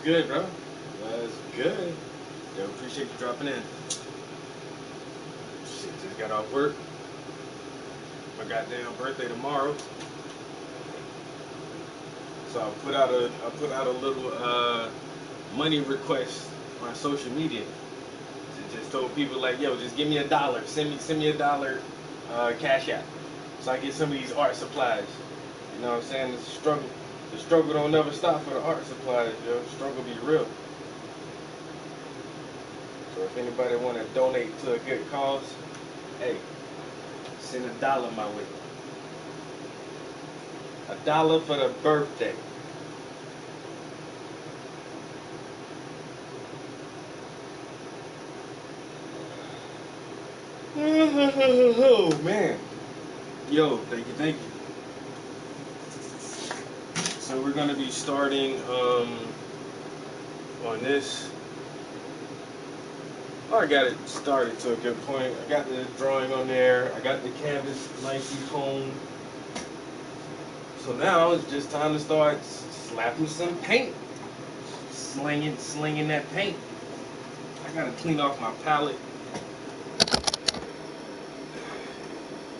good, bro? That's good. Yo, appreciate you dropping in. Shit, just got off work. My goddamn birthday tomorrow. So I put out a little money request on social media. Just told people like, yo, just give me $1. Send me $1 cash app. So I get some of these art supplies. You know what I'm saying? It's a struggle. The struggle don't never stop for the art supplies, yo. Struggle be real. So if anybody want to donate to a good cause, hey, send $1 my way. $1 for the birthday. Oh man. Yo, thank you. So we're gonna be starting on this. Oh, I got it started to a good point. I got the drawing on there. I got the canvas nicely honed. So now it's just time to start slapping some paint, slinging that paint. I gotta clean off my palette.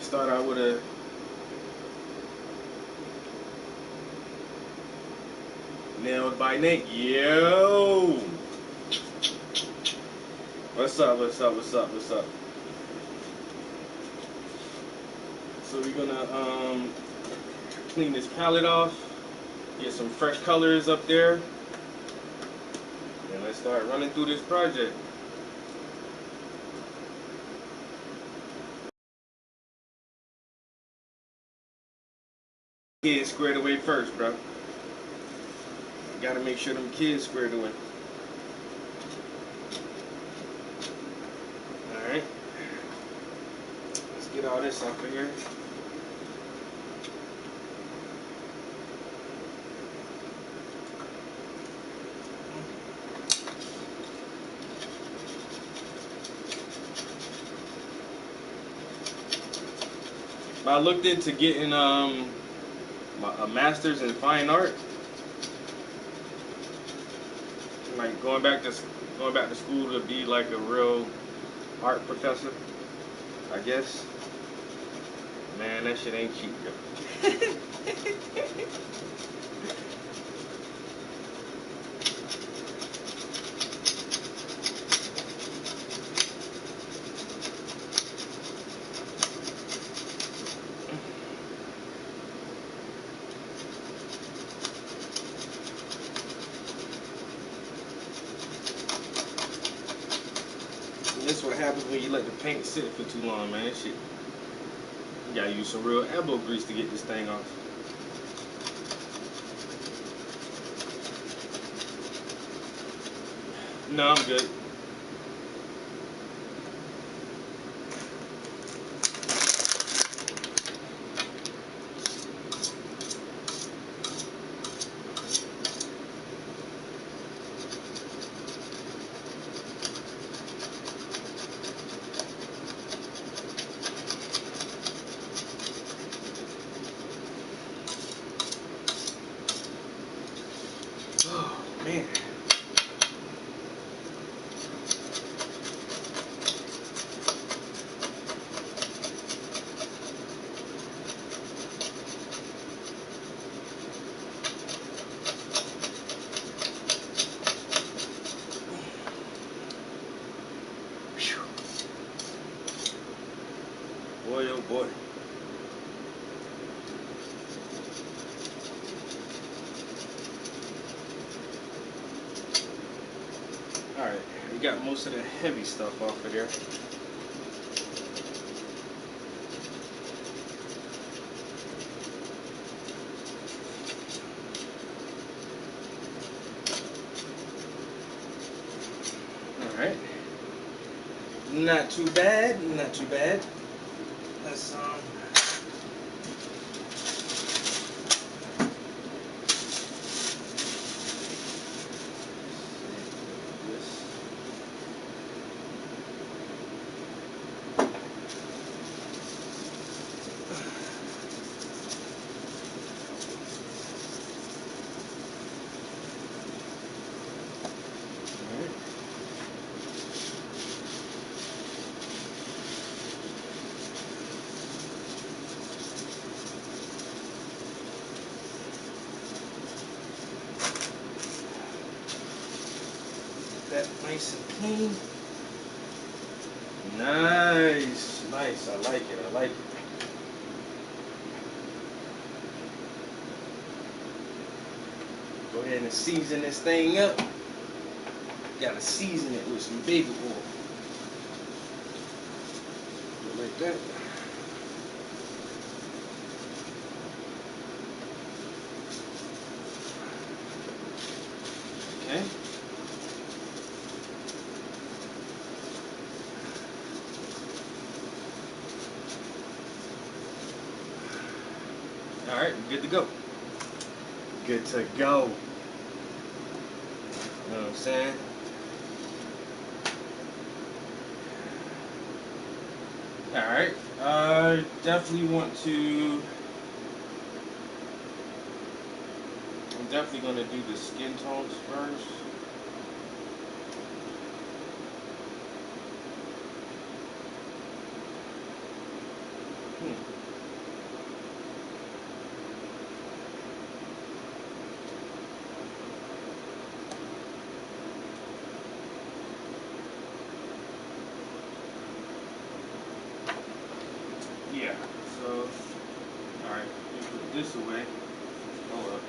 Start out with a nailed by Nate. Yo, what's up? So we're gonna clean this palette off, get some fresh colors up there, and let's start running through this project. Kids squared away first, bro. Gotta make sure them kids squared away. Alright. Let's get all this off of here. I looked into getting a master's in fine art. Like going back to school to be like a real art professor, I guess. Man, that shit ain't cheap, yo. And this is what happens when you let the paint sit for too long, man. That shit, you gotta use some real elbow grease to get this thing off. No, I'm good. Oh, man. Boy, oh boy. Alright, we got most of the heavy stuff off of there. Alright. Not too bad, not too bad. Let's clean. Nice, nice. I like it. I like it. Go ahead and season this thing up. Gotta season it with some baby oil. Like that. Okay. All right, good to go. Good to go. You know what I'm saying? All right. Definitely want to. I'm definitely gonna do the skin tones first. Yeah. So, all right. Let me put this away. Hold up.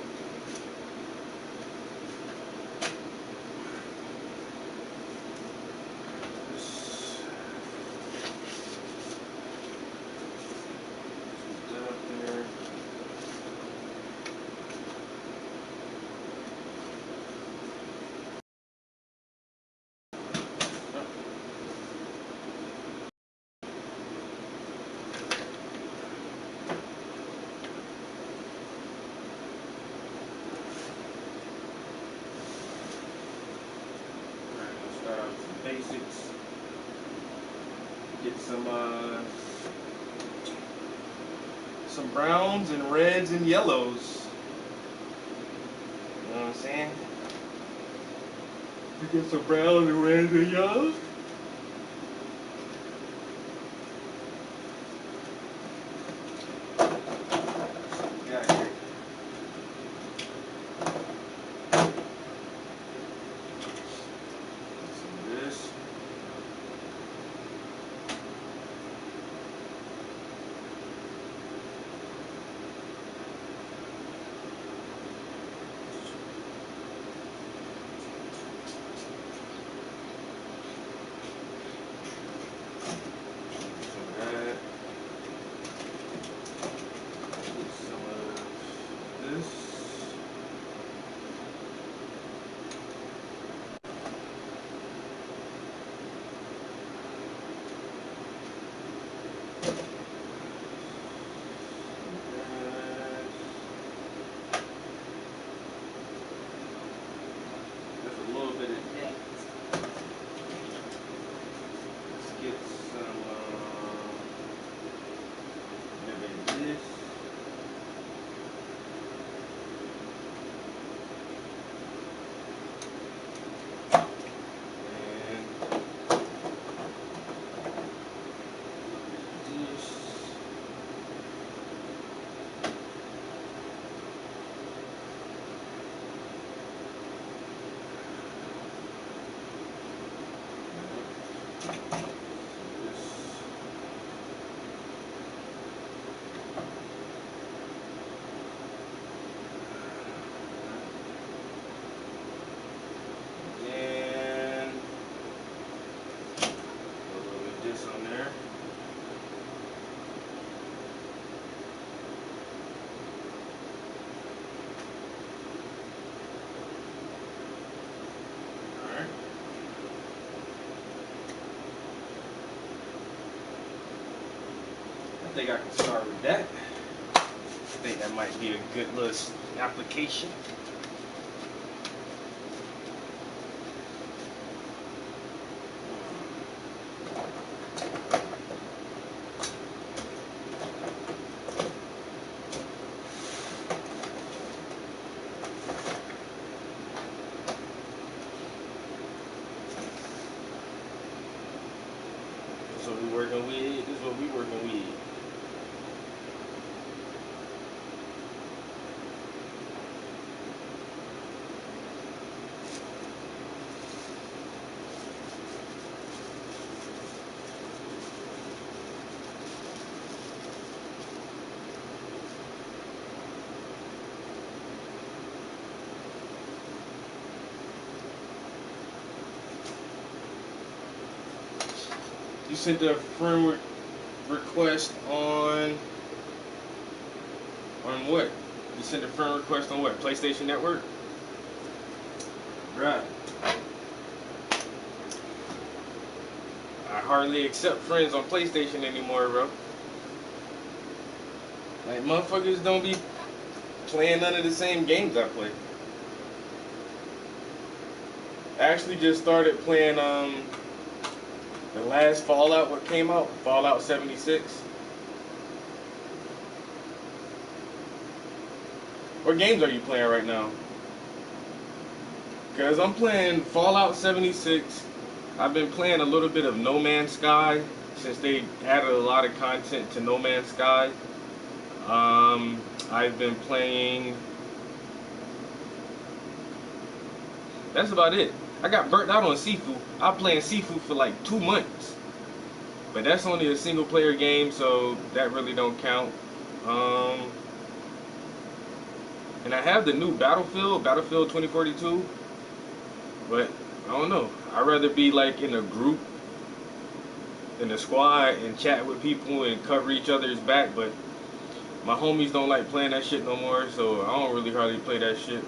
This. Put that up there. Start out with some basics. Get some browns and reds and yellows. You know what I'm saying? Get some browns and reds and yellows. Got here. Some of this. On there. All right. I think I can start with that. I think that might be a good little application. This is what we working with. This is what we working with. You sent a friend request on what? You sent a friend request on what? PlayStation Network? Right. I hardly accept friends on PlayStation anymore, bro. Like motherfuckers don't be playing none of the same games I play. I actually just started playing the last Fallout what came out, Fallout 76. What games are you playing right now? Cause I'm playing Fallout 76. I've been playing a little bit of No Man's Sky since they added a lot of content to No Man's Sky. I've been playing. That's about it. I got burnt out on Sifu. I playing Sifu for like 2 months, but that's only a single player game, so that really don't count. Um, and I have the new Battlefield 2042, but I don't know. I'd rather be like in a group, in a squad, and chat with people and cover each other's back. But my homies don't like playing that shit no more, so I don't really hardly play that shit.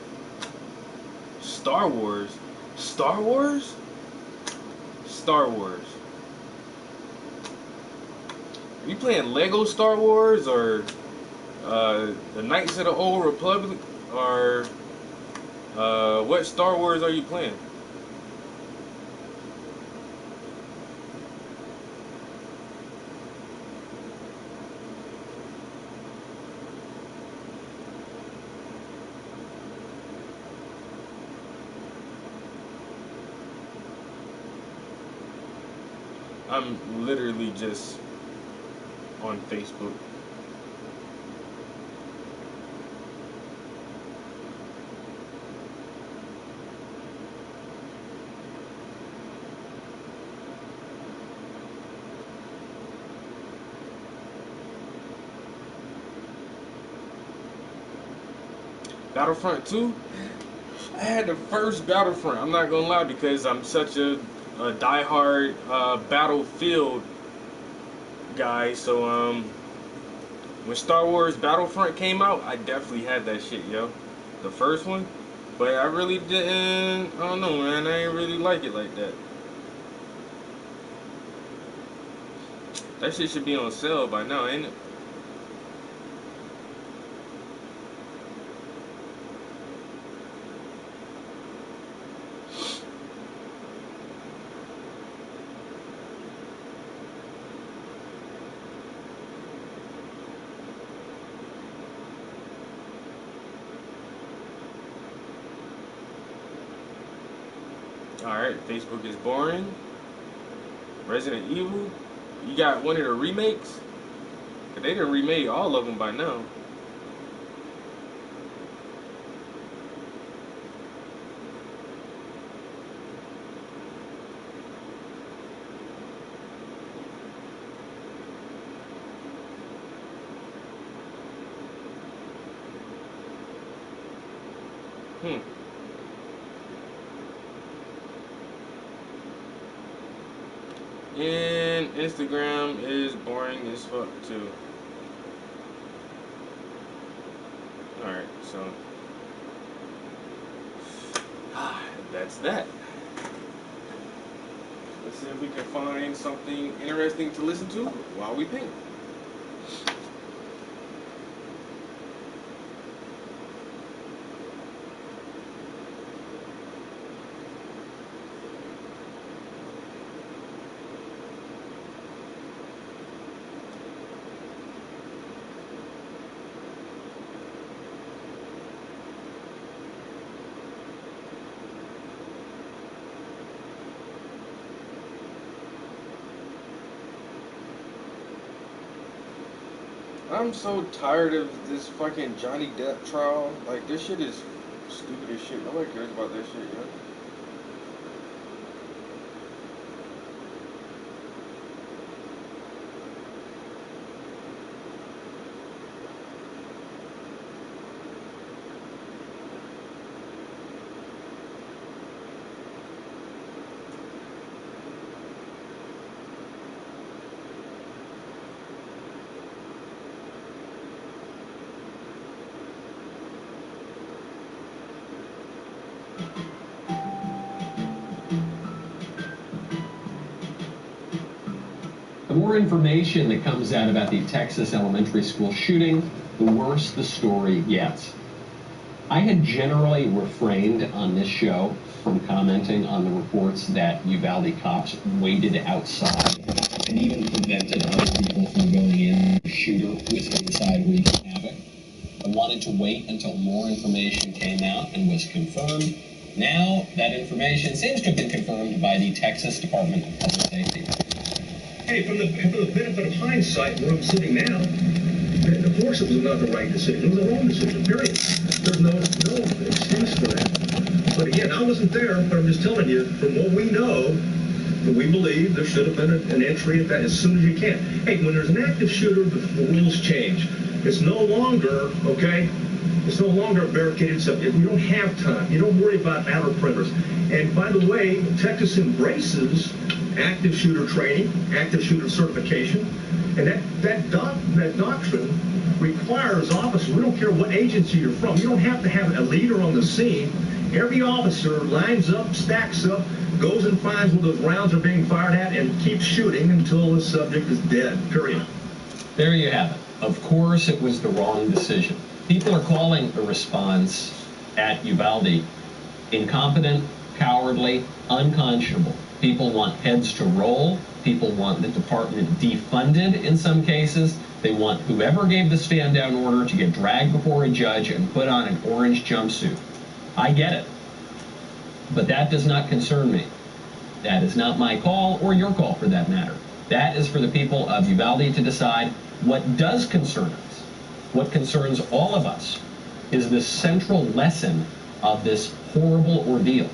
Star Wars, Star Wars, Star Wars. Are you playing Lego Star Wars or the Knights of the Old Republic, or what Star Wars are you playing? I'm literally just on Facebook. Battlefront 2? I had the first Battlefront. I'm not gonna lie, because I'm such a diehard Battlefield guy. So when Star Wars Battlefront came out, I definitely had that shit, yo. The first one. But I really didn't. I don't know, man. I ain't really like it like that. That shit should be on sale by now, ain't it? Alright, Facebook is boring. Resident Evil. You got one of the remakes? 'Cause they done remade all of them by now. Hmm. And Instagram is boring as fuck too. Alright, so that's that. Let's see if we can find something interesting to listen to while we paint. I'm so tired of this fucking Johnny Depp trial. Like, this shit is stupid as shit. Nobody cares about that shit, yo. The more information that comes out about the Texas elementary school shooting, the worse the story gets. I had generally refrained on this show from commenting on the reports that Uvalde cops waited outside and even prevented other people from going in. The shooter was inside wreaking havoc. I wanted to wait until more information came out and was confirmed. Now, that information seems to have been confirmed by the Texas Department of Public Safety. Hey, from the benefit of hindsight, where I'm sitting now, of course it was not the right decision. It was the wrong decision, period. There's no excuse for that. But again, I wasn't there, but I'm just telling you, from what we know, we believe there should have been an entry at that as soon as you can. Hey, when there's an active shooter, the rules change. It's no longer, okay, it's no longer a barricaded subject. You don't have time. You don't worry about outer perimeters. And by the way, Texas embraces active shooter training, active shooter certification, and that doctrine requires officers, we don't care what agency you're from, you don't have to have a leader on the scene. Every officer lines up, stacks up, goes and finds where those rounds are being fired at, and keeps shooting until the subject is dead, period. There you have it. Of course it was the wrong decision. People are calling the response at Uvalde incompetent, cowardly, unconscionable. People want heads to roll. People want the department defunded in some cases. They want whoever gave the stand-down order to get dragged before a judge and put on an orange jumpsuit. I get it. But that does not concern me. That is not my call, or your call for that matter. That is for the people of Uvalde to decide. What does concern us, what concerns all of us, is the central lesson of this horrible ordeal.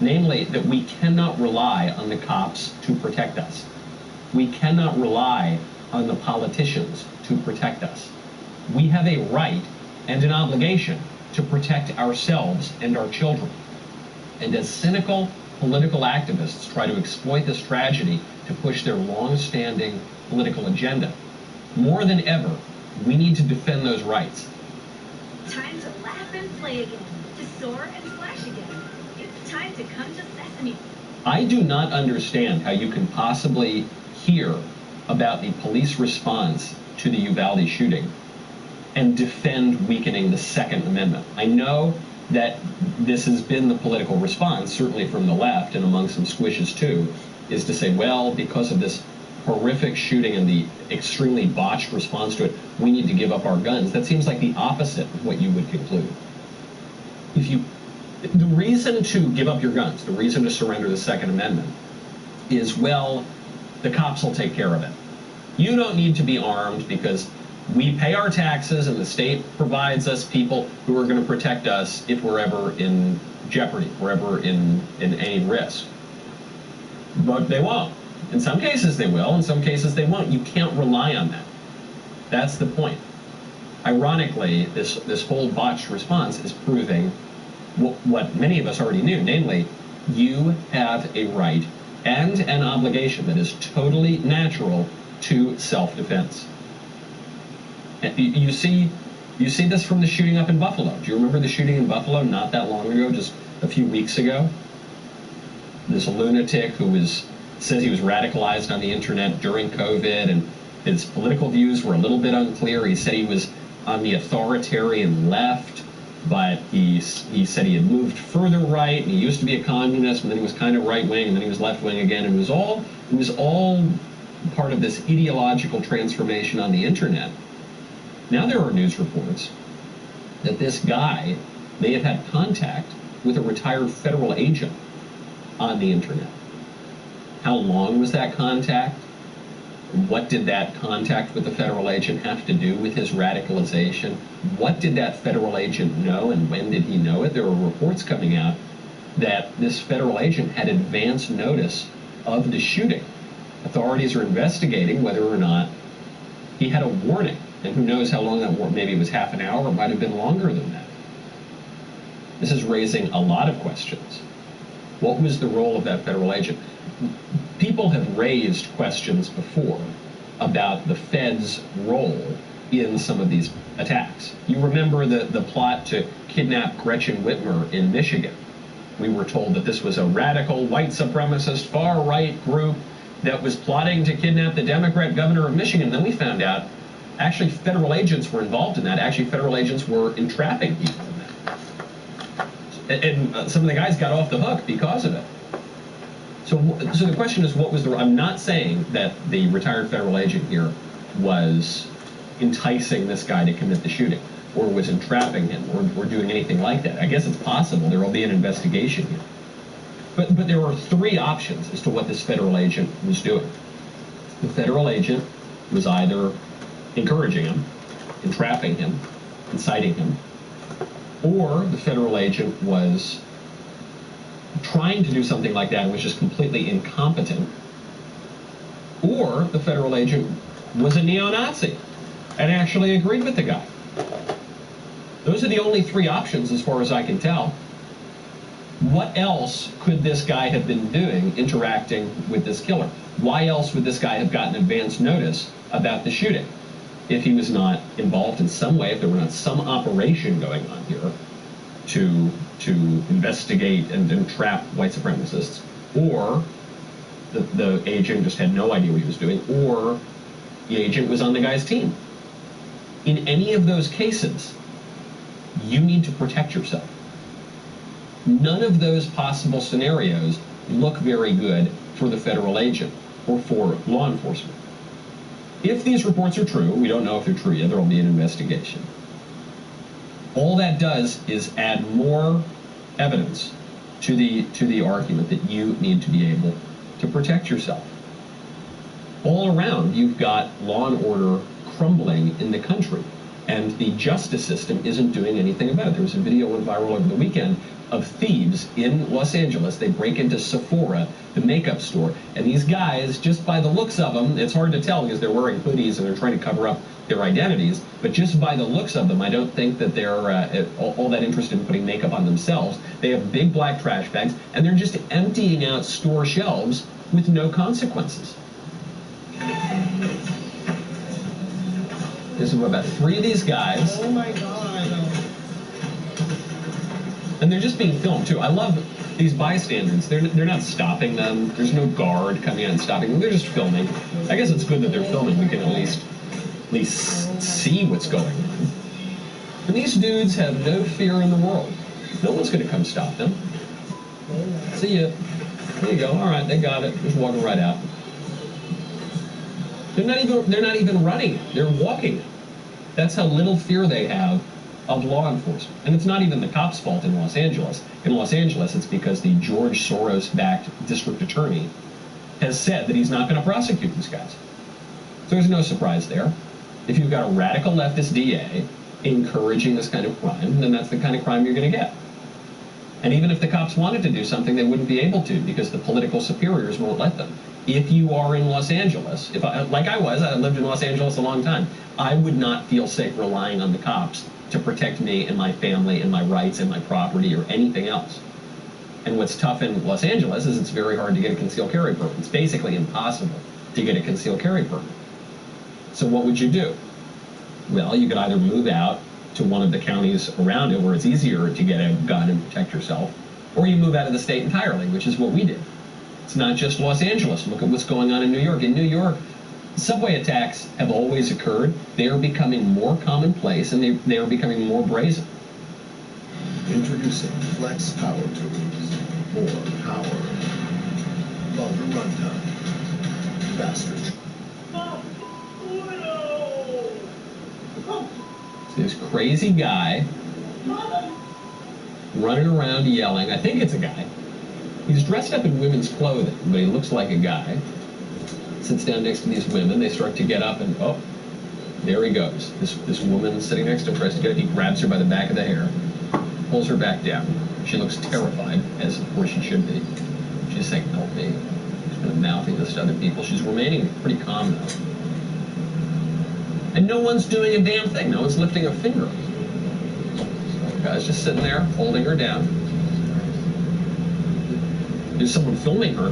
Namely, that we cannot rely on the cops to protect us. We cannot rely on the politicians to protect us. We have a right and an obligation to protect ourselves and our children. And as cynical political activists try to exploit this tragedy to push their long-standing political agenda, more than ever, we need to defend those rights. Time to laugh and play again, to soar and splash again. It's time to come to Sesame. I do not understand how you can possibly hear about the police response to the Uvalde shooting and defend weakening the Second Amendment. I know that this has been the political response, certainly from the left and among some squishes too, is to say, well, because of this horrific shooting and the extremely botched response to it, we need to give up our guns. That seems like the opposite of what you would conclude. The reason to give up your guns, the reason to surrender the Second Amendment is, well, the cops will take care of it. You don't need to be armed because we pay our taxes and the state provides us people who are going to protect us if we're ever in jeopardy, if we're ever in any risk. But they won't. In some cases they will, in some cases they won't. You can't rely on that. That's the point. Ironically, this whole botched response is proving what many of us already knew, namely, you have a right and an obligation that is totally natural to self-defense. You see this from the shooting up in Buffalo. Do you remember the shooting in Buffalo not that long ago, just a few weeks ago? This lunatic who says he was radicalized on the internet during COVID, and his political views were a little bit unclear. He said he was on the authoritarian left, but he said he had moved further right, and he used to be a communist, and then he was kind of right-wing, and then he was left-wing again. And it was all part of this ideological transformation on the internet. Now there are news reports that this guy may have had contact with a retired federal agent on the internet. How long was that contact? What did that contact with the federal agent have to do with his radicalization? What did that federal agent know, and when did he know it? There were reports coming out that this federal agent had advance notice of the shooting. Authorities are investigating whether or not he had a warning, and who knows how long that warning, maybe it was half an hour, it might have been longer than that. This is raising a lot of questions. What was the role of that federal agent? People have raised questions before about the Fed's role in some of these attacks. You remember the plot to kidnap Gretchen Whitmer in Michigan. We were told that this was a radical, white supremacist, far-right group that was plotting to kidnap the Democrat governor of Michigan. Then we found out actually federal agents were involved in that. Actually, federal agents were entrapping people in that. And some of the guys got off the hook because of it. So the question is, what was the... I'm not saying that the retired federal agent here was enticing this guy to commit the shooting, or was entrapping him, or doing anything like that. I guess it's possible. There will be an investigation here. But there are three options as to what this federal agent was doing. The federal agent was either encouraging him, entrapping him, inciting him, or the federal agent was trying to do something like that and was just completely incompetent, or the federal agent was a neo-Nazi and actually agreed with the guy. Those are the only three options as far as I can tell. What else could this guy have been doing interacting with this killer? Why else would this guy have gotten advance notice about the shooting if he was not involved in some way, if there were not some operation going on here to investigate and trap white supremacists, or the agent just had no idea what he was doing, or the agent was on the guy's team? In any of those cases, you need to protect yourself. None of those possible scenarios look very good for the federal agent or for law enforcement. If these reports are true, we don't know if they're true yet, there will be an investigation. All that does is add more evidence to the argument that you need to be able to protect yourself. All around, you've got law and order crumbling in the country, and the justice system isn't doing anything about it. There was a video went viral over the weekend of thieves in Los Angeles. They break into Sephora, the makeup store, and these guys, just by the looks of them, it's hard to tell because they're wearing hoodies and they're trying to cover up their identities, but just by the looks of them, I don't think that they're all that interested in putting makeup on themselves. They have big black trash bags, and they're just emptying out store shelves with no consequences. There's about 3 of these guys. Oh my God. And they're just being filmed too. I love these bystanders. They're not stopping them. There's no guard coming out and stopping them. They're just filming. I guess it's good that they're filming. We can at least see what's going on. And these dudes have no fear in the world. No one's going to come stop them. See ya. There you go. All right, they got it. Just walking right out. They're not even running. They're walking. That's how little fear they have of law enforcement. And it's not even the cops' fault in Los Angeles. In Los Angeles, it's because the George Soros-backed district attorney has said that he's not going to prosecute these guys. So there's no surprise there. If you've got a radical leftist DA encouraging this kind of crime, then that's the kind of crime you're going to get. And even if the cops wanted to do something, they wouldn't be able to because the political superiors won't let them. If you are in Los Angeles, I lived in Los Angeles a long time, I would not feel safe relying on the cops to protect me and my family and my rights and my property or anything else. And what's tough in Los Angeles is it's very hard to get a concealed carry permit. It's basically impossible to get a concealed carry permit. So what would you do? Well, you could either move out to one of the counties around it where it's easier to get a gun and protect yourself, or you move out of the state entirely, which is what we did. It's not just Los Angeles. Look at what's going on in New York. In New York, subway attacks have always occurred. They are becoming more commonplace, and they are becoming more brazen. Introducing Flex Power Tools. More power. Longer runtime. Faster. So this crazy guy running around yelling. I think it's a guy. He's dressed up in women's clothing, but he looks like a guy. Sits down next to these women. They start to get up, and oh, there he goes. This woman sitting next to him tries to get up. He grabs her by the back of the hair, pulls her back down. She looks terrified, as of course she should be. She's saying, "Help me." She's kind of mouthing this to other people. She's remaining pretty calm though. And no one's doing a damn thing. No one's lifting a finger. So the guy's just sitting there, holding her down. There's someone filming her.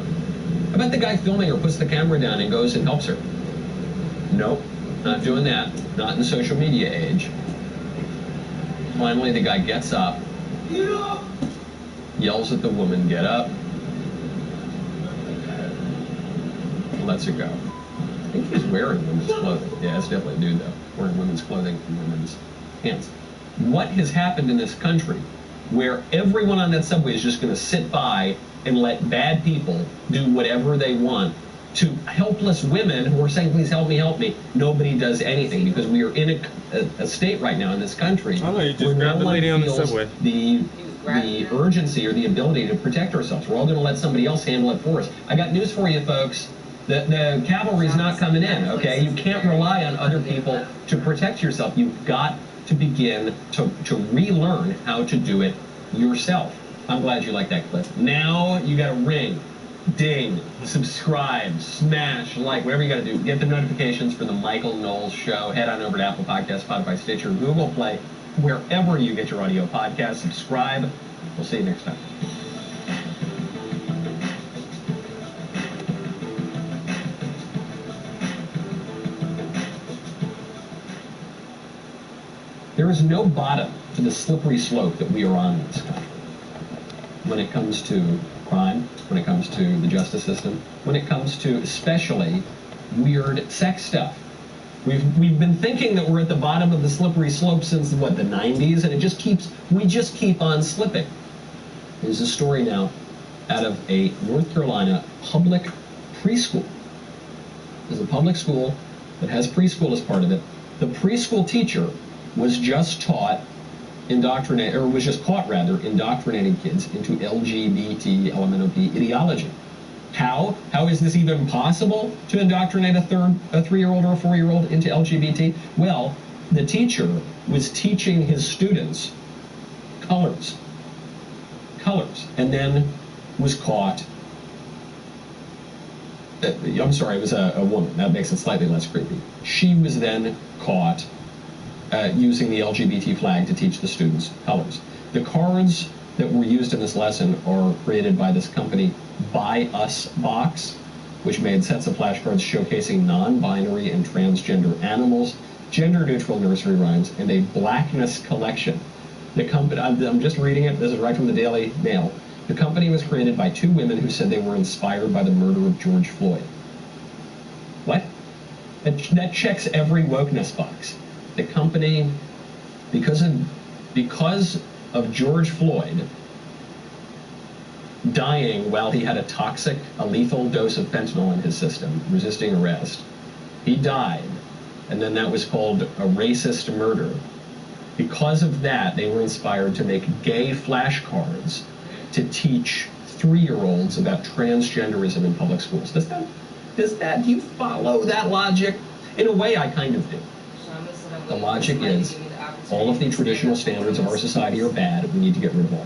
I bet the guy filming her puts the camera down and goes and helps her. Nope, not doing that. Not in the social media age. Finally, the guy gets up, yells at the woman, "Get up." lets it go. I think he's wearing women's clothing. Yeah, it's definitely a dude, though, wearing women's clothing and women's pants. What has happened in this country where everyone on that subway is just going to sit by and let bad people do whatever they want to helpless women who are saying, please help me. Nobody does anything because we are in a state right now in this country where no one feels the urgency or the ability to protect ourselves. We're all going to let somebody else handle it for us. I got news for you, folks. The cavalry's not coming in, okay? You can't rely on other people to protect yourself. You've got to begin to relearn how to do it yourself. I'm glad you like that clip. Now you got to ring, ding, subscribe, smash, like, whatever you got to do. Get the notifications for the Michael Knowles Show. Head on over to Apple Podcasts, Spotify, Stitcher, Google Play, wherever you get your audio podcast. Subscribe. We'll see you next time. There is no bottom to the slippery slope that we are on in this country when it comes to crime, when it comes to the justice system, when it comes to especially weird sex stuff. We've been thinking that we're at the bottom of the slippery slope since, what, the 90s, and we just keep on slipping. There's a story now out of a North Carolina public preschool. There's a public school that has preschool as part of it. The preschool teacher was just caught indoctrinating kids into LGBT, LMNOP ideology. How is this even possible to indoctrinate a 3-year-old or a 4-year-old into LGBT? Well, the teacher was teaching his students colors, and then was caught. I'm sorry, it was a woman. That makes it slightly less creepy. She was then caught using the LGBT flag to teach the students colors. The cards that were used in this lesson are created by this company, Buy Us Box, which made sets of flashcards showcasing non-binary and transgender animals, gender-neutral nursery rhymes, and a blackness collection. The company, I'm just reading it, this is right from the Daily Mail. The company was created by 2 women who said they were inspired by the murder of George Floyd. What? That checks every wokeness box. The company, because of George Floyd dying while he had a lethal dose of fentanyl in his system, resisting arrest, he died, and then that was called a racist murder. Because of that, they were inspired to make gay flashcards to teach 3-year-olds about transgenderism in public schools. Do you follow that logic? In a way, I kind of do. The logic is, all of the traditional standards of our society are bad, we need to get rid of all.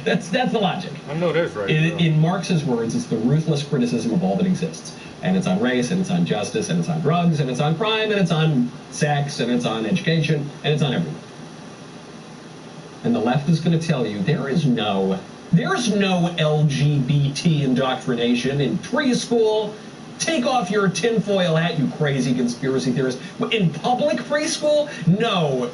That's the logic. I know that's right. In Marx's words, it's the ruthless criticism of all that exists. And it's on race, and it's on justice, and it's on drugs, and it's on crime, and it's on sex, and it's on education, and it's on everything. And the left is going to tell you there's no LGBT indoctrination in preschool. Take off your tinfoil hat, you crazy conspiracy theorist. In public preschool? No,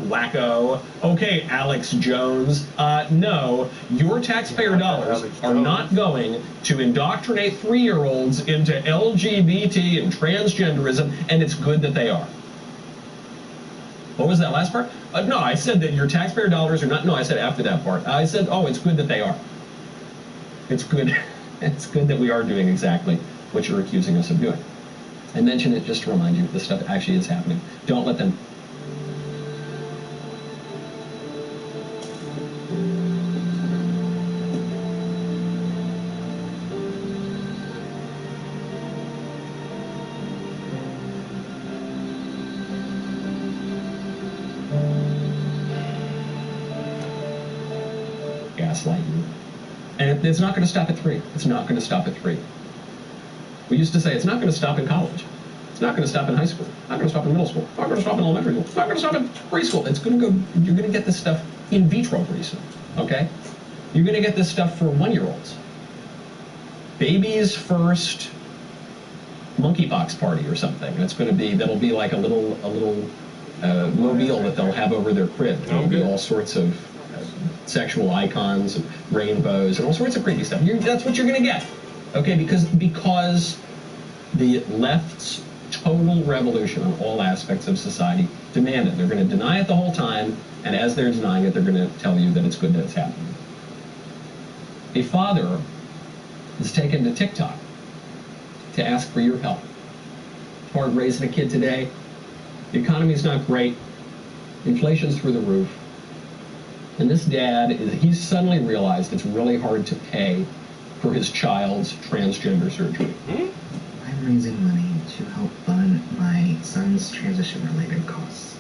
wacko. Okay, Alex Jones. No, your taxpayer dollars are not going to indoctrinate 3-year-olds into LGBT and transgenderism, and it's good that they are. What was that last part? No, I said that your taxpayer dollars are not. No, I said after that part. I said, oh, it's good that they are. It's good. It's good that we are doing exactly what you're accusing us of doing. I mention it just to remind you this stuff actually is happening. Don't let them. Gaslight you. And it's not going to stop at 3. It's not going to stop at 3. We used to say it's not going to stop in college. It's not going to stop in high school. It's not going to stop in middle school. It's not going to stop in elementary school. It's not going to stop in preschool. It's going to go. You're going to get this stuff in vitro pretty soon. Okay? You're going to get this stuff for 1-year-olds. Baby's first monkeypox party or something. And that'll be like a little mobile that they'll have over their crib. There'll be all sorts of sexual icons, and rainbows, and all sorts of creepy stuff. That's what you're going to get. Okay, because the left's total revolution on all aspects of society demand it. They're going to deny it the whole time, and as they're denying it, they're going to tell you that it's good that it's happening. A father is taken to TikTok to ask for your help. It's hard raising a kid today. The economy's not great. Inflation's through the roof. And this dad, he's suddenly realized it's really hard to pay for his child's transgender surgery. I'm raising money to help fund my son's transition-related costs.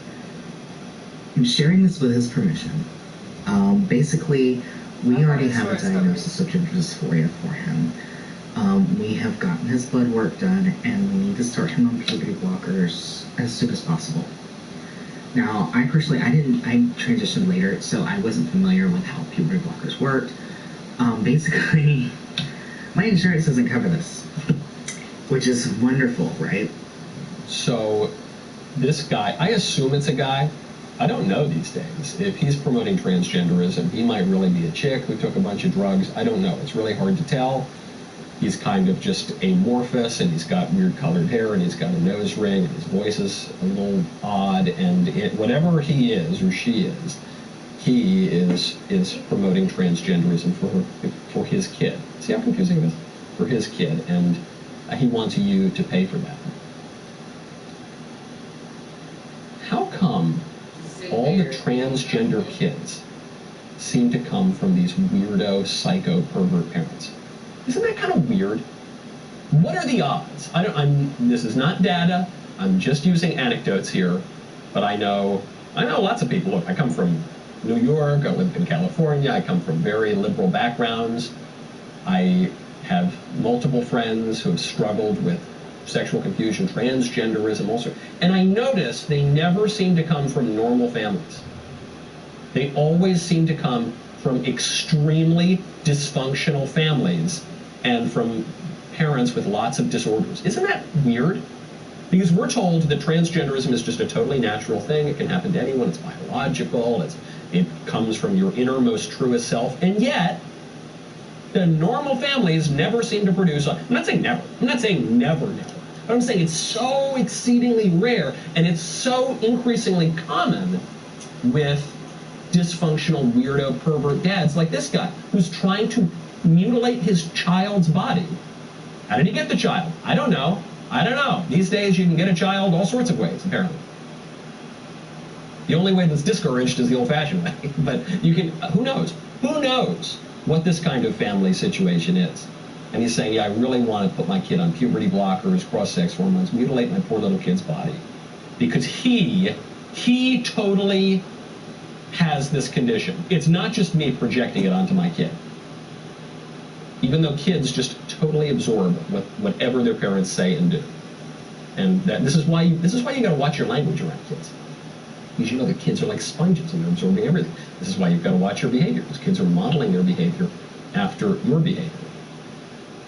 I'm sharing this with his permission. Basically, we already have a diagnosis of gender dysphoria for him. We have gotten his blood work done, and we need to start him on puberty blockers as soon as possible. Now, I transitioned later, so I wasn't familiar with how puberty blockers worked. Basically, my insurance doesn't cover this, which is wonderful, right? So, this guy, I assume it's a guy. I don't know these days. If he's promoting transgenderism, he might really be a chick who took a bunch of drugs. I don't know. It's really hard to tell. He's kind of just amorphous, and he's got weird colored hair, and he's got a nose ring, and his voice is a little odd, and whatever he is or she is, he is promoting transgenderism for his kid. See how confusing it is? For his kid, and he wants you to pay for that. How come all the transgender kids seem to come from these weirdo, psycho, pervert parents? Isn't that kind of weird? What are the odds? This is not data. I'm just using anecdotes here, but I know lots of people. Look, I come from New York. I live in California. I come from very liberal backgrounds. I have multiple friends who have struggled with sexual confusion, transgenderism, also. And I notice they never seem to come from normal families. They always seem to come from extremely dysfunctional families and from parents with lots of disorders. Isn't that weird? Because we're told that transgenderism is just a totally natural thing. It can happen to anyone. It's biological. It comes from your innermost, truest self. And yet, the normal families never seem to produce. I'm not saying never. I'm not saying never. But I'm saying it's so exceedingly rare, and it's so increasingly common with dysfunctional, weirdo, pervert dads like this guy, who's trying to mutilate his child's body. How did he get the child? I don't know. These days you can get a child all sorts of ways, apparently. The only way that's discouraged is the old-fashioned way. But you can, who knows? Who knows what this kind of family situation is? And he's saying, yeah, I really want to put my kid on puberty blockers, cross-sex hormones, mutilate my poor little kid's body. Because he totally has this condition. It's not just me projecting it onto my kid. Even though kids just totally absorb whatever their parents say and do. And this is why you got to watch your language around kids. Because you know the kids are like sponges and they're absorbing everything. This is why you've got to watch your behavior, because kids are modeling their behavior after your behavior.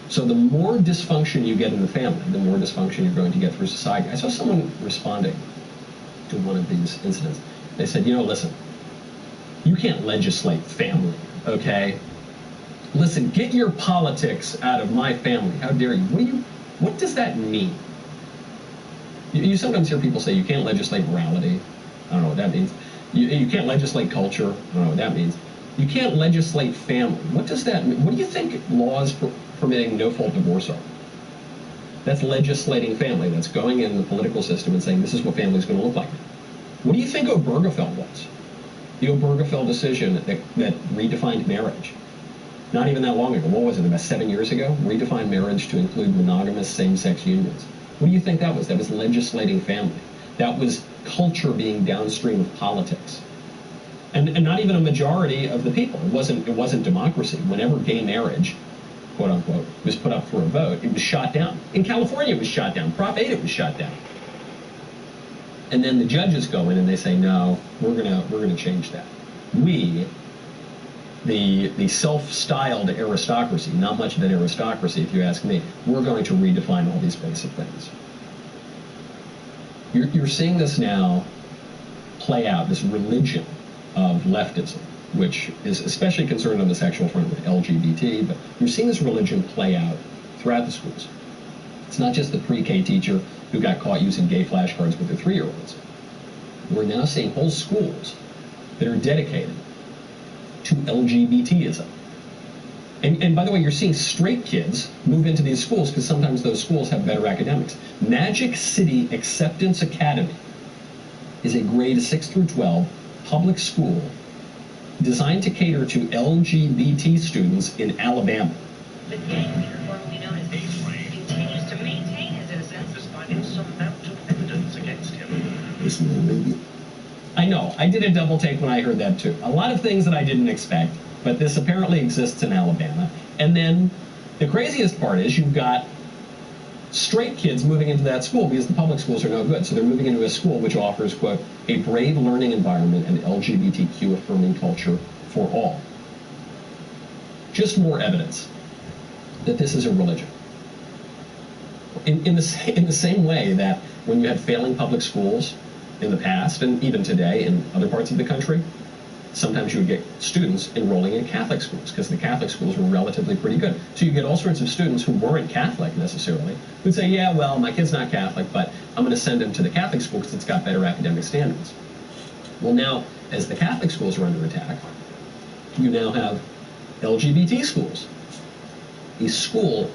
So the more dysfunction you get in the family, the more dysfunction you're going to get through society. I saw someone responding to one of these incidents. They said, listen, you can't legislate family, okay? Listen, get your politics out of my family. How dare you? What does that mean? You sometimes hear people say you can't legislate morality. I don't know what that means. You can't legislate culture. I don't know what that means. You can't legislate family. What does that mean? What do you think laws permitting no-fault divorce are? That's legislating family. That's going in the political system and saying this is what family is going to look like. What do you think Obergefell was? The Obergefell decision that redefined marriage. Not even that long ago. What was it, about 7 years ago? Redefined marriage to include monogamous same-sex unions. What do you think that was? That was legislating family. That was culture being downstream of politics. And not even a majority of the people. It wasn't democracy. Whenever gay marriage, quote unquote, was put up for a vote, it was shot down. In California, it was shot down. Prop 8, it was shot down. And then the judges go in and they say, no, we're gonna change that. We, the self-styled aristocracy, not much of an aristocracy if you ask me, we're going to redefine all these basic things. You're seeing this now play out, this religion of leftism, which is especially concerned on the sexual front with LGBT, but you're seeing this religion play out throughout the schools. It's not just the pre-K teacher who got caught using gay flashcards with their 3-year-olds. We're now seeing whole schools that are dedicated to LGBTism. And by the way, you're seeing straight kids move into these schools because sometimes those schools have better academics. Magic City Acceptance Academy is a grade 6 through 12 public school designed to cater to LGBT students in Alabama. The gang leader, formerly known as A-Train, continues to maintain his innocence despite some amount of evidence against him. This man may be. I know, I did a double take when I heard that too. A lot of things that I didn't expect, but this apparently exists in Alabama. And then the craziest part is you've got straight kids moving into that school because the public schools are no good. So they're moving into a school which offers, quote, a brave learning environment and LGBTQ affirming culture for all. Just more evidence that this is a religion. In the same way that when you had failing public schools in the past and even today in other parts of the country, sometimes you would get students enrolling in Catholic schools because the Catholic schools were relatively pretty good. So you get all sorts of students who weren't Catholic necessarily who'd say, yeah, well, my kid's not Catholic, but I'm going to send him to the Catholic school because it's got better academic standards. Well, now, as the Catholic schools are under attack, you now have LGBT schools. A school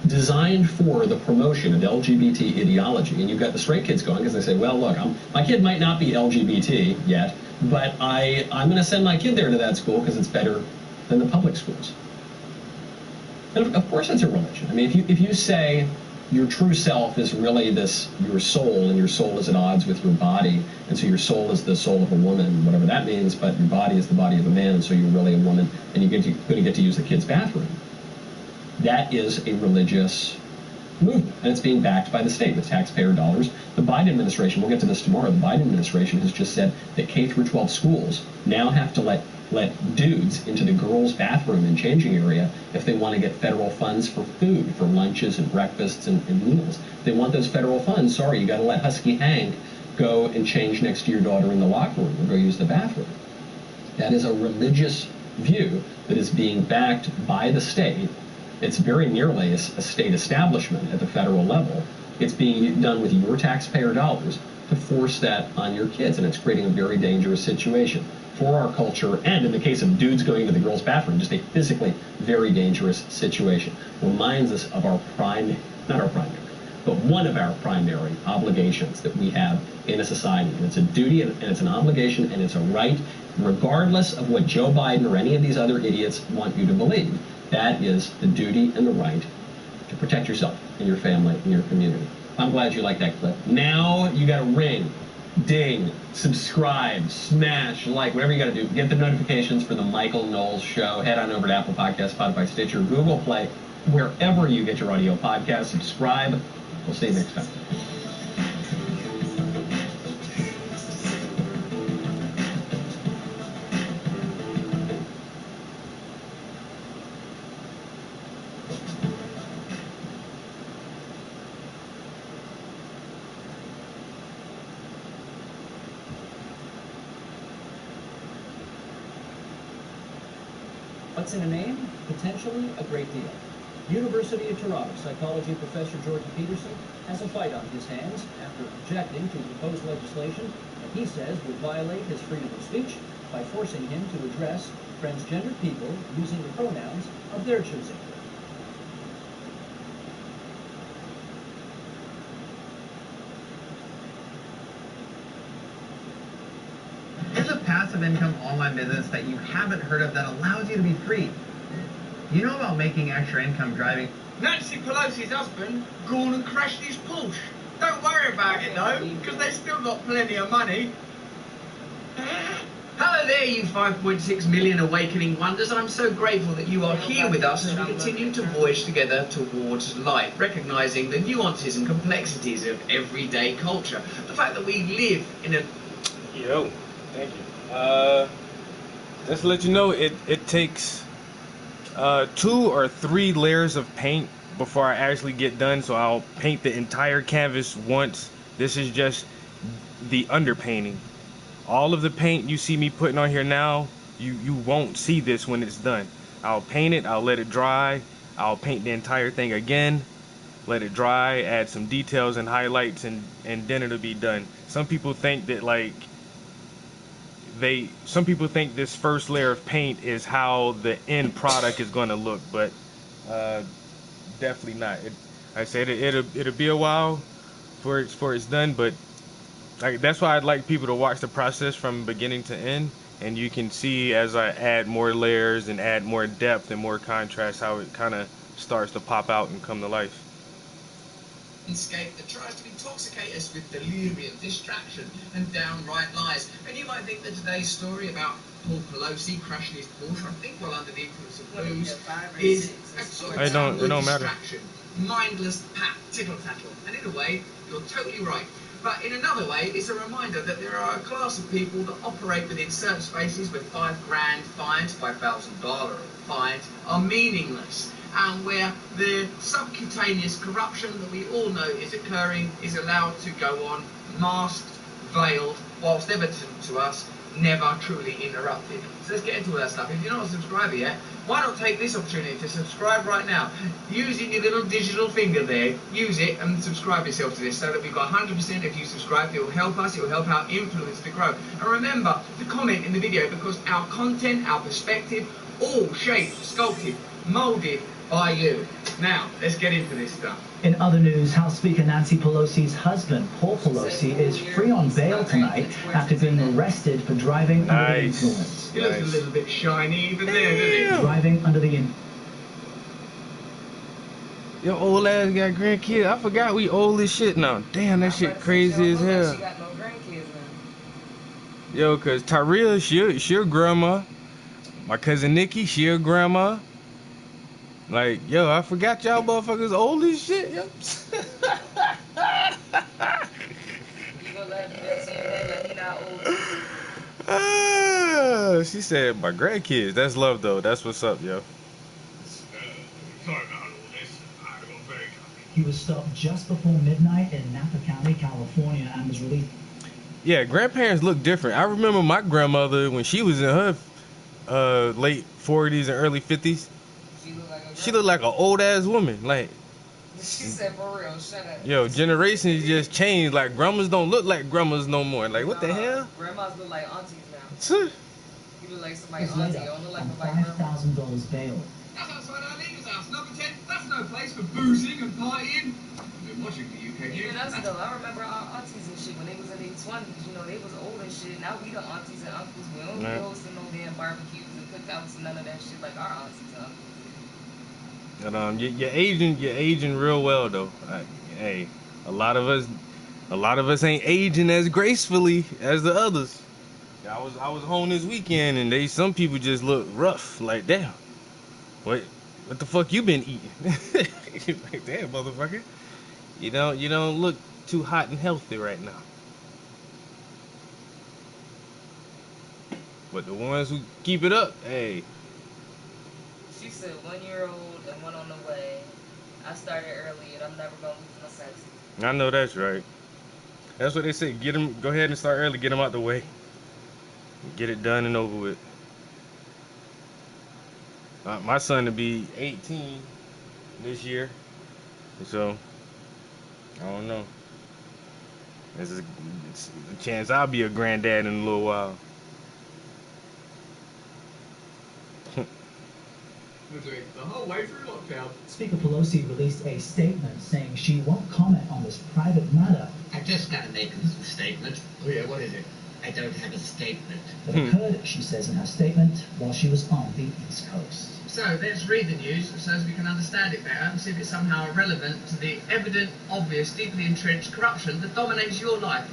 designed for the promotion of LGBT ideology. And you've got the straight kids going because they say, well, look, my kid might not be LGBT yet, but I'm going to send my kid there to that school because it's better than the public schools. And of course it's a religion. I mean, if you say your true self is really your soul, and your soul is at odds with your body, and so your soul is the soul of a woman, whatever that means, but your body is the body of a man, and so you're really a woman, and you're going to get to use the kid's bathroom. That is a religious movement, and it's being backed by the state with taxpayer dollars. The Biden administration, we'll get to this tomorrow, the Biden administration has just said that K through 12 schools now have to let dudes into the girls' bathroom and changing area if they want to get federal funds for food, for lunches and breakfasts and meals. If they want those federal funds, sorry, you got to let Husky Hank go and change next to your daughter in the locker room or go use the bathroom. That is a religious view that is being backed by the state. It's very nearly a state establishment at the federal level. It's being done with your taxpayer dollars to force that on your kids, and it's creating a very dangerous situation for our culture, and in the case of dudes going to the girls' bathroom, just a physically very dangerous situation. Reminds us of one of our primary obligations that we have in a society. And it's a duty, and it's an obligation, and it's a right, regardless of what Joe Biden or any of these other idiots want you to believe. That is the duty and the right to protect yourself and your family and your community. I'm glad you like that clip. Now you got to ring, ding, subscribe, smash, like, whatever you got to do. Get the notifications for the Michael Knowles Show. Head on over to Apple Podcasts, Spotify, Stitcher, Google Play, wherever you get your audio podcast. Subscribe. We'll see you next time. What's in a name? Potentially a great deal. University of Toronto psychology professor Jordan Peterson has a fight on his hands after objecting to proposed legislation that he says would violate his freedom of speech by forcing him to address transgender people using the pronouns of their choosing. There's a passive income online business that you haven't heard of that allows you to be free. You know about making extra income driving? Nancy Pelosi's husband gone and crashed his Porsche. Don't worry about it though, because they've still got plenty of money. Hello there, you 5.6 million awakening wonders. I'm so grateful that you are here with us as we continue to voyage together towards light, recognizing the nuances and complexities of everyday culture. The fact that we live in a... Yo, thank you. Just to let you know, it takes 2 or 3 layers of paint before I actually get done, so I'll paint the entire canvas once. This is just the underpainting. All of the paint you see me putting on here now, you won't see this when it's done. I'll paint it, I'll let it dry, I'll paint the entire thing again, let it dry, add some details and highlights, and then it'll be done. Some people think that some people think this first layer of paint is how the end product is going to look, but definitely not. I said it'll be a while for it's done, but that's why I'd like people to watch the process from beginning to end, and you can see as I add more layers and add more depth and more contrast how it kind of starts to pop out and come to life. Landscape that tries to intoxicate us with delirium, distraction, and downright lies. And you might think that today's story about Paul Pelosi crashing his Porsche, I think while under the influence of booze, is a sort of It don't matter. distraction, mindless tittle-tattle. And in a way, you're totally right. But in another way, it's a reminder that there are a class of people that operate within certain spaces where $5,000 fines, $5,000 fines are meaningless, and where the subcutaneous corruption that we all know is occurring is allowed to go on, masked, veiled, whilst evident to us, never truly interrupted. So let's get into all that stuff. If you're not a subscriber yet, why not take this opportunity to subscribe right now? Using your little digital finger there, use it and subscribe yourself to this so that we've got 100% if you subscribe. It will help us, it will help our influence to grow. And remember to comment in the video, because our content, our perspective, all shaped, sculpted, moulded by you. Now, let's get into this stuff. In other news, House Speaker Nancy Pelosi's husband, Paul Pelosi, is free on bail tonight after being arrested for driving under the influence. He looks a little bit shiny even there, doesn't he? Driving under the influence. Your old ass got grandkids. I forgot we old as shit now. Damn, that shit crazy as hell. Yo, cause Tyria, she a grandma. My cousin Nikki, she a grandma. Like, yo, I forgot y'all motherfuckers old as shit, yo. She said my grandkids. That's love though. That's what's up, yo. He was stopped just before midnight in Napa County, California, and was released. Yeah, grandparents look different. I remember my grandmother when she was in her late 40s and early 50s. She looked like an old ass woman. Like, she said for real, shut up. Yo, generations just changed. Like, grandmas don't look like grandmas no more. Like, what the hell? Grandmas look like aunties now. You look like somebody's He's laid auntie. up Don't look like on nobody's grandma. $5,000 bail. That's outside our leader's house, number 10. That's no place for boozing and partying. I've been watching the UK. Even us though, I remember our aunties and shit when they was in their 20s. You know, they was old and shit. Now we the aunties and uncles. We don't be hosting no damn barbecues and cookouts and none of that shit like our aunties and uncles. And you're aging real well though. Hey, a lot of us ain't aging as gracefully as the others. I was home this weekend and some people just look rough. Like, damn, what the fuck you been eating? Like, damn, motherfucker, you don't look too hot and healthy right now. But the ones who keep it up, hey. She said 1 year old and one on the way. I started early and I'm never gonna lose my senses. I know that's right. That's what they say. Go ahead and start early. Get them out the way. Get it done and over with. My son to be 18 this year, so I don't know. There's a chance I'll be a granddad in a little while. The whole way through lockdown. Speaker Pelosi released a statement saying she won't comment on this private matter. I just gotta make a statement. Oh yeah, what is it? I don't have a statement. That occurred, she says in her statement, while she was on the East Coast. So let's read the news so as we can understand it better and see if it's somehow relevant to the evident, obvious, deeply entrenched corruption that dominates your life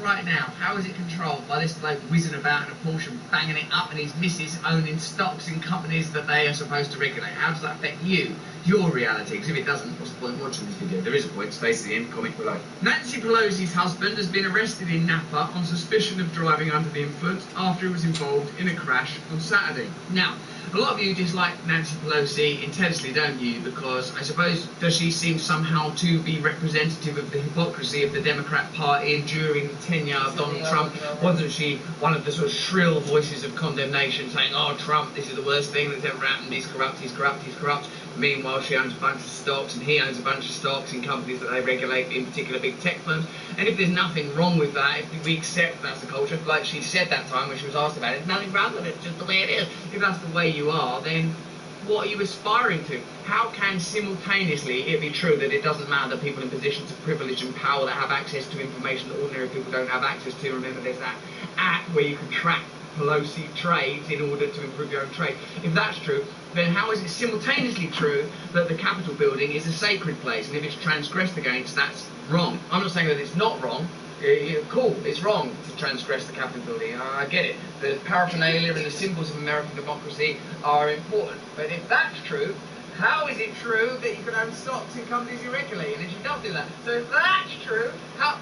right now. How is it controlled by this bloke whizzing about in a Porsche and banging it up and his missus owning stocks in companies that they are supposed to regulate? How does that affect you, your reality? Because if it doesn't, what's the point of watching this video? There is a point, space at the end, comment below. Nancy Pelosi's husband has been arrested in Napa on suspicion of driving under the influence after he was involved in a crash on Saturday. Now, a lot of you dislike Nancy Pelosi intensely, don't you? Because I suppose, does she seem somehow to be representative of the hypocrisy of the Democrat Party during the tenure of Donald Trump? Wasn't she one of the sort of shrill voices of condemnation saying, oh, Trump, this is the worst thing that's ever happened, he's corrupt, he's corrupt, he's corrupt? Meanwhile, she owns a bunch of stocks and he owns a bunch of stocks in companies that they regulate, in particular big tech firms. And if there's nothing wrong with that, if we accept that's the culture, like she said that time when she was asked about it, nothing wrong with it, just the way it is. If that's the way you are, then what are you aspiring to? How can simultaneously it be true that it doesn't matter that people in positions of privilege and power that have access to information that ordinary people don't have access to? Remember, there's that app where you can track Pelosi trades in order to improve your own trade. If that's true, then how is it simultaneously true that the Capitol building is a sacred place? And if it's transgressed against, that's wrong. I'm not saying that it's not wrong. Cool, it's wrong to transgress the Capitol building. I get it. The paraphernalia and the symbols of American democracy are important. But if that's true, how is it true that you can own stocks in companies you regulate? And if you don't do that, so if that's true, how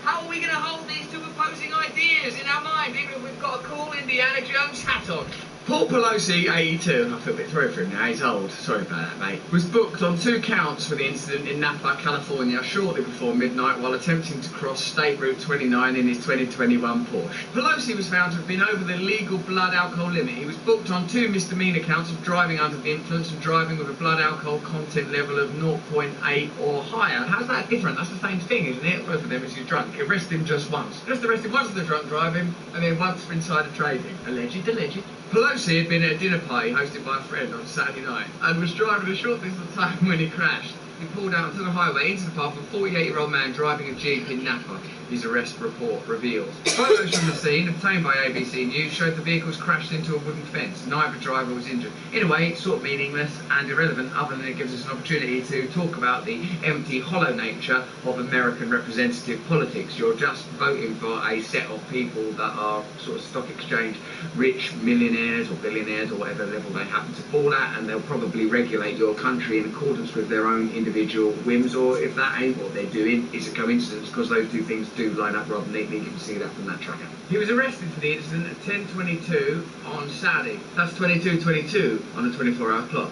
are we going to hold these two opposing ideas in our mind, even if we've got a cool Indiana Jones hat on? Paul Pelosi, 82, I feel a bit sorry for him now, he's old, sorry about that mate, was booked on 2 counts for the incident in Napa, California shortly before midnight while attempting to cross State Route 29 in his 2021 Porsche. Pelosi was found to have been over the legal blood alcohol limit. He was booked on 2 misdemeanor counts of driving under the influence and driving with a blood alcohol content level of 0.8 or higher. How's that different? That's the same thing, isn't it? Both of them is you're drunk. Arrest him just once. Just arrest him once for the drunk driving and then once for insider trading. Alleged. Pelosi had been at a dinner party hosted by a friend on Saturday night and was driving a short distance of time when he crashed. He pulled out onto the highway into the path of a 48-year-old man driving a Jeep in Napa, his arrest report reveals. Photos from the scene, obtained by ABC News, showed the vehicles crashed into a wooden fence. Neither driver was injured. In a way, it's sort of meaningless and irrelevant, other than it gives us an opportunity to talk about the empty, hollow nature of American representative politics. You're just voting for a set of people that are sort of stock exchange rich millionaires or billionaires or whatever level they happen to fall at, and they'll probably regulate your country in accordance with their own individual whims, or if that ain't what they're doing, it's a coincidence because those two things do line up rather neatly. You can see that from that tracker. He was arrested for the incident at 10:22 on Saturday. That's 22:22 on a 24-hour clock.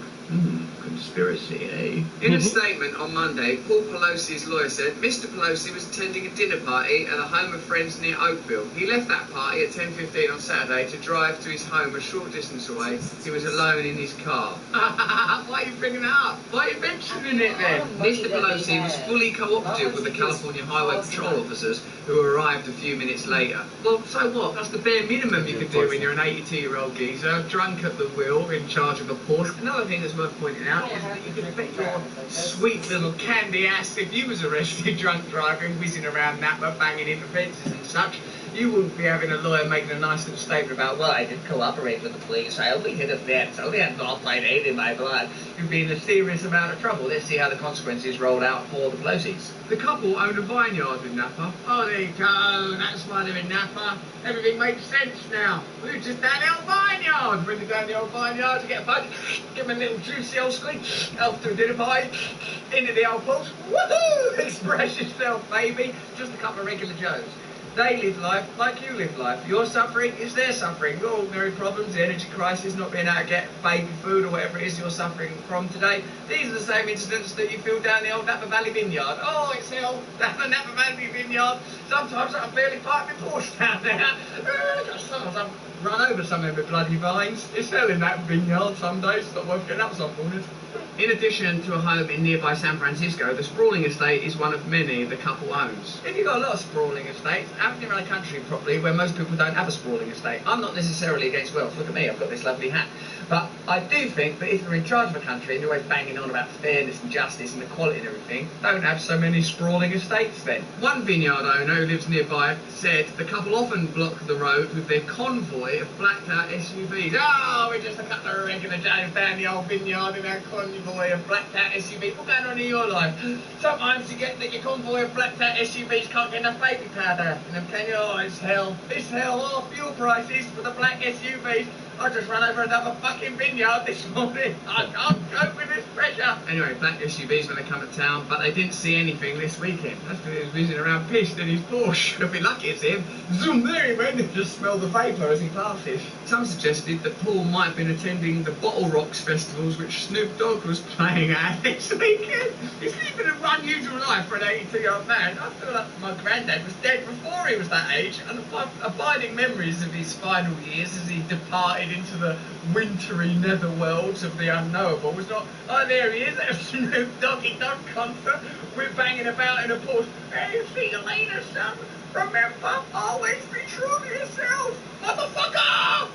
Conspiracy, eh? In a statement on Monday, Paul Pelosi's lawyer said Mr. Pelosi was attending a dinner party at a home of friends near Oakville. He left that party at 10:15 on Saturday to drive to his home a short distance away. He was alone in his car. Why are you bringing that up? Why are you mentioning it then? Mr. Pelosi was fully cooperative with the California Highway Patrol officers who arrived a few minutes later. Well, so what? That's the bare minimum you could do when you're an 82-year-old geezer, drunk at the wheel, in charge of a Porsche. Another thing that's worth pointing out is that you could bet your sweet little candy ass if you was arrested drunk driving, whizzing around Napa, banging into fences and such, you wouldn't be having a lawyer making a nice little statement about, well, I didn't cooperate with the police, I only hit a fence, I only had 0.8 in my blood. You'd be in a serious amount of trouble. Let's see how the consequences rolled out for the Pelosi's. The couple own a vineyard in Napa. Oh, there you go, that's why they're in Napa. Everything makes sense now. We were just down the old vineyard. Bring them down the old vineyard to get a bug, give them a little juicy old squeak, off to a dinner party, into the old pulse. Woohoo! Express yourself, baby. Just a couple of regular Joes. They live life like you live life. Your suffering is their suffering. Your ordinary problems, the energy crisis, not being able to get baby food or whatever it is you're suffering from today, these are the same incidents that you feel down the old Napa Valley vineyard. Oh, it's hell, down the Napa Valley vineyard. Sometimes I can barely park my Porsche down there. Sometimes I've run over some of the bloody vines. It's hell in that vineyard some days. It's not worth getting up some mornings. In addition to a home in nearby San Francisco, the sprawling estate is one of many the couple owns. If you've got a lot of sprawling estates, haven't you run a country properly where most people don't have a sprawling estate? I'm not necessarily against wealth. Look at me, I've got this lovely hat. But I do think that if you're in charge of a country and you're always banging on about fairness and justice and equality and everything, don't have so many sprawling estates then. One vineyard owner who lives nearby said the couple often block the road with their convoy of blacked out SUVs. Oh, we're just a couple of regular Joes down the old vineyard in our convoy of blacked out SUVs. What's going on in your life? Sometimes you get that your convoy of blacked out SUVs can't get enough baby powder in them, can you? Oh, it's hell. It's hell. Oh, fuel prices for the black SUVs. I just ran over another fucking vineyard this morning. I can't cope with this pressure. Anyway, black SUVs when they come to town, but they didn't see anything this weekend. That's because he was whizzing around pissed in his Porsche. He'll be lucky it's him. Zoom, there he went. Just smell the vapour as he passes. Some suggested that Paul might have been attending the Bottle Rocks festivals which Snoop Dogg was playing at this weekend. He's living an unusual life for an 82-year-old man. I feel like my granddad was dead before he was that age, and abiding memories of his final years as he departed teleported into the wintry netherworlds of the unknowable. It's not, oh, there he is, there's Snoop Doggy Dog concert. We're banging about in a Porsche. Hey, see you later, son. Remember, always be true to yourself, motherfucker!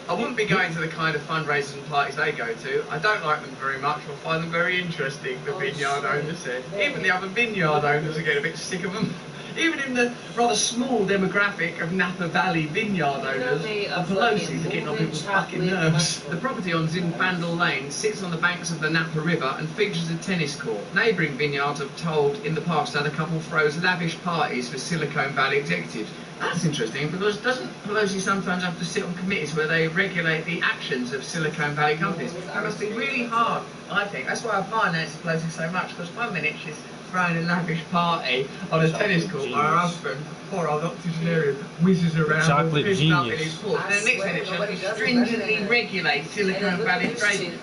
I wouldn't be going to the kind of fundraisers and parties they go to. I don't like them very much or find them very interesting, the vineyard owner said. Even the other vineyard owners are getting a bit sick of them. Even in the rather small demographic of Napa Valley vineyard owners, the Pelosi's are getting on people's fucking nerves. The property on Zinfandel Lane sits on the banks of the Napa River and features a tennis court. Neighbouring vineyards have told in the past that the couple throws lavish parties for Silicon Valley executives. That's interesting, because doesn't Pelosi sometimes have to sit on committees where they regulate the actions of Silicon Valley companies? That must be really hard, I think. That's why I admire Nancy Pelosi so much, because 1 minute she's throwing a lavish party on a tennis court while her husband, poor old octogenarian, whizzes around all pissed up in his Porsche. And the next minute she'll stringently regulate Silicon Valley trading.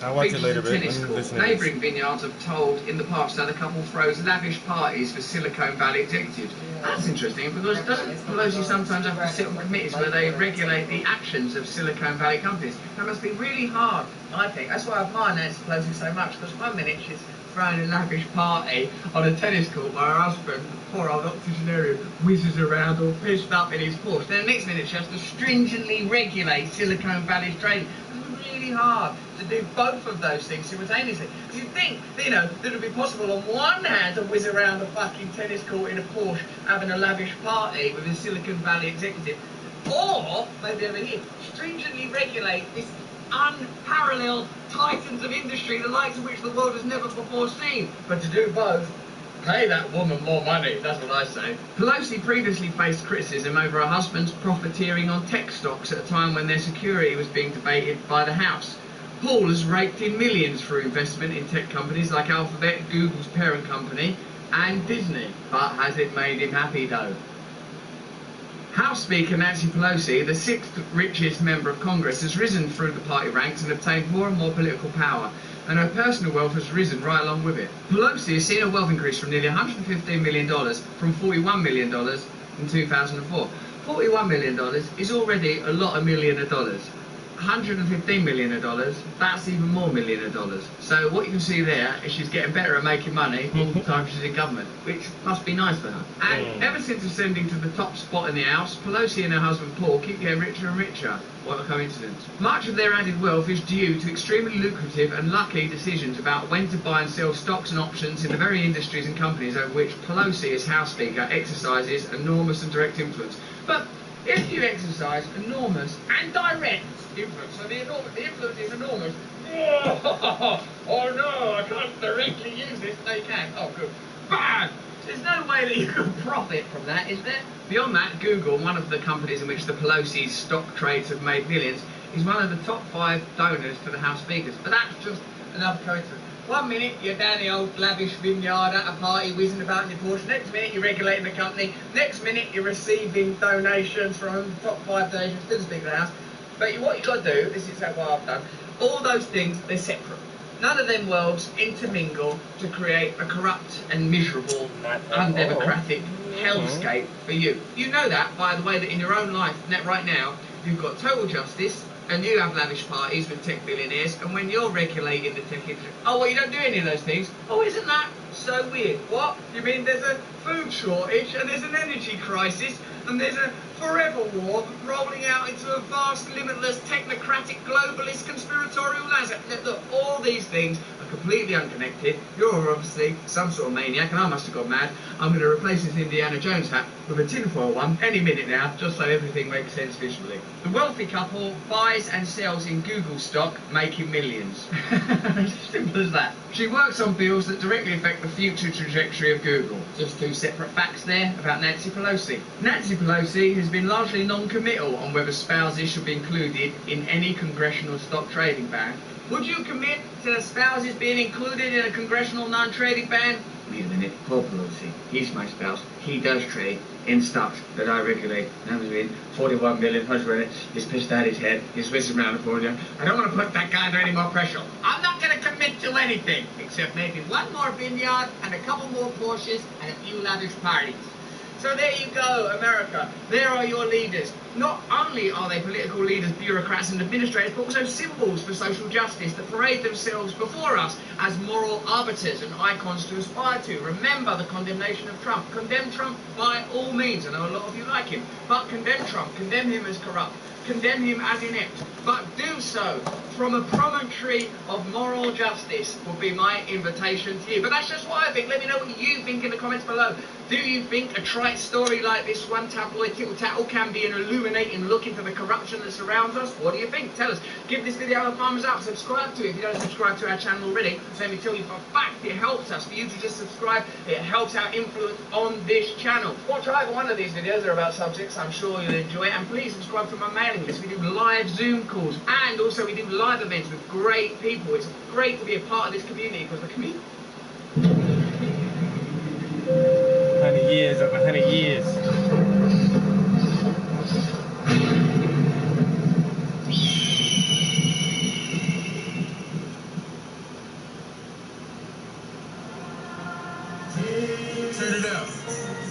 I'll watch it later, but Neighbouring vineyards have told in the past that the couple throws lavish parties for Silicon Valley executives. That's interesting, because doesn't Pelosi sometimes have to sit on committees where they regulate the actions of Silicon Valley companies? That must be really hard, I think. That's why I admire Nancy Pelosi so much, because 1 minute she's throwing a lavish party on a tennis court while her husband, poor old octogenarian, whizzes around all pissed up in his Porsche. Then the next minute she has to stringently regulate Silicon Valley's trading. It's really hard to do both of those things simultaneously. You'd think, you know, that it would be possible on one hand to whiz around a fucking tennis court in a Porsche having a lavish party with a Silicon Valley executive, or, maybe over here, stringently regulate this unparalleled titans of industry, the likes of which the world has never before seen. But to do both, pay that woman more money, that's what I say. Pelosi previously faced criticism over her husband's profiteering on tech stocks at a time when their security was being debated by the House. Paul has raked in millions through investment in tech companies like Alphabet, Google's parent company, and Disney. But has it made him happy though? House Speaker Nancy Pelosi, the 6th richest member of Congress, has risen through the party ranks and obtained more and more political power, and her personal wealth has risen right along with it. Pelosi has seen her wealth increase from nearly $115 million from $41 million in 2004. $41 million is already a lot of million of dollars. $115 million of dollars, that's even more million of dollars. So what you can see there is she's getting better at making money all the time she's in government, which must be nice for her. And ever since ascending to the top spot in the House, Pelosi and her husband Paul keep getting richer and richer. What a coincidence. Much of their added wealth is due to extremely lucrative and lucky decisions about when to buy and sell stocks and options in the very industries and companies over which Pelosi, as House Speaker, exercises enormous and direct influence. But if you exercise enormous and direct influence, so the influence is enormous. Oh no, I can't directly use this. No, you can. Oh, good. Bad! There's no way that you can profit from that, is there? Beyond that, Google, one of the companies in which the Pelosi's stock trades have made millions, is one of the top 5 donors to the House Speakers. But that's just another coincidence. 1 minute you're down the old lavish vineyard at a party whizzing about in your Porsche, next minute you're regulating the company, next minute you're receiving donations from the top 5 donations to the Speaker of the House. But what you've got to do, this is what I've done, all those things, they're separate. None of them worlds intermingle to create a corrupt and miserable, undemocratic hellscape for you. You know that by the way that in your own life right now, you've got total justice, and you have lavish parties with tech billionaires, and when you're regulating the tech industry, oh, well, you don't do any of those things. Oh, isn't that so weird? What? You mean there's a food shortage, and there's an energy crisis, and there's a forever war rolling out into a vast, limitless, technocratic, globalist, conspiratorial landscape? Look, all these things are completely unconnected. You're obviously some sort of maniac, and I must have gone mad. I'm going to replace this Indiana Jones hat with a tinfoil one any minute now, just so everything makes sense visually. The wealthy couple buys and sells in Google stock, making millions. Simple as that. She works on bills that directly affect the future trajectory of Google. Just 2 separate facts there about Nancy Pelosi. Nancy Pelosi has been largely non-committal on whether spouses should be included in any congressional stock trading ban. Would you commit to spouses being included in a congressional non-trading ban? Wait a minute, Paul Pelosi, he's my spouse. He does trade in stocks that I regulate. I mean, 41 million, he's pissed out his head, he's whizzing around the board. I don't want to put that guy under any more pressure. I'm not going to commit to anything, except maybe 1 more vineyard and a couple more Porsches and a few lavish parties. So there you go, America. There are your leaders. Not only are they political leaders, bureaucrats and administrators, but also symbols for social justice that parade themselves before us as moral arbiters and icons to aspire to. Remember the condemnation of Trump. Condemn Trump by all means. I know a lot of you like him, but condemn Trump. Condemn him as corrupt. Condemn him as inept, but do so from a promontory of moral justice would be my invitation to you. But that's just what I think. Let me know what you think in the comments below. Do you think a trite story like this one, tabloid tittle-tattle, can be an illuminating look into the corruption that surrounds us? What do you think? Tell us. Give this video a thumbs up. Subscribe to it if you don't subscribe to our channel already. Let me tell you for a fact, it helps us. For you to just subscribe, it helps our influence on this channel. Watch either one of these videos. They're about subjects I'm sure you'll enjoy. And please subscribe to my mailing list. We do live Zoom calls. And also we do live events with great people. It's great to be a part of this community because the community... 100 years over 100 years. Turn it up.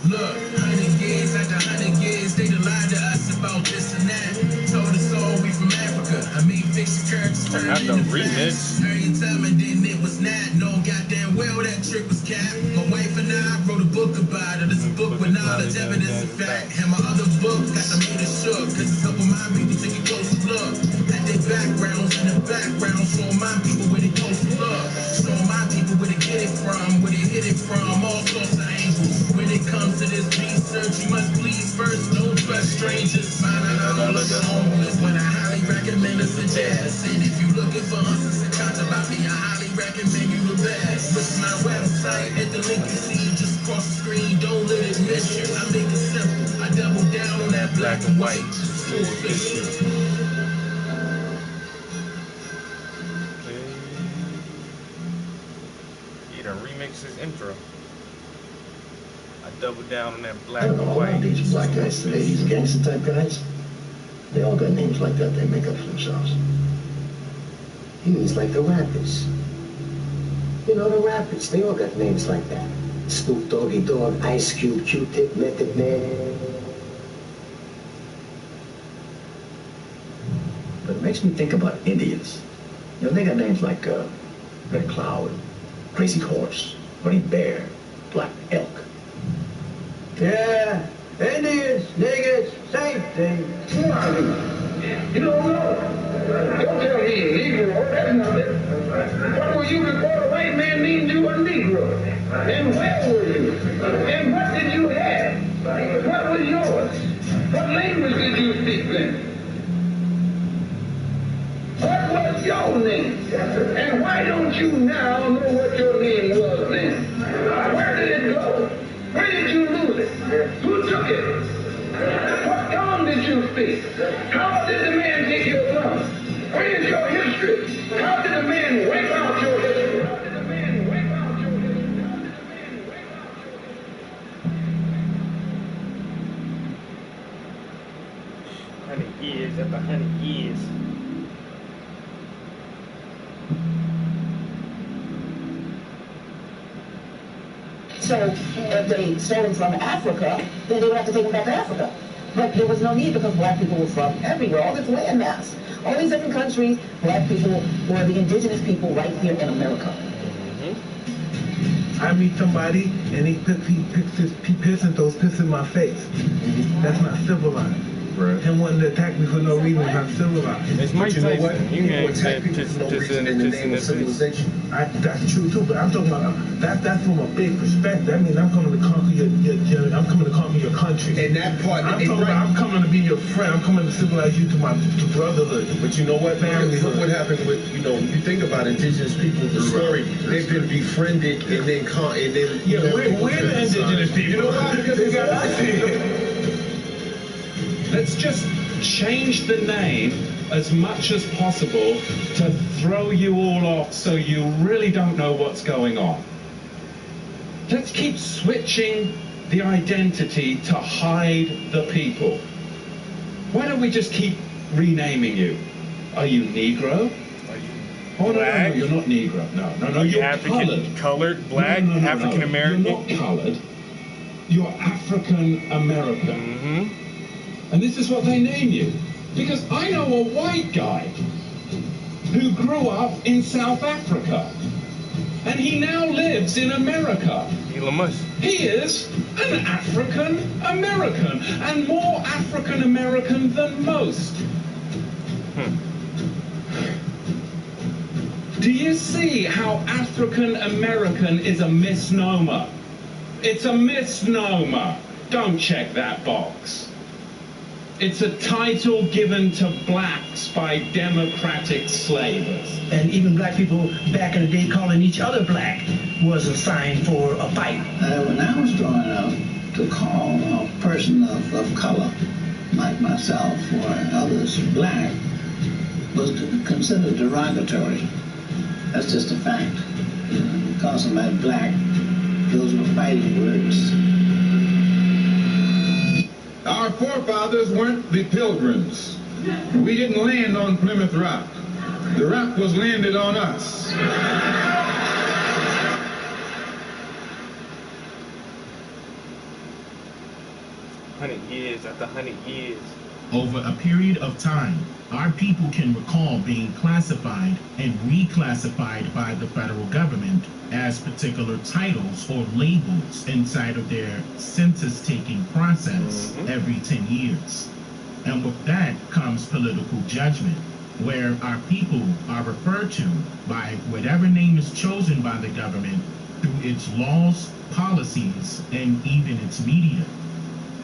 Look, 100 years after 100 years, they done lied to us about this and that. Told us all we from Africa. I mean, fix the characters, turn it into remix. Every time and then it was not. No goddamn well that trick was capped. My wife and I wrote a book about it. It's a book with knowledge, evidence, and fact. And my other book got the meter shook, cause it's helping my people take a closer look at their backgrounds in the background, showing my people where they close to look. Showing my people where they get it from, where they hit it from, all sorts of angles. When it comes to this research, you must please first, don't trust strangers. Find out all of your homies, but I highly recommend us suggest. And if you're looking for answers and content about me, I highly recommend you the best. Visit my website at the link you see just across the screen. Don't let it miss you. I make it simple. I double down on that black and white. So official. He done remixed his intro. I double down on that black and white. These black guys today, these gangster type guys, they all got names like that they make up for themselves. He means like the rappers. You know, the rappers, they all got names like that. Snoop Doggy Dogg, Ice Cube, Q-Tip, Method Man. But it makes me think about Indians. You know, they got names like Red Cloud, Crazy Horse, Honey Bear, Black Elk. Yeah, Indians, niggas, same thing. Who are you? You don't know. Don't tell me Negro, that's not it. What were you before the white man named you a Negro? And where were you? And what did you have? What was yours? What language did you speak then? What was your name? And why don't you now know what your name was then? Where did it go? Where did you lose it? Who took it? What tongue did you speak? How did the man take your tongue? Where is your history? How did the man wipe out your history? How did the man wipe out your history? How did the man wipe out your history? 100 years after 100 years. So if they stole them from Africa, then they would have to take them back to Africa. But there was no need because black people were from everywhere, all this landmass. All these different countries, black people were the indigenous people right here in America. I meet somebody and he pisses those piss in my face. That's not civilized. Right. Him wanting to attack me for no reason is not civilized. It's Mike Tyson. You know what? You can attack people for no reason in the name of civilization. That's true too, but I'm talking about that's from a big perspective. I mean, I'm coming to conquer I'm coming to conquer your country. And that part, I'm coming to be your friend. I'm coming to civilize you to brotherhood. But you know what? Family. Look what happened with you think about indigenous people. The story they've been befriended and then yeah, we're the indigenous people. You know why? Because they got us. Let's just change the name as much as possible to throw you all off so you really don't know what's going on. Let's keep switching the identity to hide the people. Why don't we just keep renaming you? Are you Negro? Oh, no, you're not Negro. No, you're African, colored, black, African American. You're not colored. you're African American. And this is what they name you. Because I know a white guy who grew up in South Africa. And he now lives in America. Elon Musk. He is an African American, and more African American than most. Do you see how African American is a misnomer? It's a misnomer. Don't check that box. It's a title given to blacks by democratic slavers. And even black people back in the day calling each other black was a sign for a fight. When I was growing up, to call a person of color, like myself or others, black, was considered derogatory. That's just a fact. Because of that black, those were fighting words. Our forefathers weren't the Pilgrims. We didn't land on Plymouth Rock. The rock was landed on us. 100 years after 100 years. Over a period of time, our people can recall being classified and reclassified by the federal government as particular titles or labels inside of their census-taking process every 10 years. And with that comes political judgment, where our people are referred to by whatever name is chosen by the government through its laws, policies, and even its media.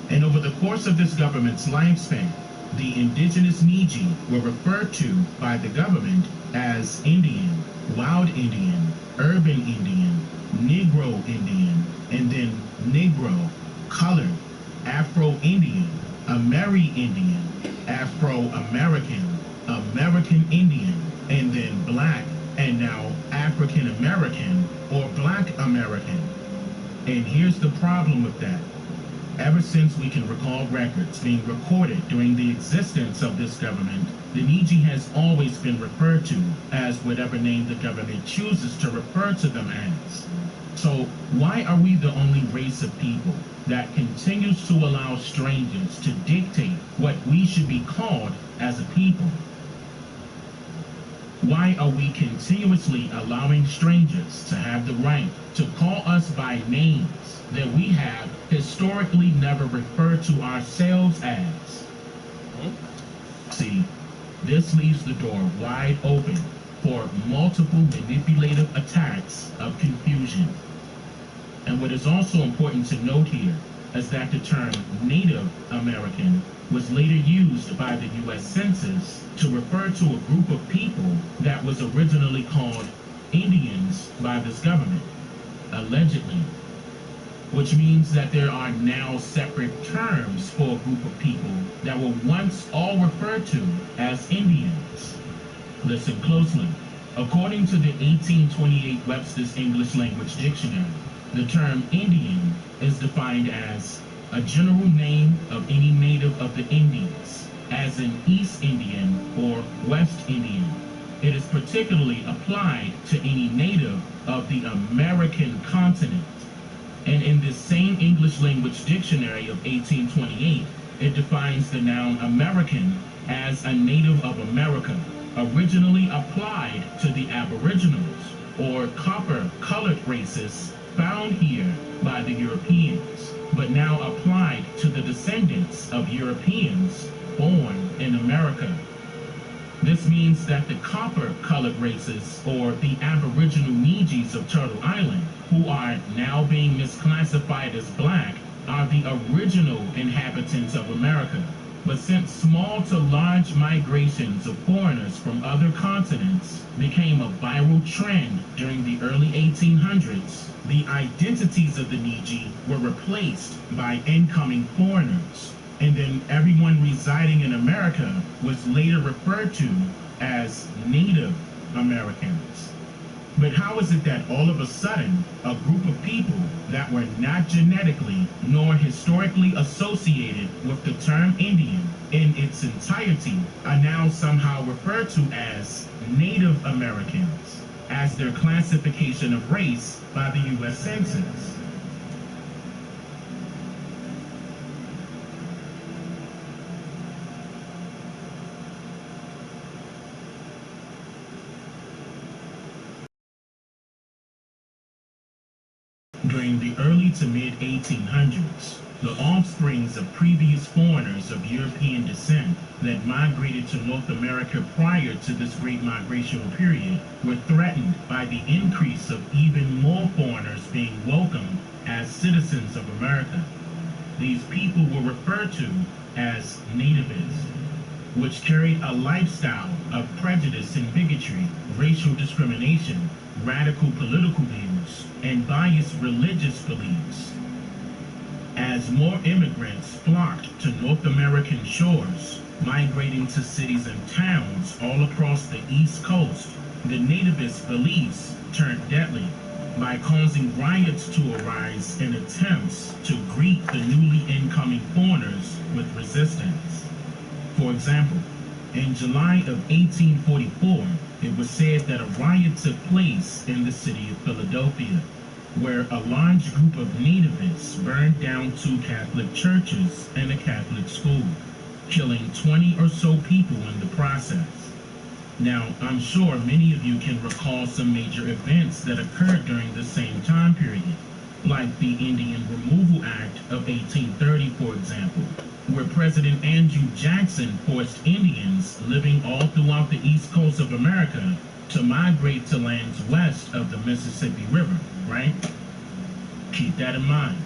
And over the course of this government's lifespan, the indigenous Niji were referred to by the government as Indian, Wild Indian, Urban Indian, Negro Indian, and then Negro, Colored, Afro-Indian, Ameri-Indian, Afro-American, American Indian, and then Black, and now African American or Black American. And here's the problem with that. Ever since we can recall records being recorded during the existence of this government, the Niji has always been referred to as whatever name the government chooses to refer to them as. So why are we the only race of people that continues to allow strangers to dictate what we should be called as a people? Why are we continuously allowing strangers to have the right to call us by names that we have historically never referred to ourselves as? See, this leaves the door wide open for multiple manipulative attacks of confusion. And what is also important to note here is that the term Native American was later used by the U.S. Census to refer to a group of people that was originally called Indians by this government, allegedly. Which means that there are now separate terms for a group of people that were once all referred to as Indians. Listen closely. According to the 1828 Webster's English Language Dictionary, the term Indian is defined as a general name of any native of the Indies, as in East Indian or West Indian. It is particularly applied to any native of the American continent. And in this same English language dictionary of 1828, it defines the noun American as a native of America, originally applied to the Aboriginals or copper-colored races found here by the Europeans, but now applied to the descendants of Europeans born in America. This means that the copper-colored races, or the Aboriginal Nijis of Turtle Island, who are now being misclassified as black, are the original inhabitants of America. But since small to large migrations of foreigners from other continents became a viral trend during the early 1800s, the identities of the Niji were replaced by incoming foreigners. And then everyone residing in America was later referred to as Native Americans. But how is it that all of a sudden, a group of people that were not genetically nor historically associated with the term Indian in its entirety are now somehow referred to as Native Americans as their classification of race by the U.S. Census? In the early to mid-1800s, the offsprings of previous foreigners of European descent that migrated to North America prior to this great migrational period were threatened by the increase of even more foreigners being welcomed as citizens of America. These people were referred to as nativists, which carried a lifestyle of prejudice and bigotry, racial discrimination, radical political views, and biased religious beliefs. As more immigrants flocked to North American shores, migrating to cities and towns all across the East Coast, the nativist beliefs turned deadly by causing riots to arise in attempts to greet the newly incoming foreigners with resistance. For example, in July of 1844, it was said that a riot took place in the city of Philadelphia, where a large group of nativists burned down 2 Catholic churches and a Catholic school, killing 20 or so people in the process. Now, I'm sure many of you can recall some major events that occurred during the same time period, like the Indian Removal Act of 1830, for example, where President Andrew Jackson forced Indians living all throughout the east coast of America to migrate to lands west of the Mississippi River, right? Keep that in mind.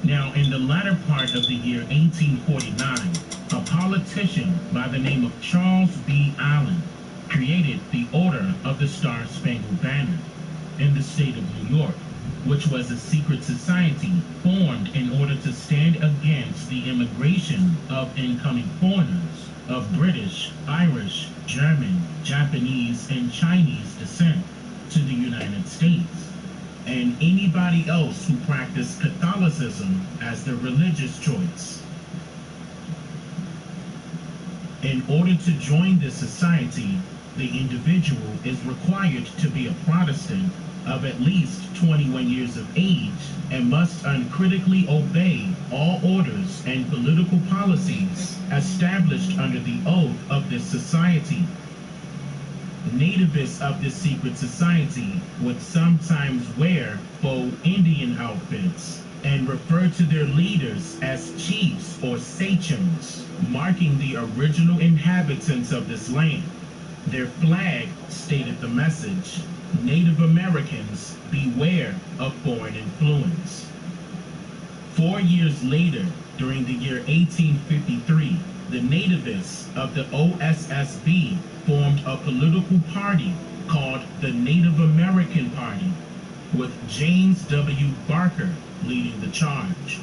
Now, in the latter part of the year 1849, a politician by the name of Charles B. Allen created the Order of the Star-Spangled Banner in the state of New York, which was a secret society formed in order to stand against the immigration of incoming foreigners of British, Irish, German, Japanese, and Chinese descent to the United States, and anybody else who practiced Catholicism as their religious choice. In order to join this society, the individual is required to be a Protestant of at least 21 years of age and must uncritically obey all orders and political policies established under the oath of this society. Nativists of this secret society would sometimes wear faux Indian outfits and refer to their leaders as chiefs or sachems, marking the original inhabitants of this land. Their flag stated the message, "Native Americans, beware of foreign influence." 4 years later, during the year 1853, the nativists of the OSSB formed a political party called the Native American Party, with James W. Barker leading the charge.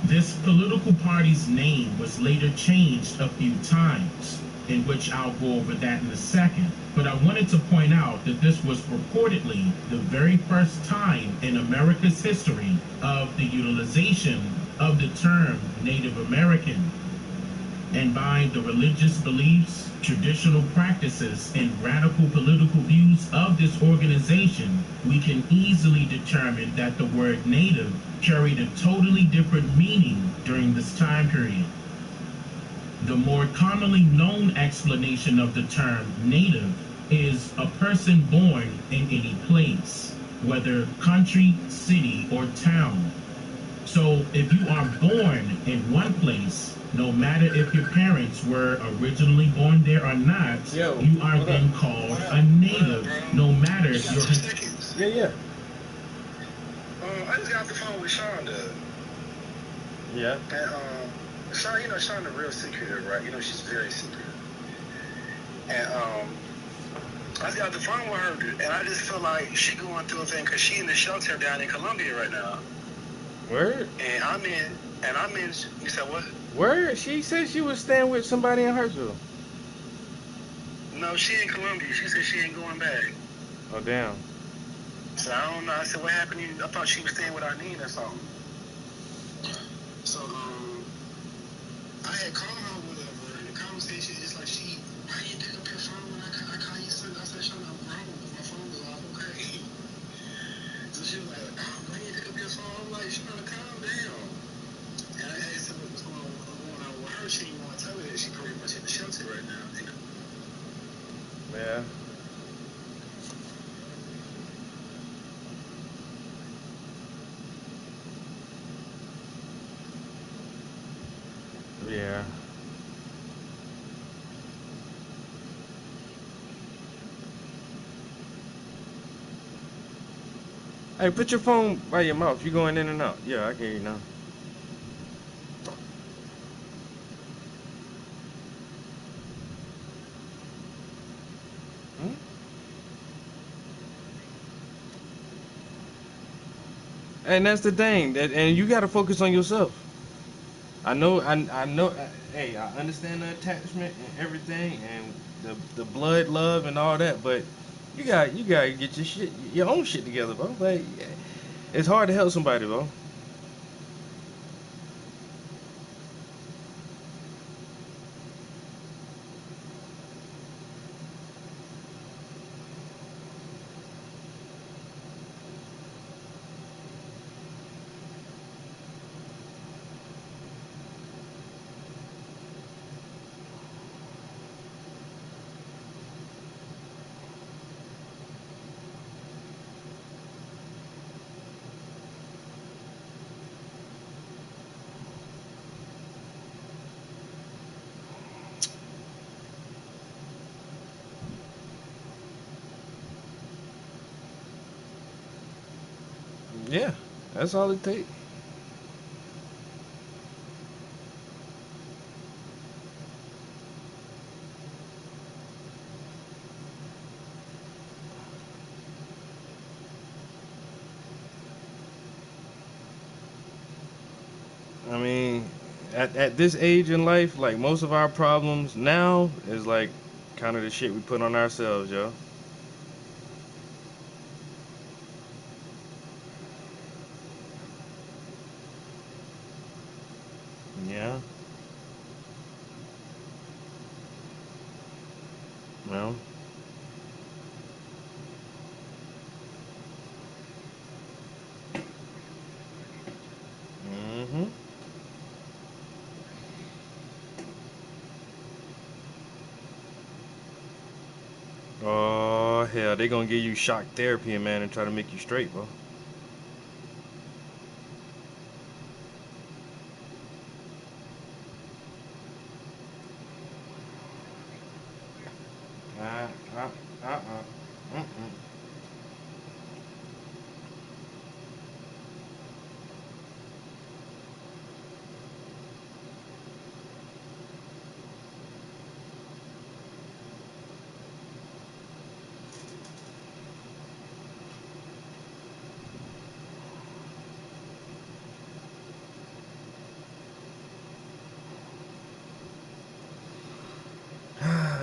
This political party's name was later changed a few times, in which I'll go over that in a second, but I wanted to point out that this was purportedly the very first time in America's history of the utilization of the term Native American. And by the religious beliefs, traditional practices, and radical political views of this organization, we can easily determine that the word native carried a totally different meaning during this time period. The more commonly known explanation of the term native is a person born in any place, whether country, city, or town. So if you are born in one place, no matter if your parents were originally born there or not, you are then called a native, no matter your... Yeah. I just got off the phone with Shonda. Yeah. And Sean, Shonda real secretive, right? She's very secretive. And I just got off the phone with her, and I just feel like she going through a thing because she in the shelter down in Colombia right now. Word? And I'm in. You said what? Word? She said she was staying with somebody in Hartsville. No, she in Colombia. She said she ain't going back. Oh damn. So I don't know. I said, what happened to you? I thought she was staying with Arlene or something. So I had called her or whatever, and the conversation is like why you pick up your phone when I call you son? I said, Sean, I'm wrong. My phone was off, okay. So she was like, why you pick up your phone? I'm like, Sean, calm down. And I asked her what was going on with her. She didn't want to tell me that she pretty much in the shelter right now. Yeah. Yeah. Hey, put your phone by your mouth. You going in and out. Yeah, I can hear you now. Hmm? And that's the thing. And you got to focus on yourself. I know. I know. Hey, I understand the attachment and everything, and the blood, love, and all that. But you got to get your own shit together, bro. Like, it's hard to help somebody, bro. Yeah, that's all it takes. I mean, at this age in life, like most of our problems now is like kind of the shit we put on ourselves, yo. Yeah. Well. Mhm. Oh hell, they gonna give you shock therapy, man, and try to make you straight, bro. Uh, uh, Mm-mm.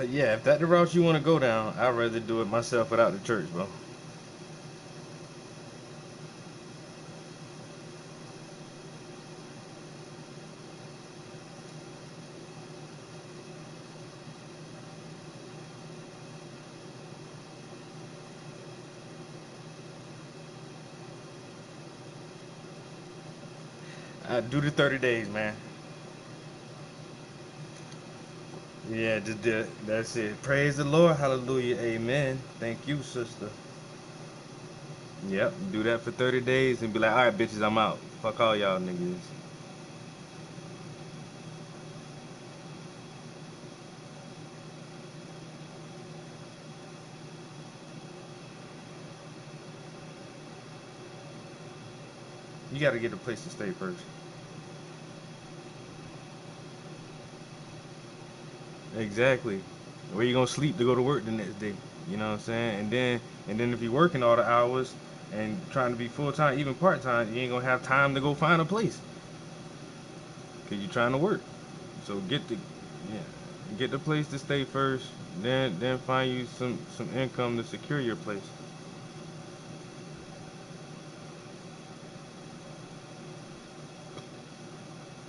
Yeah, if that's the route you want to go down, I'd rather do it myself without the church, bro. I do the 30 days, man. Yeah, just do it. That's it. Praise the Lord. Hallelujah. Amen. Thank you, sister. Yep. Do that for 30 days and be like, all right, bitches, I'm out. Fuck all y'all niggas. You got to get a place to stay first. Exactly. Where you gonna sleep to go to work the next day? You know what I'm saying? And then if you're working all the hours and trying to be full time, even part time, you ain't gonna have time to go find a place because you're trying to work. So get the place to stay first. Then find you some income to secure your place.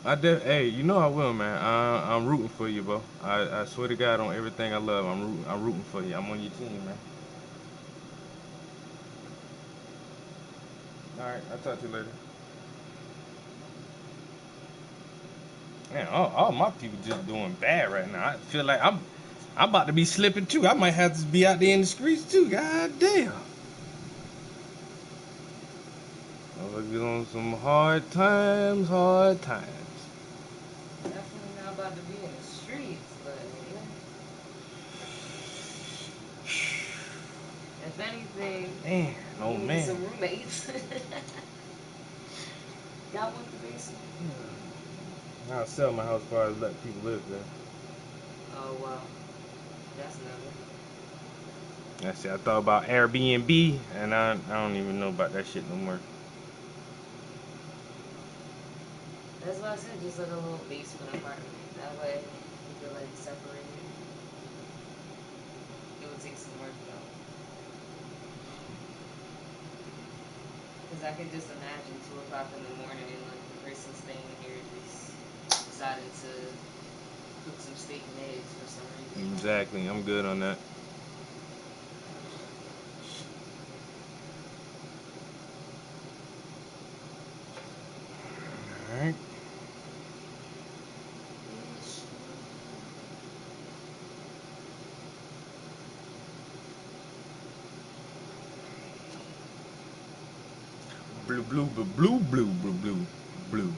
Hey, you know I will, man. I'm rooting for you, bro. I swear to God on everything I love. I'm rooting for you. I'm on your team, man. All right, I'll talk to you later. Man, all my people just doing bad right now. I feel like I'm about to be slipping too. I might have to be out there in the streets too. God damn. I'm looking on some hard times, hard times. Definitely not about to be in the streets, but yeah. If anything, Man, oh you need man. some roommates. Y'all want the basement? I'll sell my house before I let people live there. Oh wow, that's nothing. That's it. I thought about Airbnb, and I don't even know about that shit no more. That's why I said just like a little basement apartment. That way you feel like separated. It would take some work though. Because I could just imagine 2 o'clock in the morning and like the person staying here just decided to cook some steak and eggs for some reason. Exactly. I'm good on that. Alright. Blue, blue, blue, blue, blue, blue, blue, blue.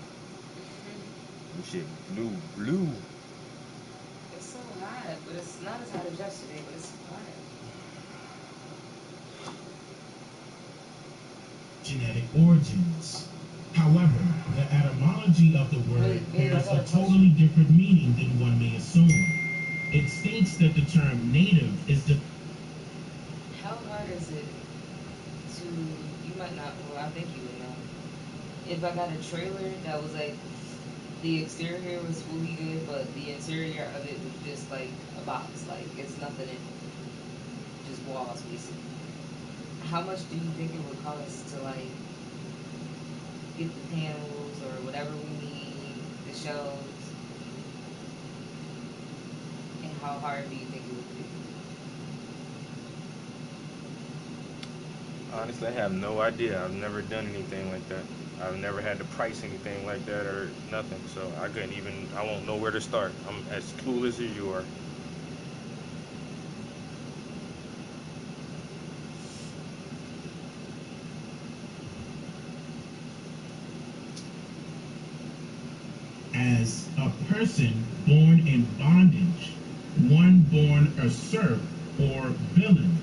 This shit, blue, blue. It's so hot, but it's not as hot as yesterday, but it's hot. Genetic origins. However, the etymology of the word bears a totally different meaning than one may assume. It states that the term native is the... How hard is it to, you might not, well I think you would know, if I got a trailer that was like, the exterior was fully good, but the interior of it was just like a box, like it's nothing in it, just walls basically. How much do you think it would cost to like get the panels or whatever we need, the shelves, and how hard do you think it would be? Honestly, I have no idea. I've never done anything like that. I've never had to price anything like that or nothing, so I couldn't even, I won't know where to start. I'm as clueless as you are. As a person born in bondage, one born a serf or villain.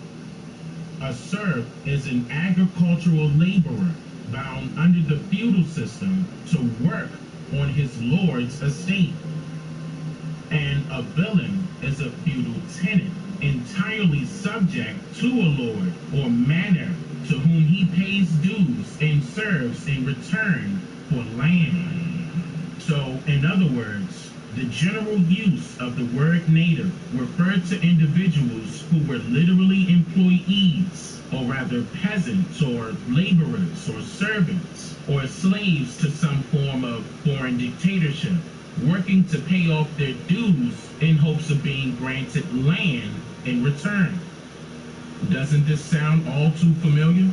A serf is an agricultural laborer bound under the feudal system to work on his lord's estate. And a villain is a feudal tenant entirely subject to a lord or manor to whom he pays dues and serves in return for land. So, in other words, the general use of the word native referred to individuals who were literally employees, or rather peasants or laborers or servants, or slaves to some form of foreign dictatorship, working to pay off their dues in hopes of being granted land in return. Doesn't this sound all too familiar?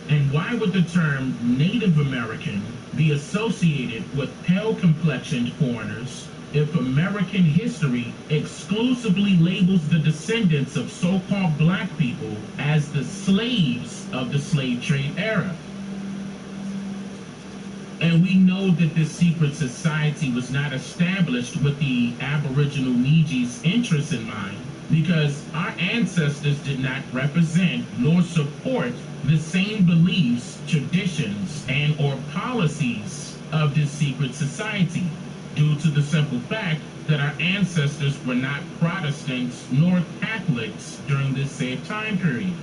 And why would the term Native American be associated with pale-complexioned foreigners if American history exclusively labels the descendants of so-called black people as the slaves of the slave trade era? And we know that this secret society was not established with the Aboriginal Niji's interests in mind, because our ancestors did not represent nor support the same beliefs, traditions, and or policies of this secret society, due to the simple fact that our ancestors were not Protestants nor Catholics during this said time period.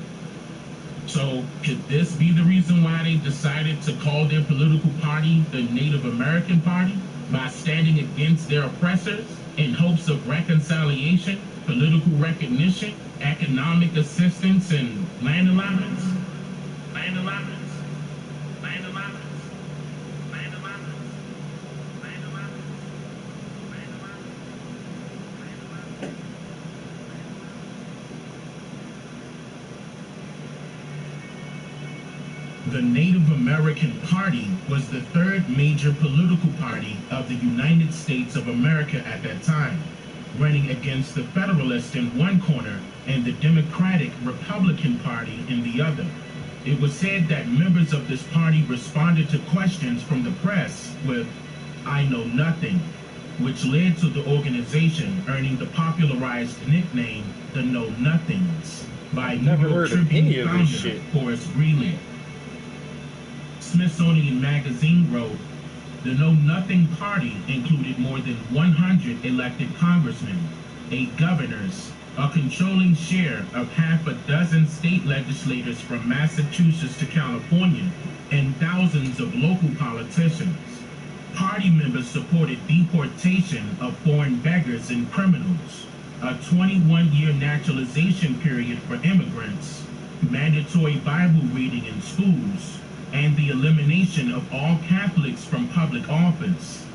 So could this be the reason why they decided to call their political party the Native American Party, by standing against their oppressors in hopes of reconciliation, political recognition, economic assistance, and land allotments? Land allotments, land allotments, land allotments, land allotments, land allotments, land allotments. The Native American Party was the third major political party of the United States of America at that time, running against the Federalists in one corner and the Democratic Republican Party in the other. It was said that members of this party responded to questions from the press with, "I know nothing," which led to the organization earning the popularized nickname the Know Nothings by New York Tribune founder Horace Greeley. Smithsonian Magazine wrote, the Know Nothing Party included more than 100 elected congressmen, 8 governors, a controlling share of half a dozen state legislators from Massachusetts to California, and thousands of local politicians. Party members supported deportation of foreign beggars and criminals, a 21-year naturalization period for immigrants, mandatory Bible reading in schools, and the elimination of all Catholics from public office.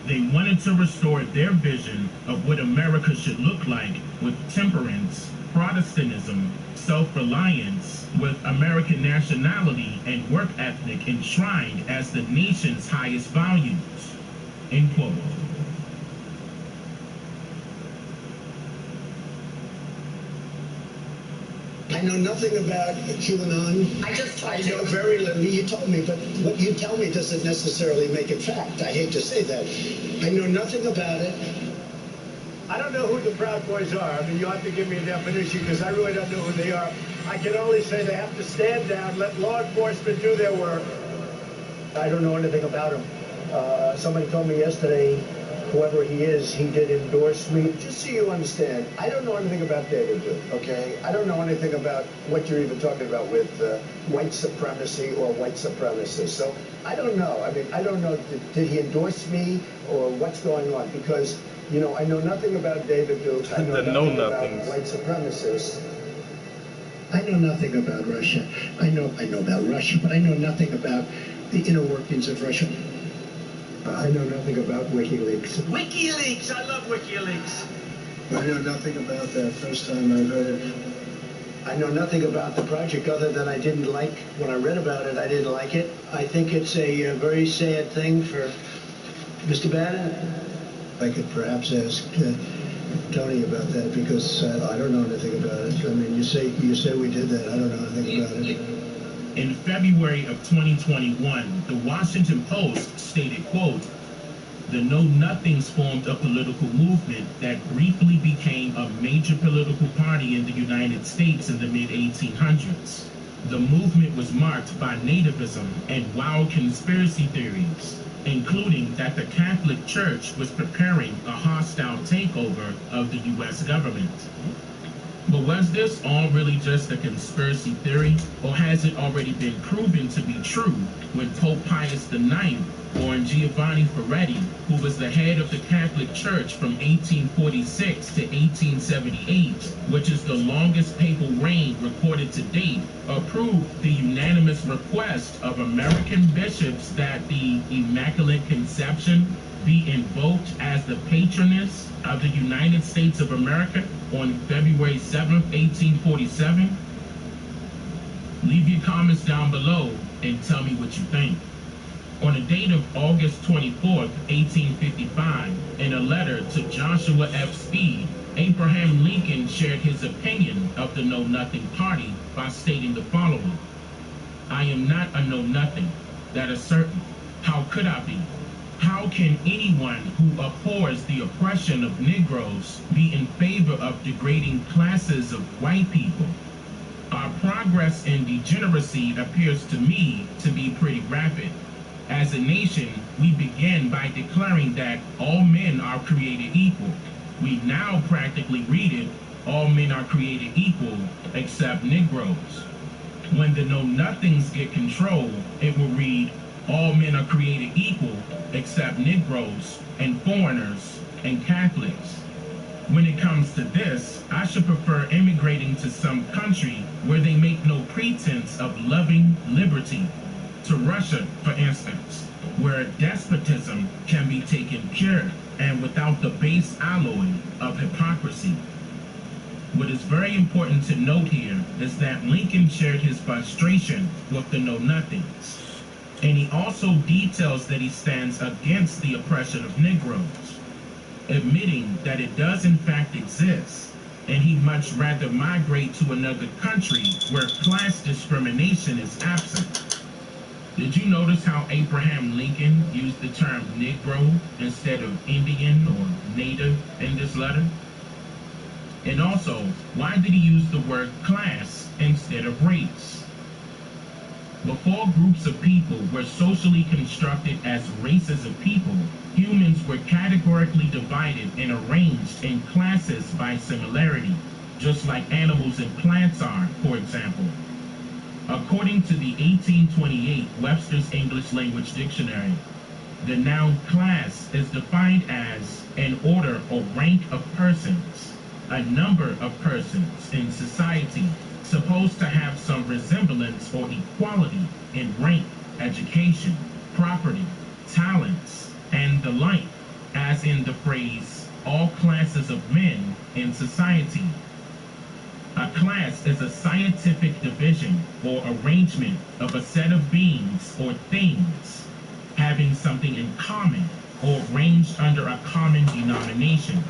They wanted to restore their vision of what America should look like with temperance, Protestantism, self-reliance, with American nationality and work ethic enshrined as the nation's highest values. End quote. I know nothing about QAnon. I just told you. I know very little. You told me, but what you tell me doesn't necessarily make it fact. I hate to say that. I know nothing about it. I don't know who the Proud Boys are. I mean, you have to give me a definition because I really don't know who they are. I can only say they have to stand down, let law enforcement do their work. I don't know anything about him. Somebody told me yesterday, whoever he is, he did endorse me. Just so you understand, I don't know anything about David Duke, okay? I don't know anything about what you're even talking about with white supremacy or white supremacists. So I don't know. I mean, I don't know, did he endorse me or what's going on? Because, you know, I know nothing about David Duke. I know nothing about white supremacists. I know nothing about Russia. I know about Russia, but I know nothing about the inner workings of Russia. I know nothing about WikiLeaks. WikiLeaks! I love WikiLeaks! I know nothing about that. First time I've heard it. I know nothing about the project other than I didn't like, when I read about it, I didn't like it. I think it's a very sad thing for Mr. Bannon. I could perhaps ask Tony about that because I don't know anything about it. I mean, you say we did that. I don't know anything about it. In February of 2021, the Washington Post stated, quote, the Know Nothings formed a political movement that briefly became a major political party in the United States in the mid-1800s. The movement was marked by nativism and wild conspiracy theories, including that the Catholic Church was preparing a hostile takeover of the U.S. government. But was this all really just a conspiracy theory, or has it already been proven to be true when Pope Pius IX born Giovanni Ferretti, who was the head of the Catholic Church from 1846 to 1878, which is the longest papal reign recorded to date, approved the unanimous request of American bishops that the Immaculate Conception be invoked as the patroness of the United States of America on February 7th, 1847? Leave your comments down below and tell me what you think. On the date of August 24th, 1855, in a letter to Joshua F. Speed, Abraham Lincoln shared his opinion of the Know Nothing Party by stating the following: I am not a know-nothing, that is certain. How could I be? How can anyone who abhors the oppression of Negroes be in favor of degrading classes of white people? Our progress in degeneracy appears to me to be pretty rapid. As a nation, we begin by declaring that all men are created equal. We now practically read it, all men are created equal except Negroes. When the Know-Nothings get control, it will read, all men are created equal except Negroes and foreigners and Catholics. When it comes to this, I should prefer immigrating to some country where they make no pretense of loving liberty. To Russia, for instance, where despotism can be taken pure and without the base alloy of hypocrisy. What is very important to note here is that Lincoln shared his frustration with the Know-Nothings. And he also details that he stands against the oppression of Negroes, admitting that it does in fact exist, and he'd much rather migrate to another country where class discrimination is absent. Did you notice how Abraham Lincoln used the term Negro instead of Indian or Native in this letter? And also, why did he use the word class instead of race? Before groups of people were socially constructed as races of people, humans were categorically divided and arranged in classes by similarity, just like animals and plants are, for example. According to the 1828 Webster's English Language Dictionary, the noun class is defined as an order or rank of persons, a number of persons in society supposed to have some resemblance or equality in rank, education, property, talents, and the like, as in the phrase, all classes of men in society. A class is a scientific division or arrangement of a set of beings or things having something in common or ranged under a common denomination.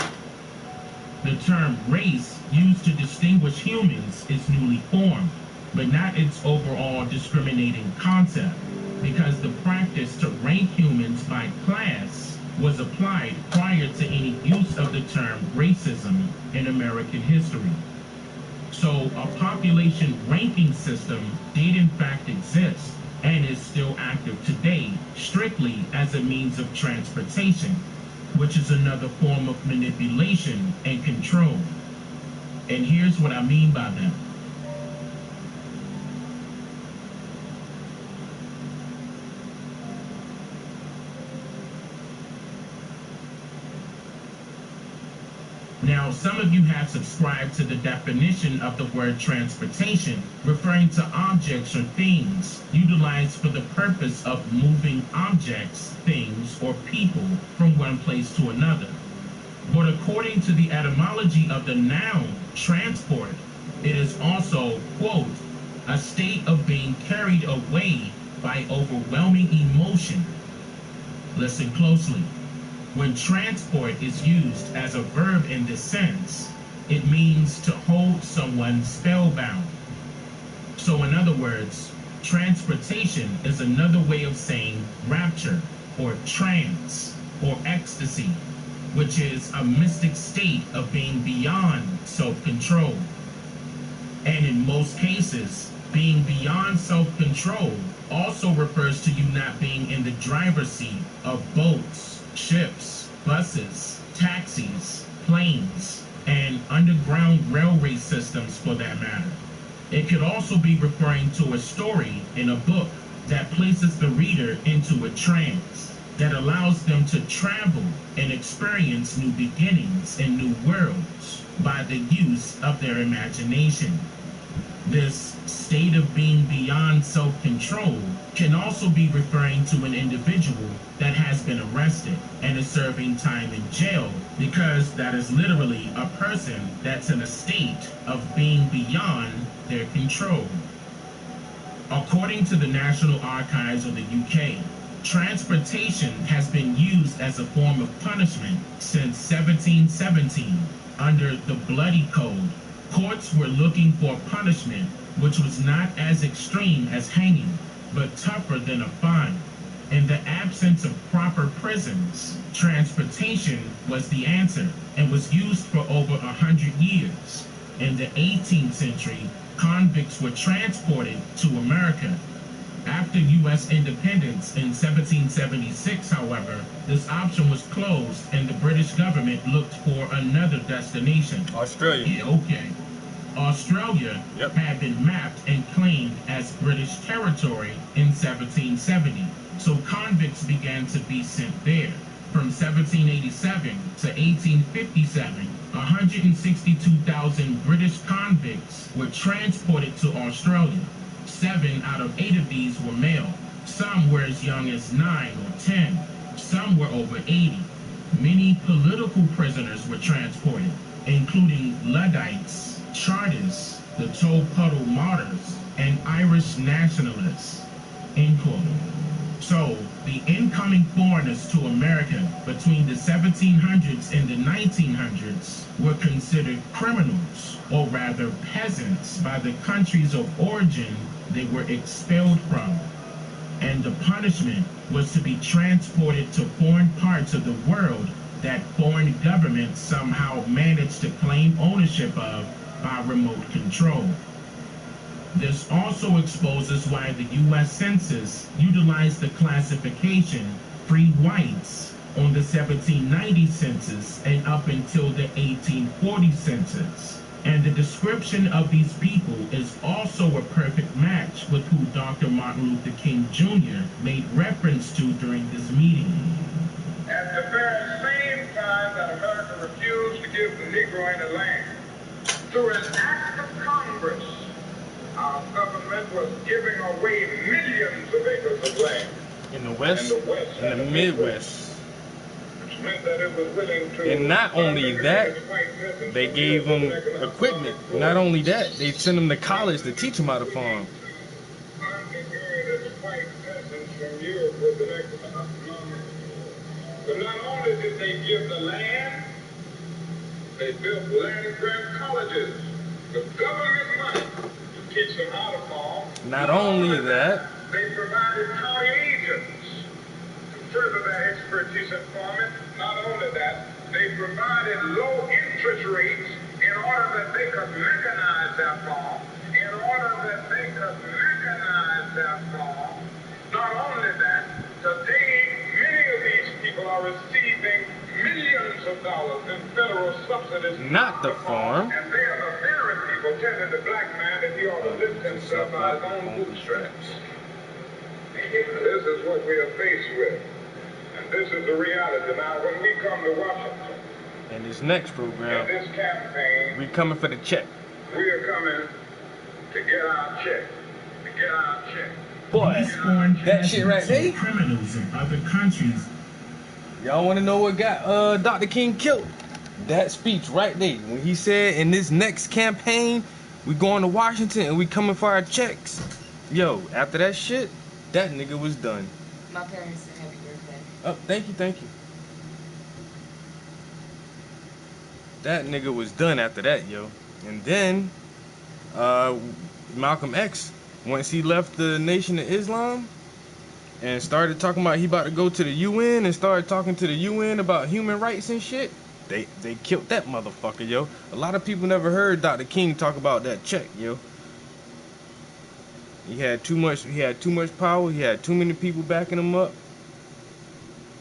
The term race used to distinguish humans is newly formed, but not its overall discriminating concept, because the practice to rank humans by class was applied prior to any use of the term racism in American history. So a population ranking system did in fact exist and is still active today strictly as a means of transportation, which is another form of manipulation and control. And here's what I mean by that. Now, some of you have subscribed to the definition of the word transportation, referring to objects or things utilized for the purpose of moving objects, things, or people from one place to another. But according to the etymology of the noun transport, it is also, quote, a state of being carried away by overwhelming emotion. Listen closely. When transport is used as a verb in this sense, it means to hold someone spellbound. So in other words, transportation is another way of saying rapture or trance or ecstasy, which is a mystic state of being beyond self-control. And in most cases, being beyond self-control also refers to you not being in the driver's seat of boats, ships, buses, taxis, planes, and underground railway systems for that matter. It could also be referring to a story in a book that places the reader into a trance that allows them to travel and experience new beginnings and new worlds by the use of their imagination. This state of being beyond self-control can also be referring to an individual that has been arrested and is serving time in jail, because that is literally a person that's in a state of being beyond their control. According to the National Archives of the UK, transportation has been used as a form of punishment since 1717 under the Bloody Code. Courts were looking for punishment which was not as extreme as hanging, but tougher than a fine. In the absence of proper prisons, transportation was the answer and was used for over 100 years. In the 18th century, convicts were transported to America. After U.S. independence in 1776, however, this option was closed and the British government looked for another destination. Australia. Yeah, okay. Australia had been mapped and claimed as British territory in 1770, so convicts began to be sent there. From 1787 to 1857, 162,000 British convicts were transported to Australia. 7 out of 8 of these were male. Some were as young as 9 or 10. Some were over 80. Many political prisoners were transported, including Luddites, Chartists, the Tolpuddle Martyrs, and Irish nationalists. End quote. So, the incoming foreigners to America between the 1700s and the 1900s were considered criminals, or rather peasants, by the countries of origin they were expelled from. and the punishment was to be transported to foreign parts of the world that foreign governments somehow managed to claim ownership of by remote control. This also exposes why the U.S. Census utilized the classification free whites on the 1790 census and up until the 1840 census. And the description of these people is also a perfect match with who Dr. Martin Luther King Jr. made reference to during this meeting. At the very same time that America refused to give the Negro any land, through an act of Congress, our government was giving away millions of acres of land. In the West, in the Midwest. Which meant that it was willing to... And not only that, they gave them equipment. Not only that, they sent them to college to teach them how to farm. But not only did they give the land, they built land-grant colleges with government money to teach them how to farm. Not only that, they provided county agents to further their expertise in farming. Not only that, they provided low interest rates in order that they could mechanize their farm. In order that they could mechanize their farm. Not only that, today many of these people are receiving millions of dollars in federal subsidies. Not the farm. And they are the very people telling the black man that he ought to lift himself by his own bootstraps. This is what we are faced with. And this is the reality. Now, when we come to Washington, in this next program, in this campaign, we coming for the check. We are coming to get our check. To get our check. Boy, that shit right there. Criminals in other countries. Y'all want to know what got Dr. King killed? That speech right there. When he said, in this next campaign, we going to Washington and we coming for our checks. Yo, after that shit, that nigga was done. My parents said happy birthday. Oh, thank you, thank you. That nigga was done after that, yo. And then, Malcolm X, once he left the Nation of Islam and started talking about he about to go to the UN and started talking to the UN about human rights and shit, they killed that motherfucker, yo. A lot of people never heard Dr. King talk about that check, yo. He had too much power, he had too many people backing him up.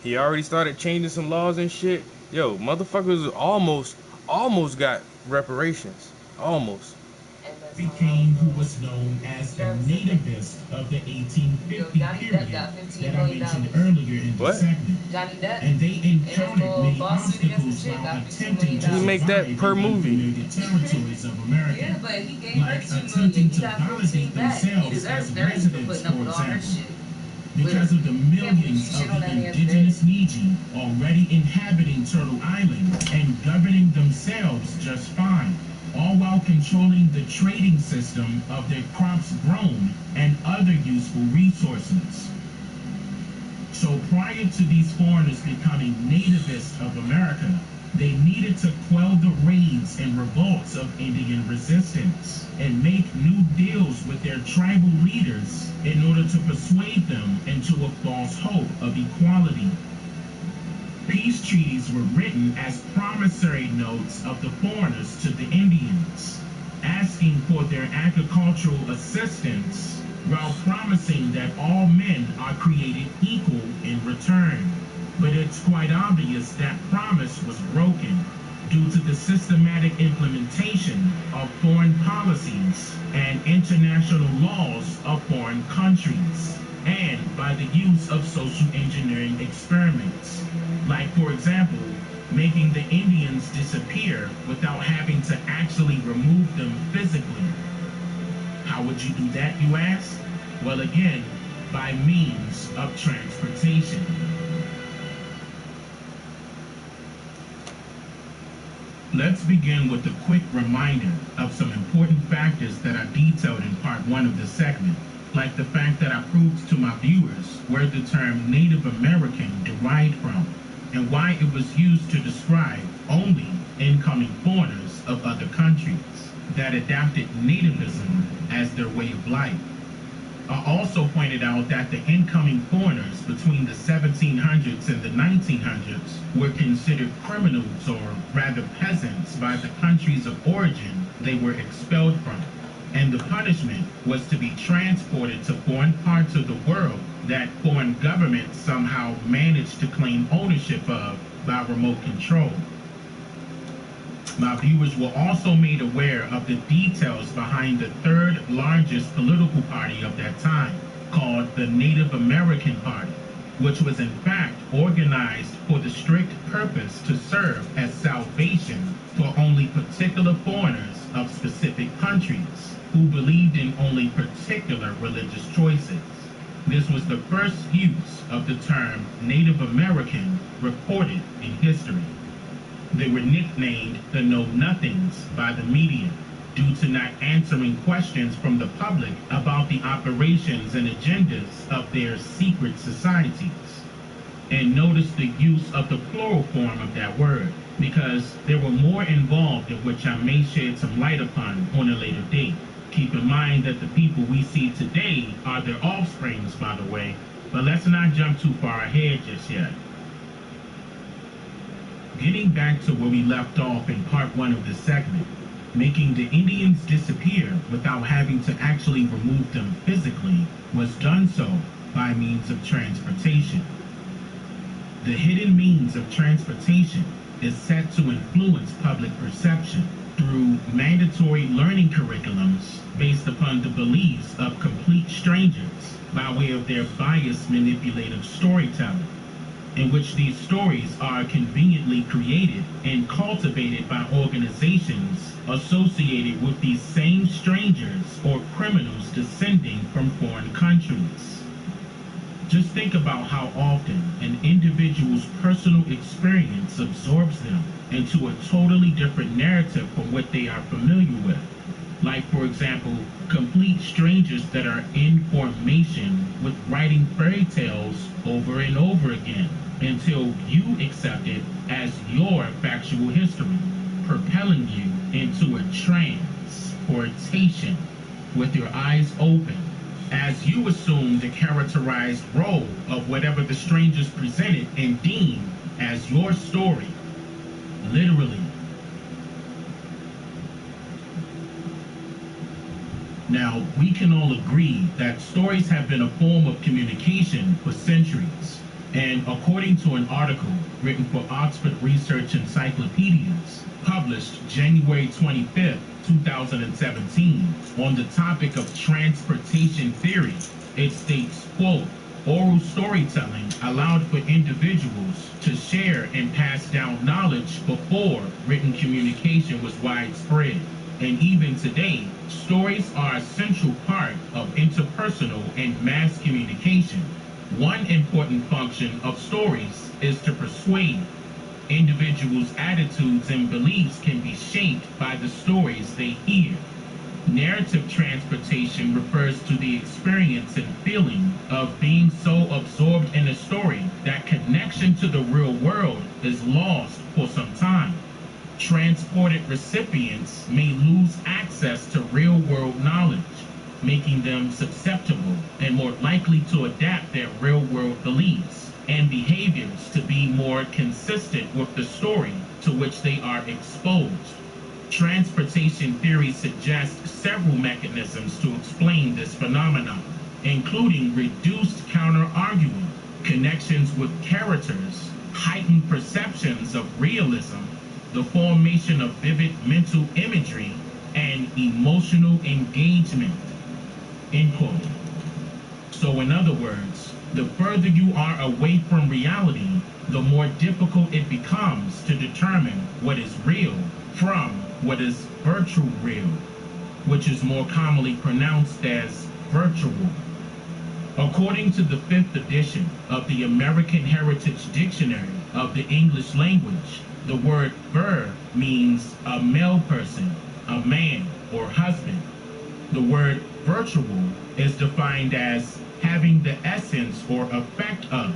He already started changing some laws and shit. Yo, motherfuckers almost got reparations. Almost. Became who was known as the nativist of the 1850 period that I mentioned earlier in the segment. And they encountered many obstacles while attempting to make that per movie. The territories of America, like attempting to validate themselves as residents, for example. Because of the millions of the indigenous Neji already inhabiting Turtle Island and governing themselves just fine, all while controlling the trading system of their crops grown and other useful resources. So prior to these foreigners becoming nativists of America, they needed to quell the raids and revolts of Indian resistance and make new deals with their tribal leaders in order to persuade them into a false hope of equality. Peace treaties were written as promissory notes of the foreigners to the Indians, asking for their agricultural assistance while promising that all men are created equal in return. But it's quite obvious that promise was broken due to the systematic implementation of foreign policies and international laws of foreign countries, and by the use of social engineering experiments. Like, for example, making the Indians disappear without having to actually remove them physically. How would you do that, you ask? Well, again, by means of transportation. Let's begin with a quick reminder of some important factors that are detailed in part 1 of this segment, like the fact that I proved to my viewers where the term Native American derived from, and why it was used to describe only incoming foreigners of other countries that adapted nativism as their way of life. also pointed out that the incoming foreigners between the 1700s and the 1900s were considered criminals, or rather peasants, by the countries of origin they were expelled from, and the punishment was to be transported to foreign parts of the world that foreign governments somehow managed to claim ownership of by remote control. My viewers were also made aware of the details behind the third largest political party of that time, called the Native American Party, which was in fact organized for the strict purpose to serve as salvation for only particular foreigners of specific countries who believed in only particular religious choices. This was the first use of the term Native American recorded in history. They were nicknamed the Know-Nothings by the media due to not answering questions from the public about the operations and agendas of their secret societies. And notice the use of the plural form of that word, because there were more involved in which I may shed some light upon on a later date. Keep in mind that the people we see today are their offsprings, by the way, but let's not jump too far ahead just yet. Getting back to where we left off in part 1 of this segment, making the Indians disappear without having to actually remove them physically was done so by means of transportation. The hidden means of transportation is set to influence public perception through mandatory learning curriculums based upon the beliefs of complete strangers by way of their biased manipulative storytelling, in which these stories are conveniently created and cultivated by organizations associated with these same strangers or criminals descending from foreign countries. Just think about how often an individual's personal experience absorbs them into a totally different narrative from what they are familiar with. Like, for example, complete strangers that are in formation with writing fairy tales over and over again until you accept it as your factual history, propelling you into a transportation with your eyes open as you assume the characterized role of whatever the strangers presented and deemed as your story. Literally. Now, we can all agree that stories have been a form of communication for centuries. And according to an article written for Oxford Research Encyclopedias, published January 25th, 2017, on the topic of transportation theory, it states, quote, oral storytelling allowed for individuals to share and pass down knowledge before written communication was widespread. And even today, stories are a central part of interpersonal and mass communication. One important function of stories is to persuade. Individuals' attitudes and beliefs can be shaped by the stories they hear. Narrative transportation refers to the experience and feeling of being so absorbed in a story that connection to the real world is lost for some time. Transported recipients may lose access to real-world knowledge, making them susceptible and more likely to adapt their real-world beliefs and behaviors to be more consistent with the story to which they are exposed. Transportation theory suggests several mechanisms to explain this phenomenon, including reduced counter-arguing, connections with characters, heightened perceptions of realism, the formation of vivid mental imagery, and emotional engagement. End quote. So in other words, the further you are away from reality, the more difficult it becomes to determine what is real from what is virtual real, which is more commonly pronounced as virtual. According to the 5th edition of the American Heritage Dictionary of the English language, the word ver means a male person, a man or husband. The word virtual is defined as having the essence or effect of,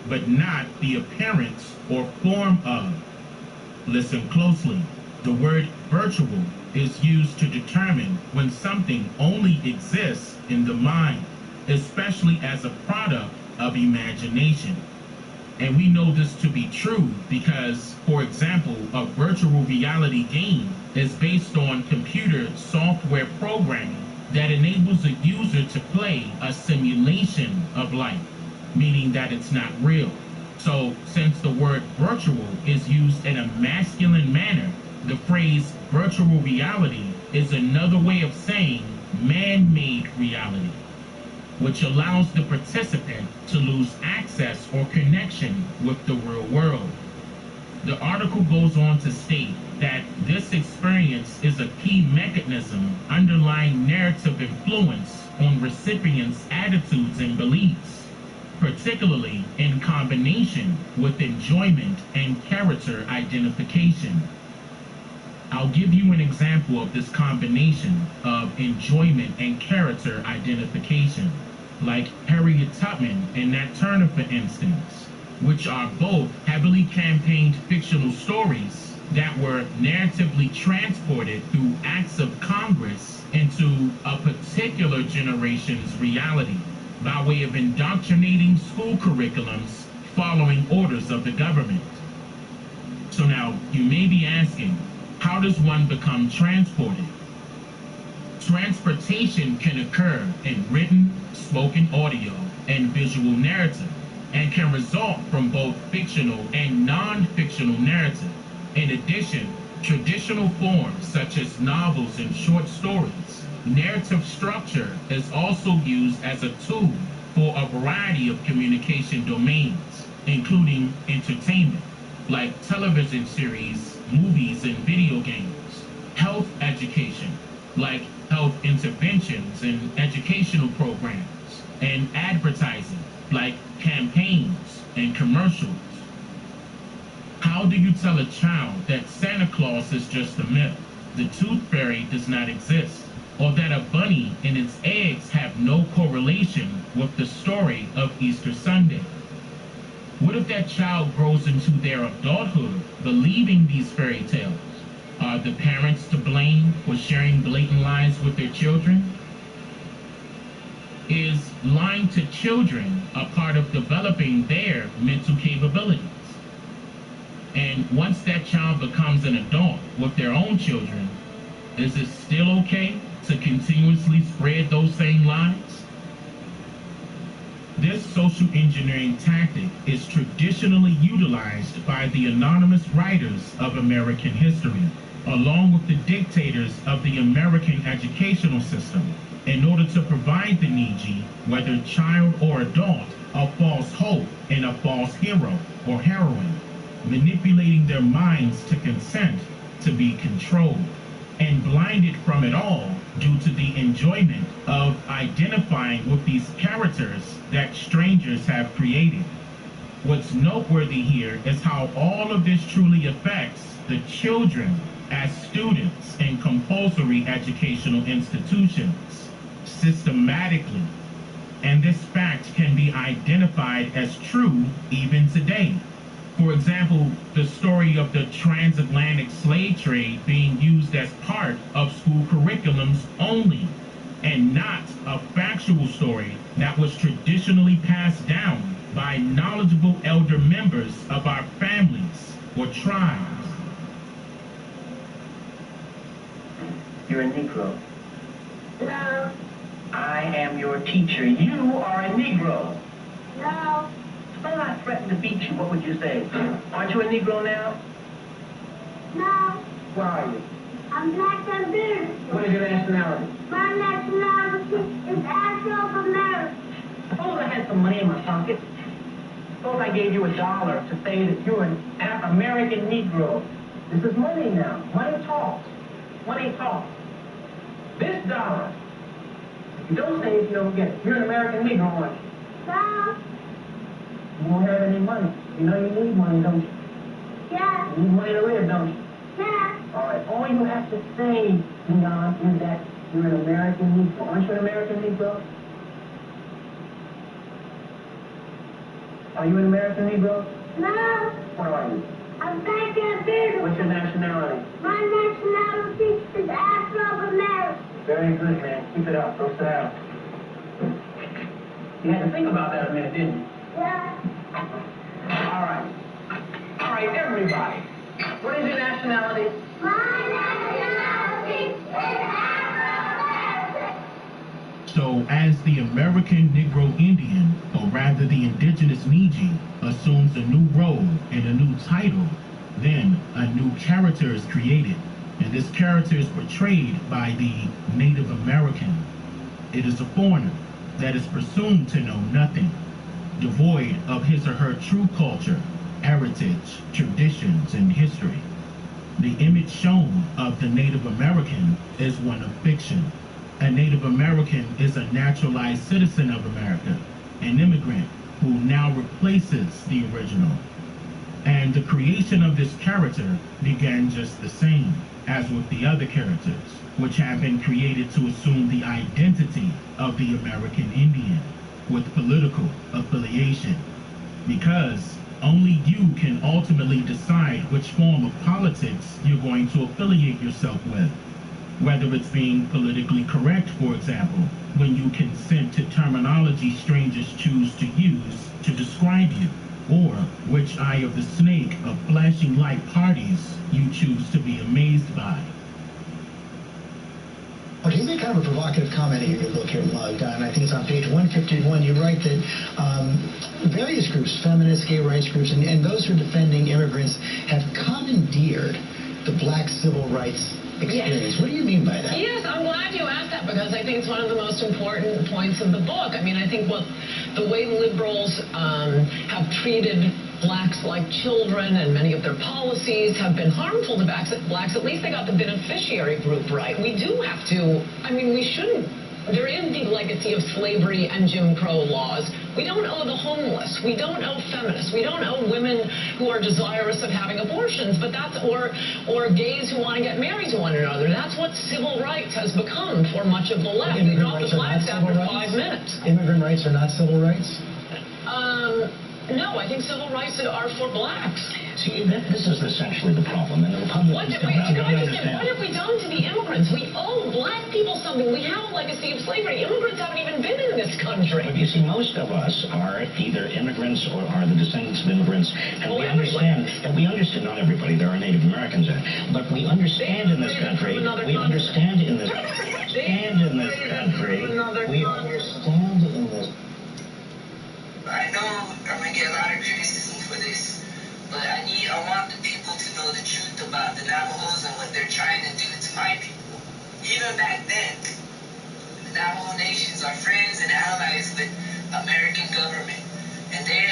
but not the appearance or form of. Listen closely. The word virtual is used to determine when something only exists in the mind, especially as a product of imagination. And we know this to be true because, for example, a virtual reality game is based on computer software programming that enables a user to play a simulation of life, meaning that it's not real. So, since the word virtual is used in a masculine manner, the phrase virtual reality is another way of saying man-made reality, which allows the participant to lose access or connection with the real world. The article goes on to state that this experience is a key mechanism underlying narrative influence on recipients' attitudes and beliefs, particularly in combination with enjoyment and character identification. I'll give you an example of this combination of enjoyment and character identification, like Harriet Tubman and Nat Turner, for instance, which are both heavily campaigned fictional stories that were narratively transported through acts of Congress into a particular generation's reality by way of indoctrinating school curriculums following orders of the government. So now, you may be asking, how does one become transported? Transportation can occur in written, spoken audio, and visual narrative, and can result from both fictional and non-fictional narrative. In addition, traditional forms such as novels and short stories, narrative structure is also used as a tool for a variety of communication domains, including entertainment, like television series, movies, and video games, health education, like health interventions and educational programs, and advertising, like campaigns and commercials. How do you tell a child that Santa Claus is just a myth, the tooth fairy does not exist, or that a bunny and its eggs have no correlation with the story of Easter Sunday? What if that child grows into their adulthood believing these fairy tales? Are the parents to blame for sharing blatant lies with their children? Is lying to children a part of developing their mental capabilities? And once that child becomes an adult with their own children, is it still okay to continuously spread those same lies? This social engineering tactic is traditionally utilized by the anonymous writers of American history, along with the dictators of the American educational system, in order to provide the needy, whether child or adult, a false hope and a false hero or heroine, manipulating their minds to consent to be controlled, and blinded from it all due to the enjoyment of identifying with these characters that strangers have created. What's noteworthy here is how all of this truly affects the children as students in compulsory educational institutions systematically. And this fact can be identified as true even today. For example, the story of the transatlantic slave trade being used as part of school curriculums only, and not a factual story that was traditionally passed down by knowledgeable elder members of our families or tribes. You're a Negro. No. I am your teacher. You are a Negro. No. If I threatened to beat you, what would you say? Aren't you a Negro now? No. Where are you? I'm black and bearded. What is your nationality? My nationality is Afro-American. Suppose I had some money in my pocket. Suppose I gave you $1 to say that you're an American Negro. This is money now. Money talks. Money talks. This $1. If you don't say it, you don't get it. You're an American Negro, aren't you? No. You won't have any money. You know you need money, don't you? Yeah. You need money to live, don't you? Yeah. All right. All you have to say, Leon, is that you're an American Negro. Aren't you an American Negro? Are you an American Negro? No. What are you? I'm black and bearded. What's your nationality? My nationality is Afro-American. Very good, man. Keep it up. Go sit down. You had to think about that a minute, didn't you? Yeah. All right. All right, everybody. What is your nationality? My nationality is Afro-American. So as the American Negro Indian, or rather the indigenous Niji, assumes a new role and a new title, then a new character is created, and this character is portrayed by the Native American. It is a foreigner that is presumed to know nothing, devoid of his or her true culture, heritage, traditions, and history. The image shown of the Native American is one of fiction. A Native American is a naturalized citizen of America, an immigrant who now replaces the original. And the creation of this character began just the same as with the other characters, which have been created to assume the identity of the American Indian with political affiliation, because only you can ultimately decide which form of politics you're going to affiliate yourself with. Whether it's being politically correct, for example, when you consent to terminology strangers choose to use to describe you, or which eye of the snake of flashing light parties you choose to be amazed by. Okay, you make kind of a provocative comment in your book here, Mug, and I think it's on page 151. You write that various groups, feminist, gay rights groups, and those who are defending immigrants have commandeered the black civil rights experience. Yes. What do you mean by that? Yes, I'm glad you asked that, because I think it's one of the most important points of the book. I mean, I think the way liberals have treated blacks like children, and many of their policies have been harmful to blacks. At least they got the beneficiary group right. We do have to, I mean, we shouldn't. There is the legacy of slavery and Jim Crow laws. We don't owe the homeless. We don't owe feminists. We don't owe women who are desirous of having abortions, but that's, or gays who want to get married to one another. That's what civil rights has become for much of the left. We dropped the flags after 5 minutes. Immigrant rights are not civil rights? No, I think civil rights are for blacks. See, this is essentially the problem, and the Republicans what have we done to the immigrants? We owe black people something. We have a legacy of slavery. Immigrants haven't even been in this country. But you see, most of us are either immigrants or are the descendants of immigrants, and we understand, not everybody, there are Native Americans in it, but we understand in this country, we understand in this country, I know I'm going to get a lot of criticism for this, but I want the people to know the truth about the Navajos and what they're trying to do to my people. Even back then, the Navajo nations are friends and allies with American government, and they're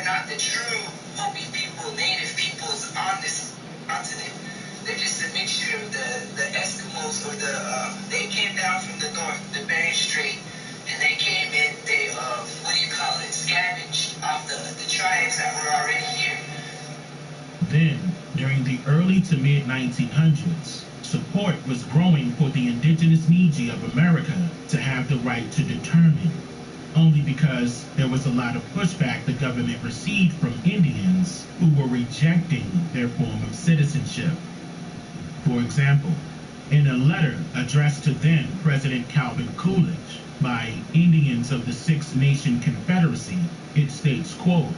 not the true Hopi people, native peoples on this continent. They're just a mixture of the Eskimos, or they came down from the north, the Bering Strait, and they came in, they, scavenged off the tribes that were already here. Then, during the early to mid-1900s, support was growing for the indigenous Niji of America to have the right to determine, only because there was a lot of pushback the government received from Indians who were rejecting their form of citizenship. For example, in a letter addressed to then President Calvin Coolidge by Indians of the Six Nation Confederacy, it states, quote,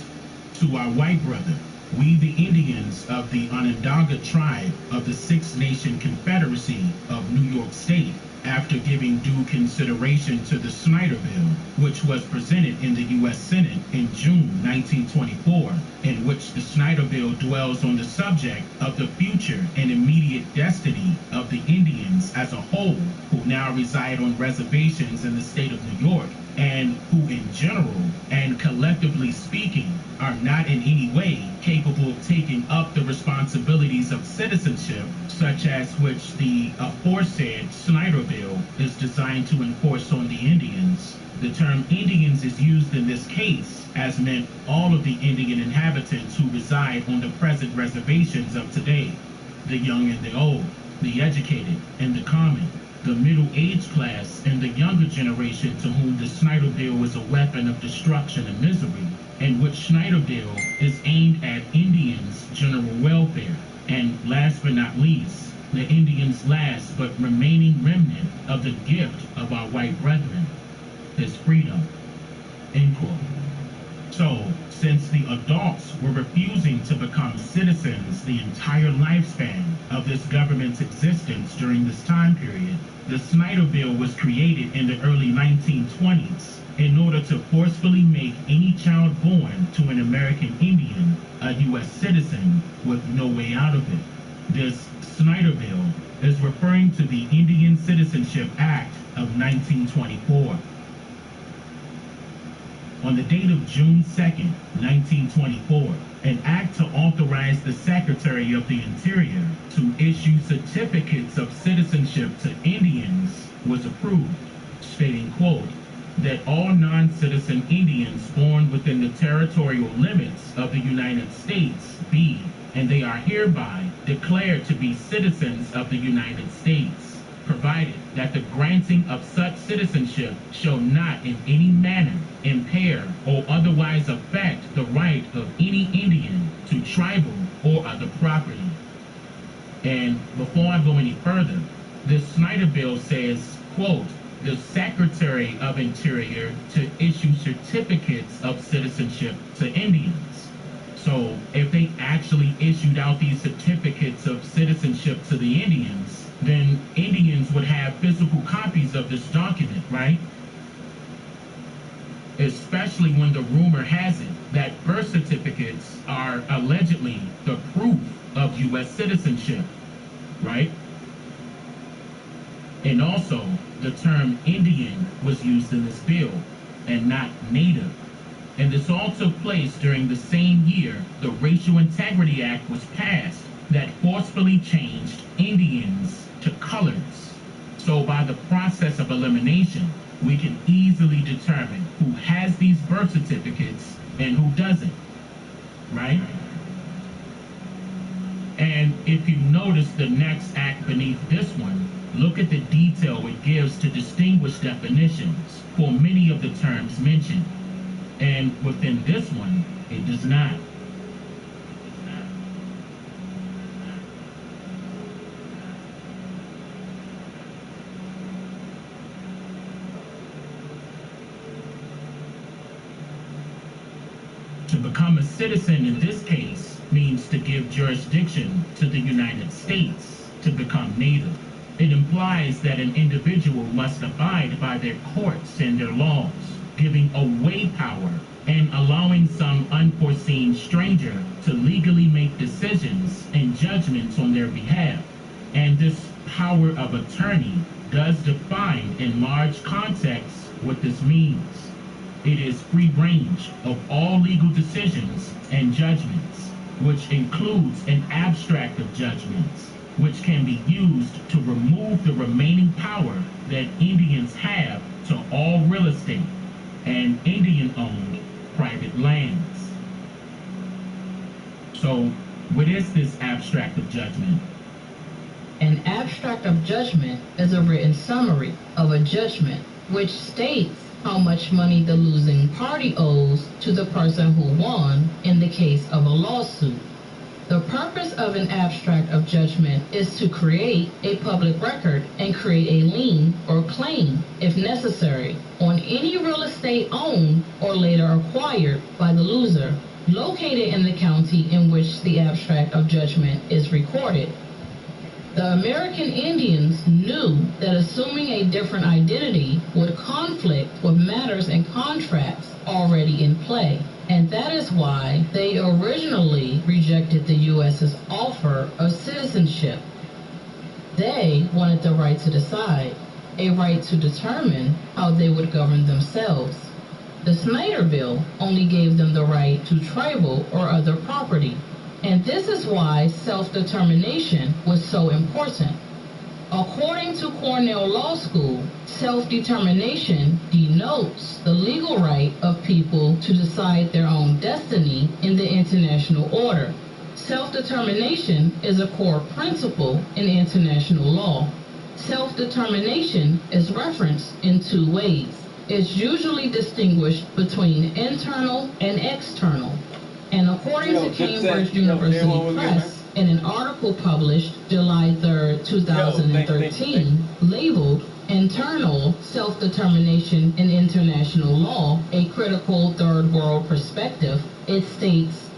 "To our white brother, we the Indians of the Onondaga tribe of the Six Nation Confederacy of New York State, after giving due consideration to the Snyder Bill, which was presented in the U.S. Senate in June 1924, in which the Snyder Bill dwells on the subject of the future and immediate destiny of the Indians as a whole, who now reside on reservations in the state of New York, and who in general and collectively speaking are not in any way capable of taking up the responsibilities of citizenship, such as which the aforesaid Snyder Bill is designed to enforce on the Indians." The term Indians is used in this case as meant all of the Indian inhabitants who reside on the present reservations of today, the young and the old, the educated and the common, the middle-aged class and the younger generation to whom the Snyder Bill is a weapon of destruction and misery, and which Snyder Bill is aimed at Indians' general welfare, and last but not least, the Indians' last but remaining remnant of the gift of our white brethren, his freedom. end quote. So, since the adults were refusing to become citizens the entire lifespan of this government's existence during this time period, the Snyder Bill was created in the early 1920s in order to forcefully make any child born to an American Indian a U.S. citizen with no way out of it. This Snyder Bill is referring to the Indian Citizenship Act of 1924. On the date of June 2nd, 1924, an act to authorize the Secretary of the Interior to issue certificates of citizenship to Indians was approved, stating, quote, that all non-citizen Indians born within the territorial limits of the United States be, and they are hereby declared to be citizens of the United States, provided that the granting of such citizenship shall not in any manner impair or otherwise affect the right of any Indian to tribal or other property. And before I go any further, this Snyder Bill says, quote, the Secretary of Interior to issue certificates of citizenship to Indians. So if they actually issued out these certificates of citizenship to the Indians, then Indians would have physical copies of this document, right? Especially when the rumor has it that birth certificates are allegedly the proof of U.S. citizenship, right? And also, the term Indian was used in this bill, and not Native. And this all took place during the same year the Racial Integrity Act was passed that forcefully changed Indians to colors. So by the process of elimination, we can easily determine who has these birth certificates and who doesn't, right? And if you notice the next act beneath this one, look at the detail it gives to distinguish definitions for many of the terms mentioned. And within this one, it does not. To become a citizen in this case means to give jurisdiction to the United States to become native. It implies that an individual must abide by their courts and their laws, giving away power and allowing some unforeseen stranger to legally make decisions and judgments on their behalf. And this power of attorney does define in large context what this means. It is free range of all legal decisions and judgments, which includes an abstract of judgments, which can be used to remove the remaining power that Indians have to all real estate and Indian-owned private lands. So, what is this abstract of judgment? An abstract of judgment is a written summary of a judgment which states how much money the losing party owes to the person who won in the case of a lawsuit. The purpose of an abstract of judgment is to create a public record and create a lien or claim, if necessary, on any real estate owned or later acquired by the loser, located in the county in which the abstract of judgment is recorded. The American Indians knew that assuming a different identity would conflict with matters and contracts already in play. And that is why they originally rejected the U.S.'s offer of citizenship. They wanted the right to decide, a right to determine how they would govern themselves. The Snyder Bill only gave them the right to tribal or other property. And this is why self-determination was so important. According to Cornell Law School, self-determination denotes the legal right of people to decide their own destiny in the international order. Self-determination is a core principle in international law. Self-determination is referenced in two ways. It's usually distinguished between internal and external. And according to Cambridge University Press, in an article published July 3, 2013, labeled internal self-determination in international law, a critical third world perspective, it states,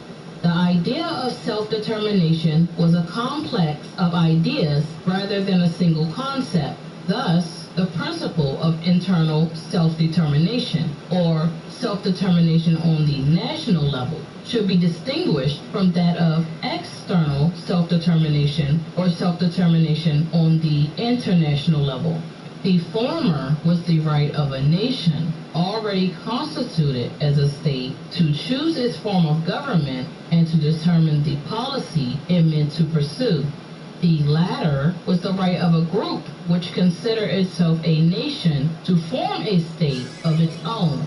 the idea of self-determination was a complex of ideas rather than a single concept. Thus, the principle of internal self-determination, or self-determination on the national level, should be distinguished from that of external self-determination or self-determination on the international level. The former was the right of a nation already constituted as a state to choose its form of government and to determine the policy it meant to pursue. The latter was the right of a group which considered itself a nation to form a state of its own.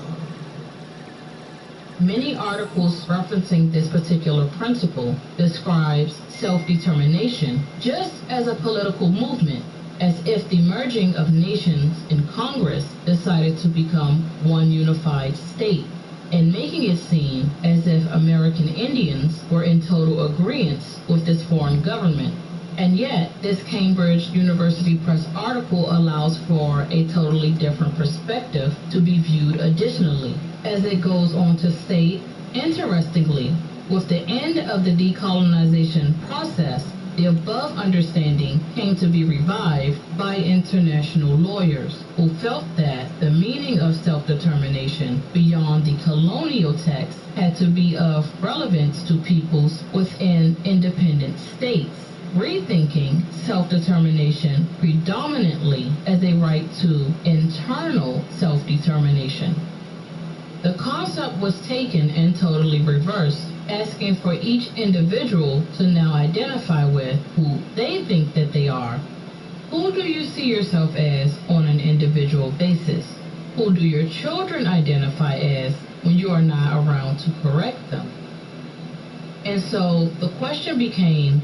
Many articles referencing this particular principle describes self-determination just as a political movement, as if the merging of nations in Congress decided to become one unified state, and making it seem as if American Indians were in total agreement with this foreign government. And yet, this Cambridge University Press article allows for a totally different perspective to be viewed additionally, as it goes on to state, interestingly, with the end of the decolonization process, the above understanding came to be revived by international lawyers who felt that the meaning of self-determination beyond the colonial text had to be of relevance to peoples within independent states, rethinking self-determination predominantly as a right to internal self-determination. The concept was taken and totally reversed, asking for each individual to now identify with who they think that they are. Who do you see yourself as on an individual basis? Who do your children identify as when you are not around to correct them? And so the question became,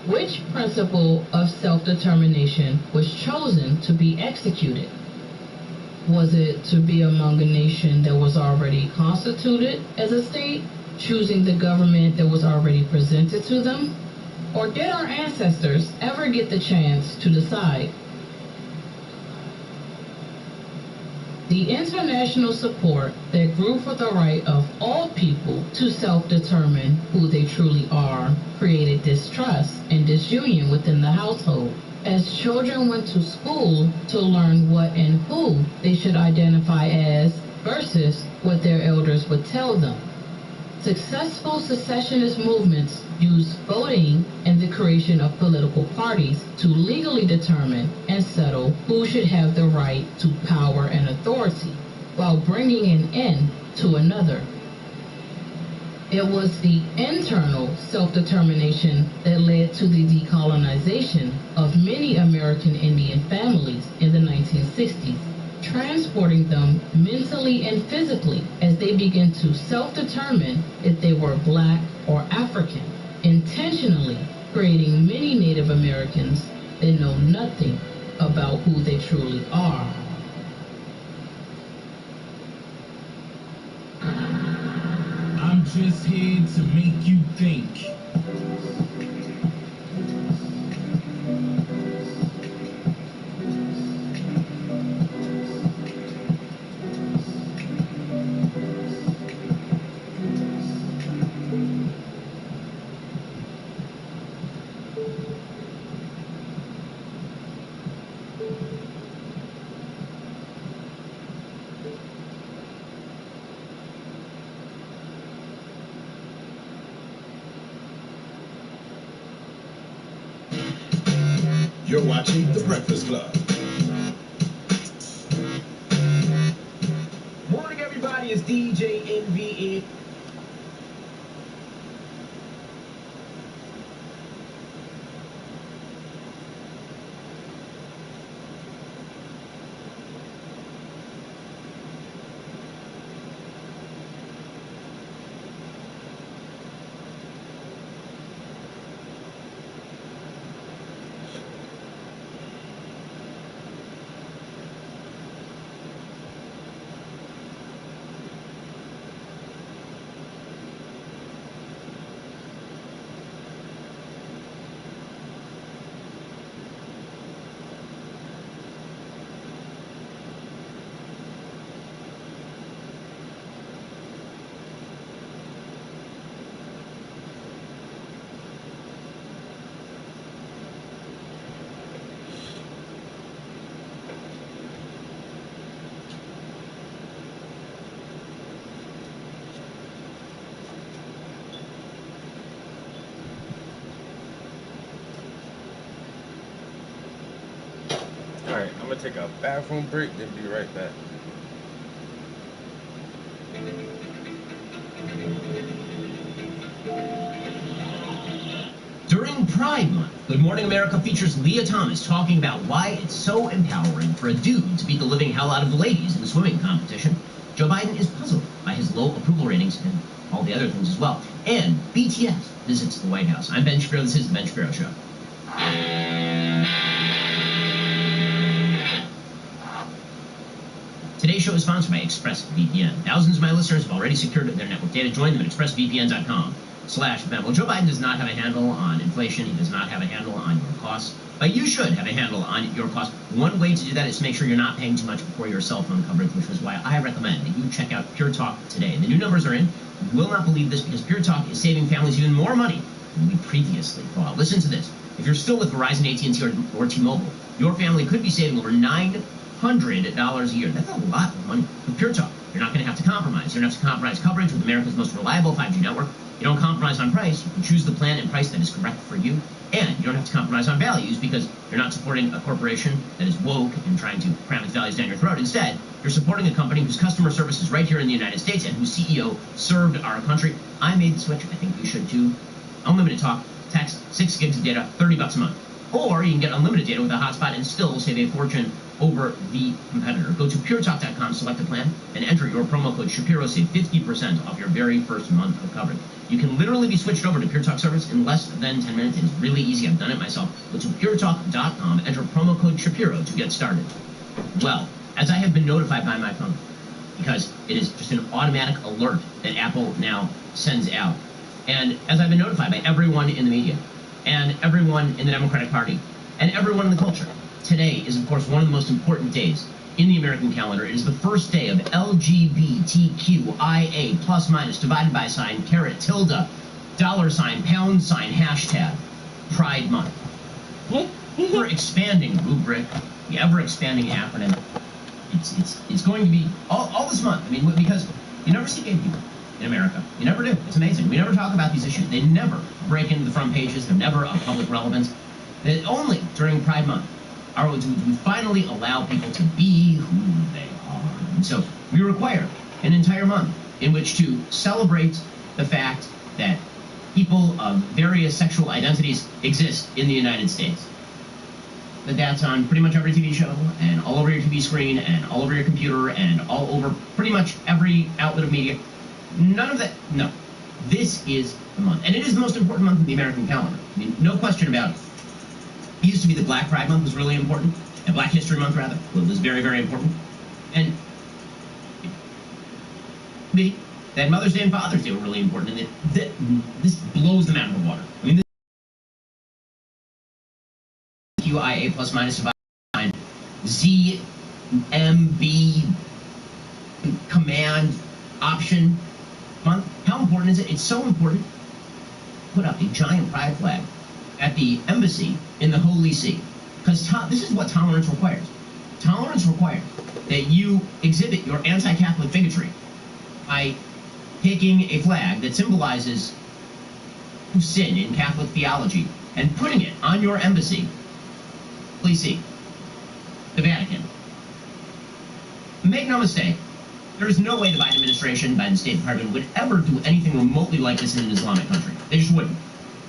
which principle of self-determination was chosen to be executed? Was it to be among a nation that was already constituted as a state, choosing the government that was already presented to them? Or did our ancestors ever get the chance to decide? The international support that grew for the right of all people to self-determine who they truly are created distrust and disunion within the household, as children went to school to learn what and who they should identify as versus what their elders would tell them. Successful secessionist movements used voting and the creation of political parties to legally determine and settle who should have the right to power and authority, while bringing an end to another. It was the internal self-determination that led to the decolonization of many American Indian families in the 1960s, transporting them mentally and physically as they began to self-determine if they were Black or African, intentionally creating many Native Americans that know nothing about who they truly are. I'm just here to make you think. You're watching The Breakfast Club. Morning, everybody. It's DJ NVN. take a bathroom break, then be right back. During Pride Month, Good Morning America features Leah Thomas talking about why it's so empowering for a dude to beat the living hell out of the ladies in the swimming competition. Joe Biden is puzzled by his low approval ratings and all the other things as well. And BTS visits the White House. I'm Ben Shapiro. This is The Ben Shapiro Show. Today's show is sponsored by ExpressVPN. Thousands of my listeners have already secured their network data. Join them at expressvpn.com/Ben. Well, Joe Biden does not have a handle on inflation. He does not have a handle on your costs. But you should have a handle on your costs. One way to do that is to make sure you're not paying too much for your cell phone coverage, which is why I recommend that you check out Pure Talk today. The new numbers are in. You will not believe this because Pure Talk is saving families even more money than we previously thought. Listen to this. If you're still with Verizon, AT&T, or T-Mobile, your family could be saving over $900 a year. That's a lot of money. With Pure Talk, you're not going to have to compromise. You don't have to compromise coverage with America's most reliable 5G network. You don't compromise on price. You can choose the plan and price that is correct for you. And you don't have to compromise on values because you're not supporting a corporation that is woke and trying to cram its values down your throat. Instead, you're supporting a company whose customer service is right here in the United States and whose CEO served our country. I made the switch. I think you should too. Unlimited talk, text, 6 gigs of data, $30 a month. Or you can get unlimited data with a hotspot and still save a fortune over the competitor. Go to puretalk.com, select a plan, and enter your promo code Shapiro. Save 50% off your very first month of coverage. You can literally be switched over to Pure Talk service in less than 10 minutes. It's really easy. I've done it myself. Go to puretalk.com, enter promo code Shapiro to get started. Well, as I have been notified by my phone, because it is just an automatic alert that Apple now sends out, and as I've been notified by everyone in the media, and everyone in the Democratic Party, and everyone in the culture, today is, of course, one of the most important days in the American calendar. It is the first day of LGBTQIA plus minus divided by sign, caret, tilde, $, pound sign, hashtag, Pride Month. We're expanding rubric, the ever-expanding acronym. It's going to be all this month. I mean, because you never see gay people in America. You never do. It's amazing. We never talk about these issues. They never break into the front pages. They're never of public relevance. They only during Pride Month are we finally allow people to be who they are. And so we require an entire month in which to celebrate the fact that people of various sexual identities exist in the United States. That's on pretty much every TV show, and all over your TV screen, and all over your computer, and all over pretty much every outlet of media. None of that, no. This is the month. And it is the most important month in the American calendar. I mean, no question about it. It used to be that Black Pride Month was really important, and Black History Month, rather, was very, very important. And that Mother's Day and Father's Day were really important, and this blows them out of the water. I mean, this QIA plus minus divide ZMB command option month. How important is it? It's so important. Put up a giant pride flag at the embassy in the Holy See. Because this is what tolerance requires. Tolerance requires that you exhibit your anti-Catholic bigotry by taking a flag that symbolizes sin in Catholic theology and putting it on your embassy. Please see. The Vatican. Make no mistake, there is no way the Biden administration, Biden State Department, would ever do anything remotely like this in an Islamic country. They just wouldn't.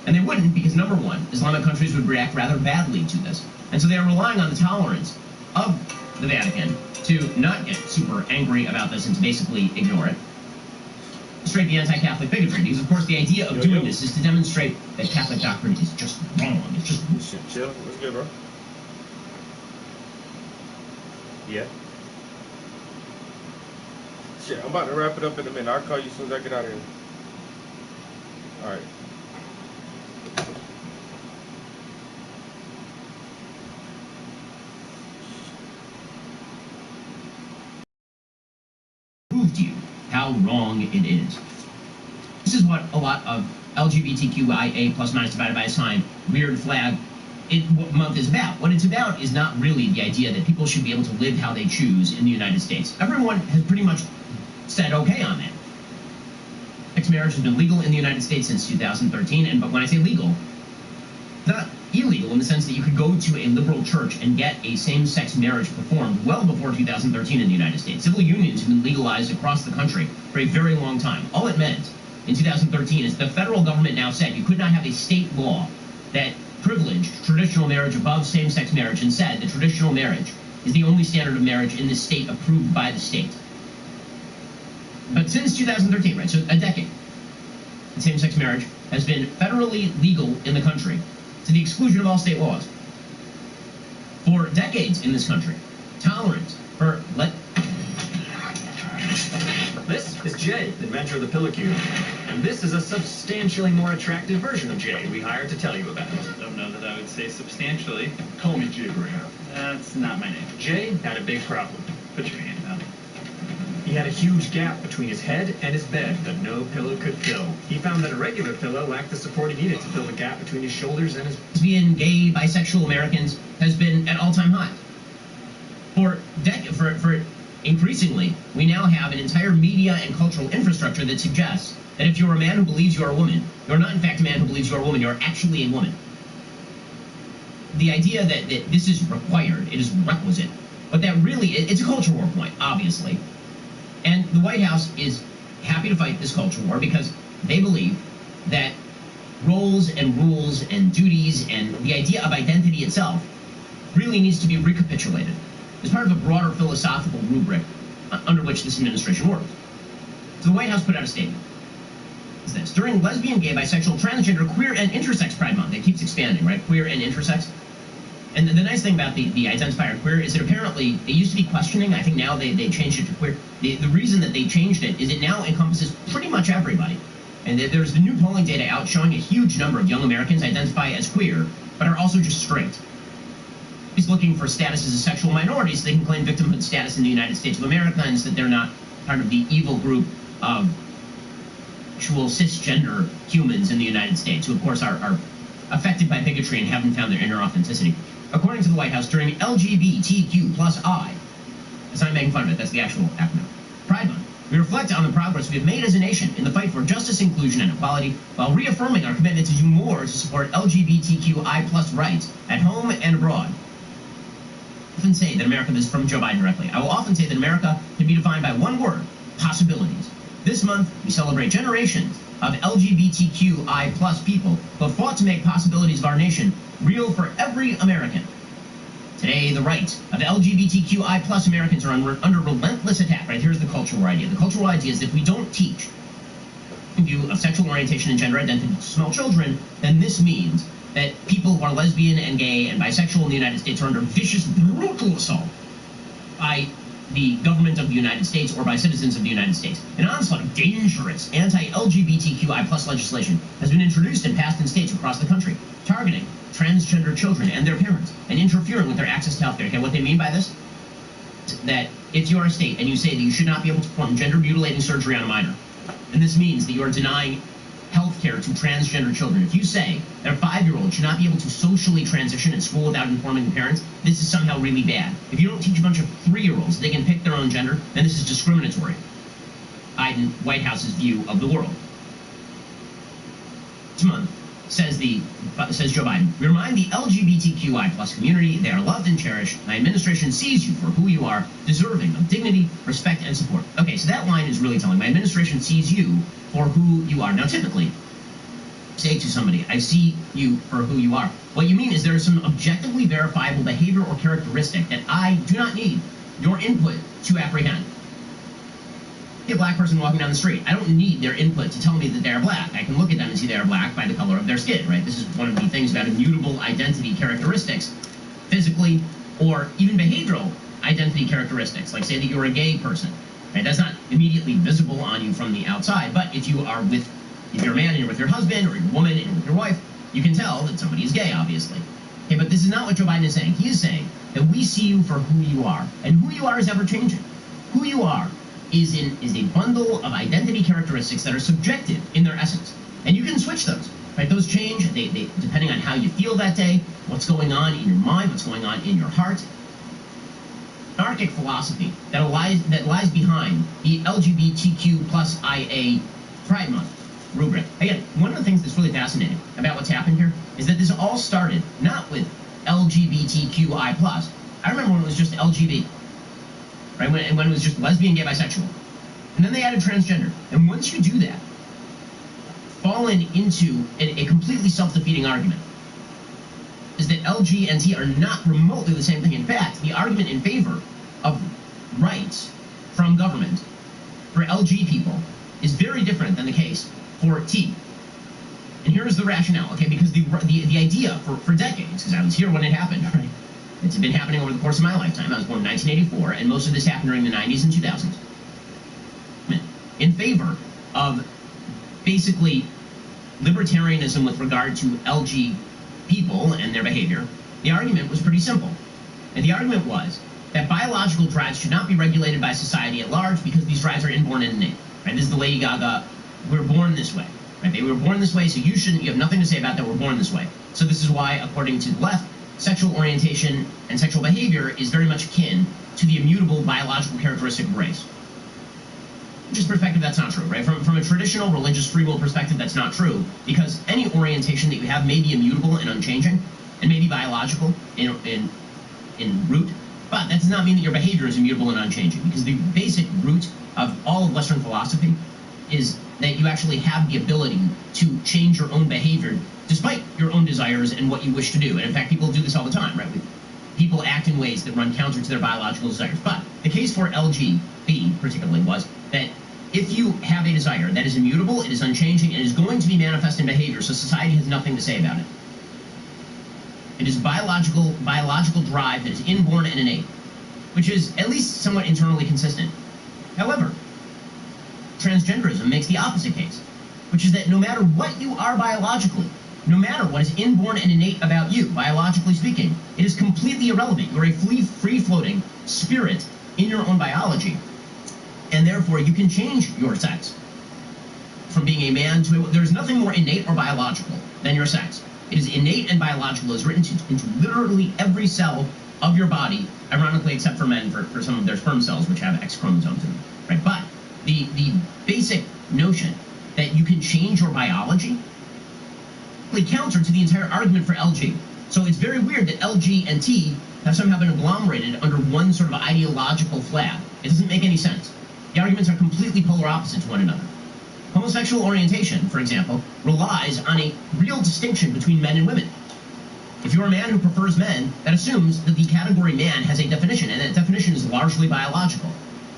And they wouldn't because, number one, Islamic countries would react rather badly to this. And so they are relying on the tolerance of the Vatican to not get super angry about this and to basically ignore it. Demonstrate the anti-Catholic bigotry, because, of course, the idea of doing this is to demonstrate that Catholic doctrine is just wrong. It's just bullshit. Chill. What's good, bro? Yeah. Shit, I'm about to wrap it up in a minute. I'll call you as soon as I get out of here. All right. Prove to you how wrong it is. This is what a lot of LGBTQIA plus minus divided by a sign weird flag month is about. What it's about is not really the idea that people should be able to live how they choose in the United States. Everyone has pretty much said okay on that. Mixed marriage has been legal in the United States since 2013, but when I say legal, Not illegal in the sense that you could go to a liberal church and get a same-sex marriage performed well before 2013 in the United States. Civil unions have been legalized across the country for a very long time. All it meant in 2013 is the federal government now said you could not have a state law that privileged traditional marriage above same-sex marriage and said that traditional marriage is the only standard of marriage in this state approved by the state. But since 2013, right, so a decade, same-sex marriage has been federally legal in the country to the exclusion of all state laws. For decades in this country, tolerance for This is Jay, the inventor of the Pillow Cube. And this is a substantially more attractive version of Jay we hired to tell you about. Don't know that I would say substantially. Call me Jay Graham. That's not my name. Jay had a big problem. Put your hand out. He had a huge gap between his head and his bed that no pillow could fill. He found that a regular pillow lacked the support he needed to fill the gap between his shoulders and his... Lesbian, gay, bisexual Americans has been at all-time highs. For increasingly, we now have an entire media and cultural infrastructure that suggests that if you're a man who believes you're a woman, you're not in fact a man who believes you're a woman, you're actually a woman. The idea that this is required, it is requisite, but that really, it's a culture war point, obviously. And the White House is happy to fight this culture war because they believe that roles and rules and duties and the idea of identity itself really needs to be recapitulated as part of a broader philosophical rubric under which this administration works. So the White House put out a statement. It's this: during lesbian, gay, bisexual, transgender, queer, and intersex Pride Month, it keeps expanding, right? Queer and intersex. And the nice thing about the identifier queer is that apparently it used to be questioning. I think now they changed it to queer. The reason that they changed it is it now encompasses pretty much everybody. And there's the new polling data out showing a huge number of young Americans identify as queer, but are also just straight. He's looking for status as a sexual minority so they can claim victimhood status in the United States of America and so that they're not part of the evil group of actual cisgender humans in the United States, who of course are affected by bigotry and haven't found their inner authenticity. According to the White House, during LGBTQ+I, that's not making fun of it, that's the actual acronym, Pride Month, we reflect on the progress we have made as a nation in the fight for justice, inclusion, and equality, while reaffirming our commitment to do more to support LGBTQI+ rights at home and abroad. I often say that America, this is from Joe Biden directly, I will often say that America can be defined by one word: possibilities. This month, we celebrate generations of LGBTQI+ people who have fought to make possibilities of our nation real for every American. Today, the rights of LGBTQI+ Americans are under relentless attack. Right, here's the cultural idea. The cultural idea is that if we don't teach the view of sexual orientation and gender identity to small children, then this means that people who are lesbian and gay and bisexual in the United States are under vicious, brutal assault by the government of the United States or by citizens of the United States. An onslaught of dangerous anti-LGBTQI+ legislation has been introduced and passed in states across the country, targeting transgender children and their parents and interfering with their access to health care. Okay, what they mean by this? That if you are a state and you say that you should not be able to perform gender-mutilating surgery on a minor, and this means that you are denying health care to transgender children. If you say that a 5-year-old should not be able to socially transition at school without informing the parents, this is somehow really bad. If you don't teach a bunch of 3-year-olds they can pick their own gender, then this is discriminatory. Biden, White House's view of the world. This month, says Joe Biden, we remind the LGBTQI+ community they are loved and cherished. My administration sees you for who you are, deserving of dignity, respect, and support. Okay, so that line is really telling. My administration sees you for who you are. Now, typically, say to somebody, I see you for who you are. What you mean is there is some objectively verifiable behavior or characteristic that I do not need your input to apprehend. A black person walking down the street, I don't need their input to tell me that they're black. I can look at them and see they're black by the color of their skin, right? This is one of the things about immutable identity characteristics, physically or even behavioral identity characteristics, like say that you're a gay person, right? That's not immediately visible on you from the outside, but if you're a man and you're with your husband, or you're a woman and you're with your wife, you can tell that somebody is gay, obviously. Okay, but this is not what Joe Biden is saying. He is saying that we see you for who you are, and who you are is ever changing. Who you are is a bundle of identity characteristics that are subjective in their essence. And you can switch those, right? Those change, they depending on how you feel that day, what's going on in your mind, what's going on in your heart. Anarchic philosophy that lies behind the LGBTQ+IA Pride Month rubric. Again, one of the things that's really fascinating about what's happened here is that this all started not with LGBTQI+. I remember when it was just LGB, right? When it was just lesbian, gay, bisexual. And then they added transgender. And once you do that, fallen into a completely self-defeating argument is that LG and T are not remotely the same thing. In fact, the argument in favor of rights from government for LG people is very different than the case for T. And here's the rationale, okay? Because the idea for decades, because I was here when it happened, right? It's been happening over the course of my lifetime. I was born in 1984, and most of this happened during the 90s and 2000s. In favor of basically libertarianism with regard to LG people and their behavior, the argument was pretty simple. And the argument was that biological drives should not be regulated by society at large because these drives are inborn and innate. Right? This is the Lady Gaga, we're born this way. Right? They were born this way, so you have nothing to say about that, we're born this way. So this is why, according to the left, sexual orientation and sexual behavior is very much akin to the immutable biological characteristic of race. From just perspective, that's not true, right? From a traditional religious free will perspective, that's not true, because any orientation that you have may be immutable and unchanging, and may be biological in root, but that does not mean that your behavior is immutable and unchanging, because the basic root of all of Western philosophy is that you actually have the ability to change your own behavior despite your own desires and what you wish to do. And in fact, people do this all the time, right? People act in ways that run counter to their biological desires. But the case for LGB particularly was that if you have a desire that is immutable, it is unchanging, and is going to be manifest in behavior, so society has nothing to say about it. It is biological drive that is inborn and innate, which is at least somewhat internally consistent. However, transgenderism makes the opposite case, which is that no matter what you are biologically, no matter what is inborn and innate about you, biologically speaking, it is completely irrelevant. You're a free-floating spirit in your own biology, and therefore you can change your sex from being a man to a... There's nothing more innate or biological than your sex. It is innate and biological. It's written into literally every cell of your body, ironically, except for men, for some of their sperm cells, which have X chromosomes in them. Right? But the basic notion that you can change your biology counter to the entire argument for LG. So it's very weird that LG and T have somehow been agglomerated under one sort of ideological flag. It doesn't make any sense. The arguments are completely polar opposite to one another. Homosexual orientation, for example, relies on a real distinction between men and women. If you're a man who prefers men, that assumes that the category man has a definition, and that definition is largely biological.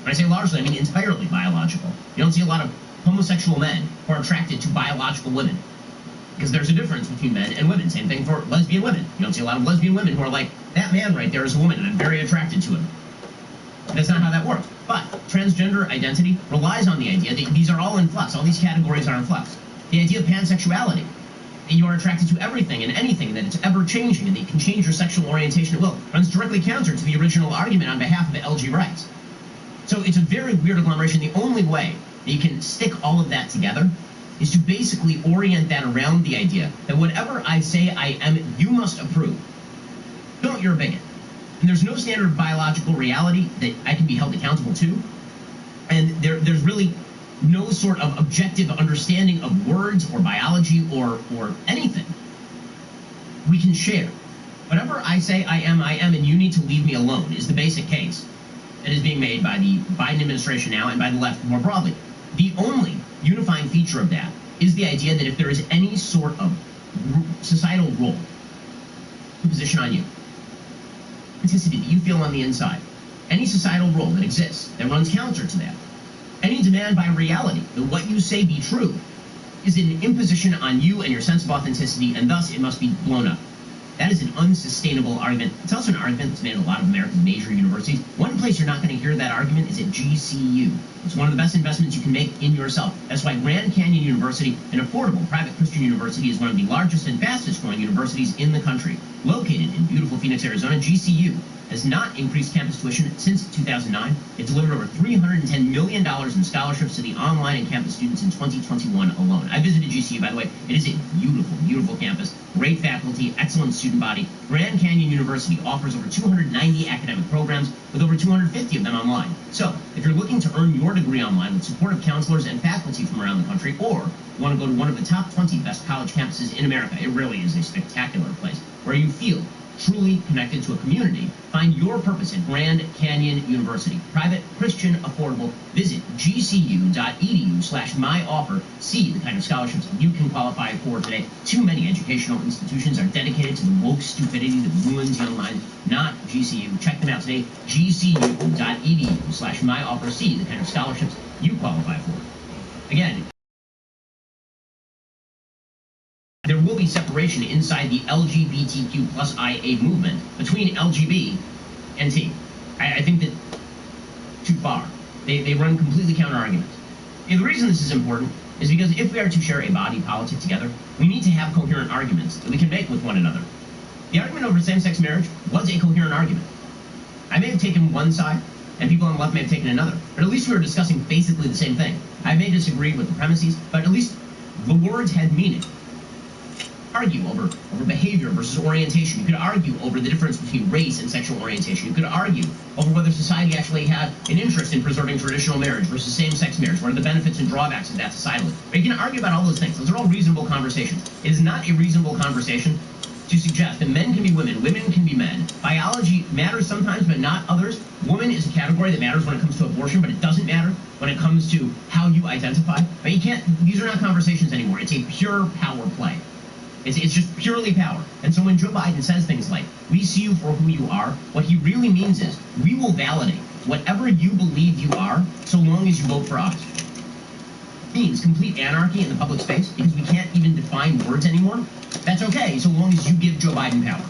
When I say largely, I mean entirely biological. You don't see a lot of homosexual men who are attracted to biological women, because there's a difference between men and women. Same thing for lesbian women. You don't see a lot of lesbian women who are like, that man right there is a woman, and I'm very attracted to him. That's not how that works. But transgender identity relies on the idea that these are all in flux. All these categories are in flux. The idea of pansexuality, that you are attracted to everything and anything, that it's ever changing, and that you can change your sexual orientation at will, runs directly counter to the original argument on behalf of the LG rights. So it's a very weird agglomeration. The only way that you can stick all of that together is to basically orient that around the idea that whatever I say I am, you must approve. Don't, you're a bigot. And there's no standard of biological reality that I can be held accountable to. And there's really no sort of objective understanding of words or biology or anything we can share. Whatever I say I am, and you need to leave me alone is the basic case that is being made by the Biden administration now and by the left more broadly. The only unifying feature of that is the idea that if there is any sort of societal role to position on you, authenticity that you feel on the inside, any societal role that exists that runs counter to that, any demand by reality that what you say be true, is an imposition on you and your sense of authenticity, and thus it must be blown up. That is an unsustainable argument. It's also an argument that's made at a lot of American major universities. One place you're not going to hear that argument is at GCU. It's one of the best investments you can make in yourself. That's why Grand Canyon University, an affordable private Christian university, is one of the largest and fastest growing universities in the country. Located in beautiful Phoenix, Arizona, GCU has not increased campus tuition since 2009. It delivered over $310 million in scholarships to the online and campus students in 2021 alone. I visited GCU, by the way. It is a beautiful, beautiful campus. Great faculty, excellent student body. Grand Canyon University offers over 290 academic programs with over 250 of them online. So, if you're looking to earn your degree online with supportive counselors and faculty from around the country, or want to go to one of the top 20 best college campuses in America, it really is a spectacular place where you feel truly connected to a community. Find your purpose at Grand Canyon University. Private, Christian, affordable. Visit gcu.edu/myoffer. See the kind of scholarships you can qualify for today. Too many educational institutions are dedicated to the woke stupidity that ruins young minds. Not GCU. Check them out today. gcu.edu/myoffer. See the kind of scholarships you qualify for. Again, there will be separation inside the LGBTQ plus IA movement between LGB and T. I think that too far. They run completely counter arguments. And the reason this is important is because if we are to share a body politic together, we need to have coherent arguments that we can make with one another. The argument over same-sex marriage was a coherent argument. I may have taken one side, and people on the left may have taken another, but at least we were discussing basically the same thing. I may disagree with the premises, but at least the words had meaning. Argue over behavior versus orientation. You could argue over the difference between race and sexual orientation. You could argue over whether society actually had an interest in preserving traditional marriage versus same-sex marriage. What are the benefits and drawbacks of that societally? But you can argue about all those things. Those are all reasonable conversations. It is not a reasonable conversation to suggest that men can be women, women can be men. Biology matters sometimes, but not others. Woman is a category that matters when it comes to abortion, but it doesn't matter when it comes to how you identify. But you can't, these are not conversations anymore. It's a pure power play. It's just purely power. And so when Joe Biden says things like, we see you for who you are, what he really means is, we will validate whatever you believe you are, so long as you vote for us. It means complete anarchy in the public space, because we can't even define words anymore. That's okay, so long as you give Joe Biden power.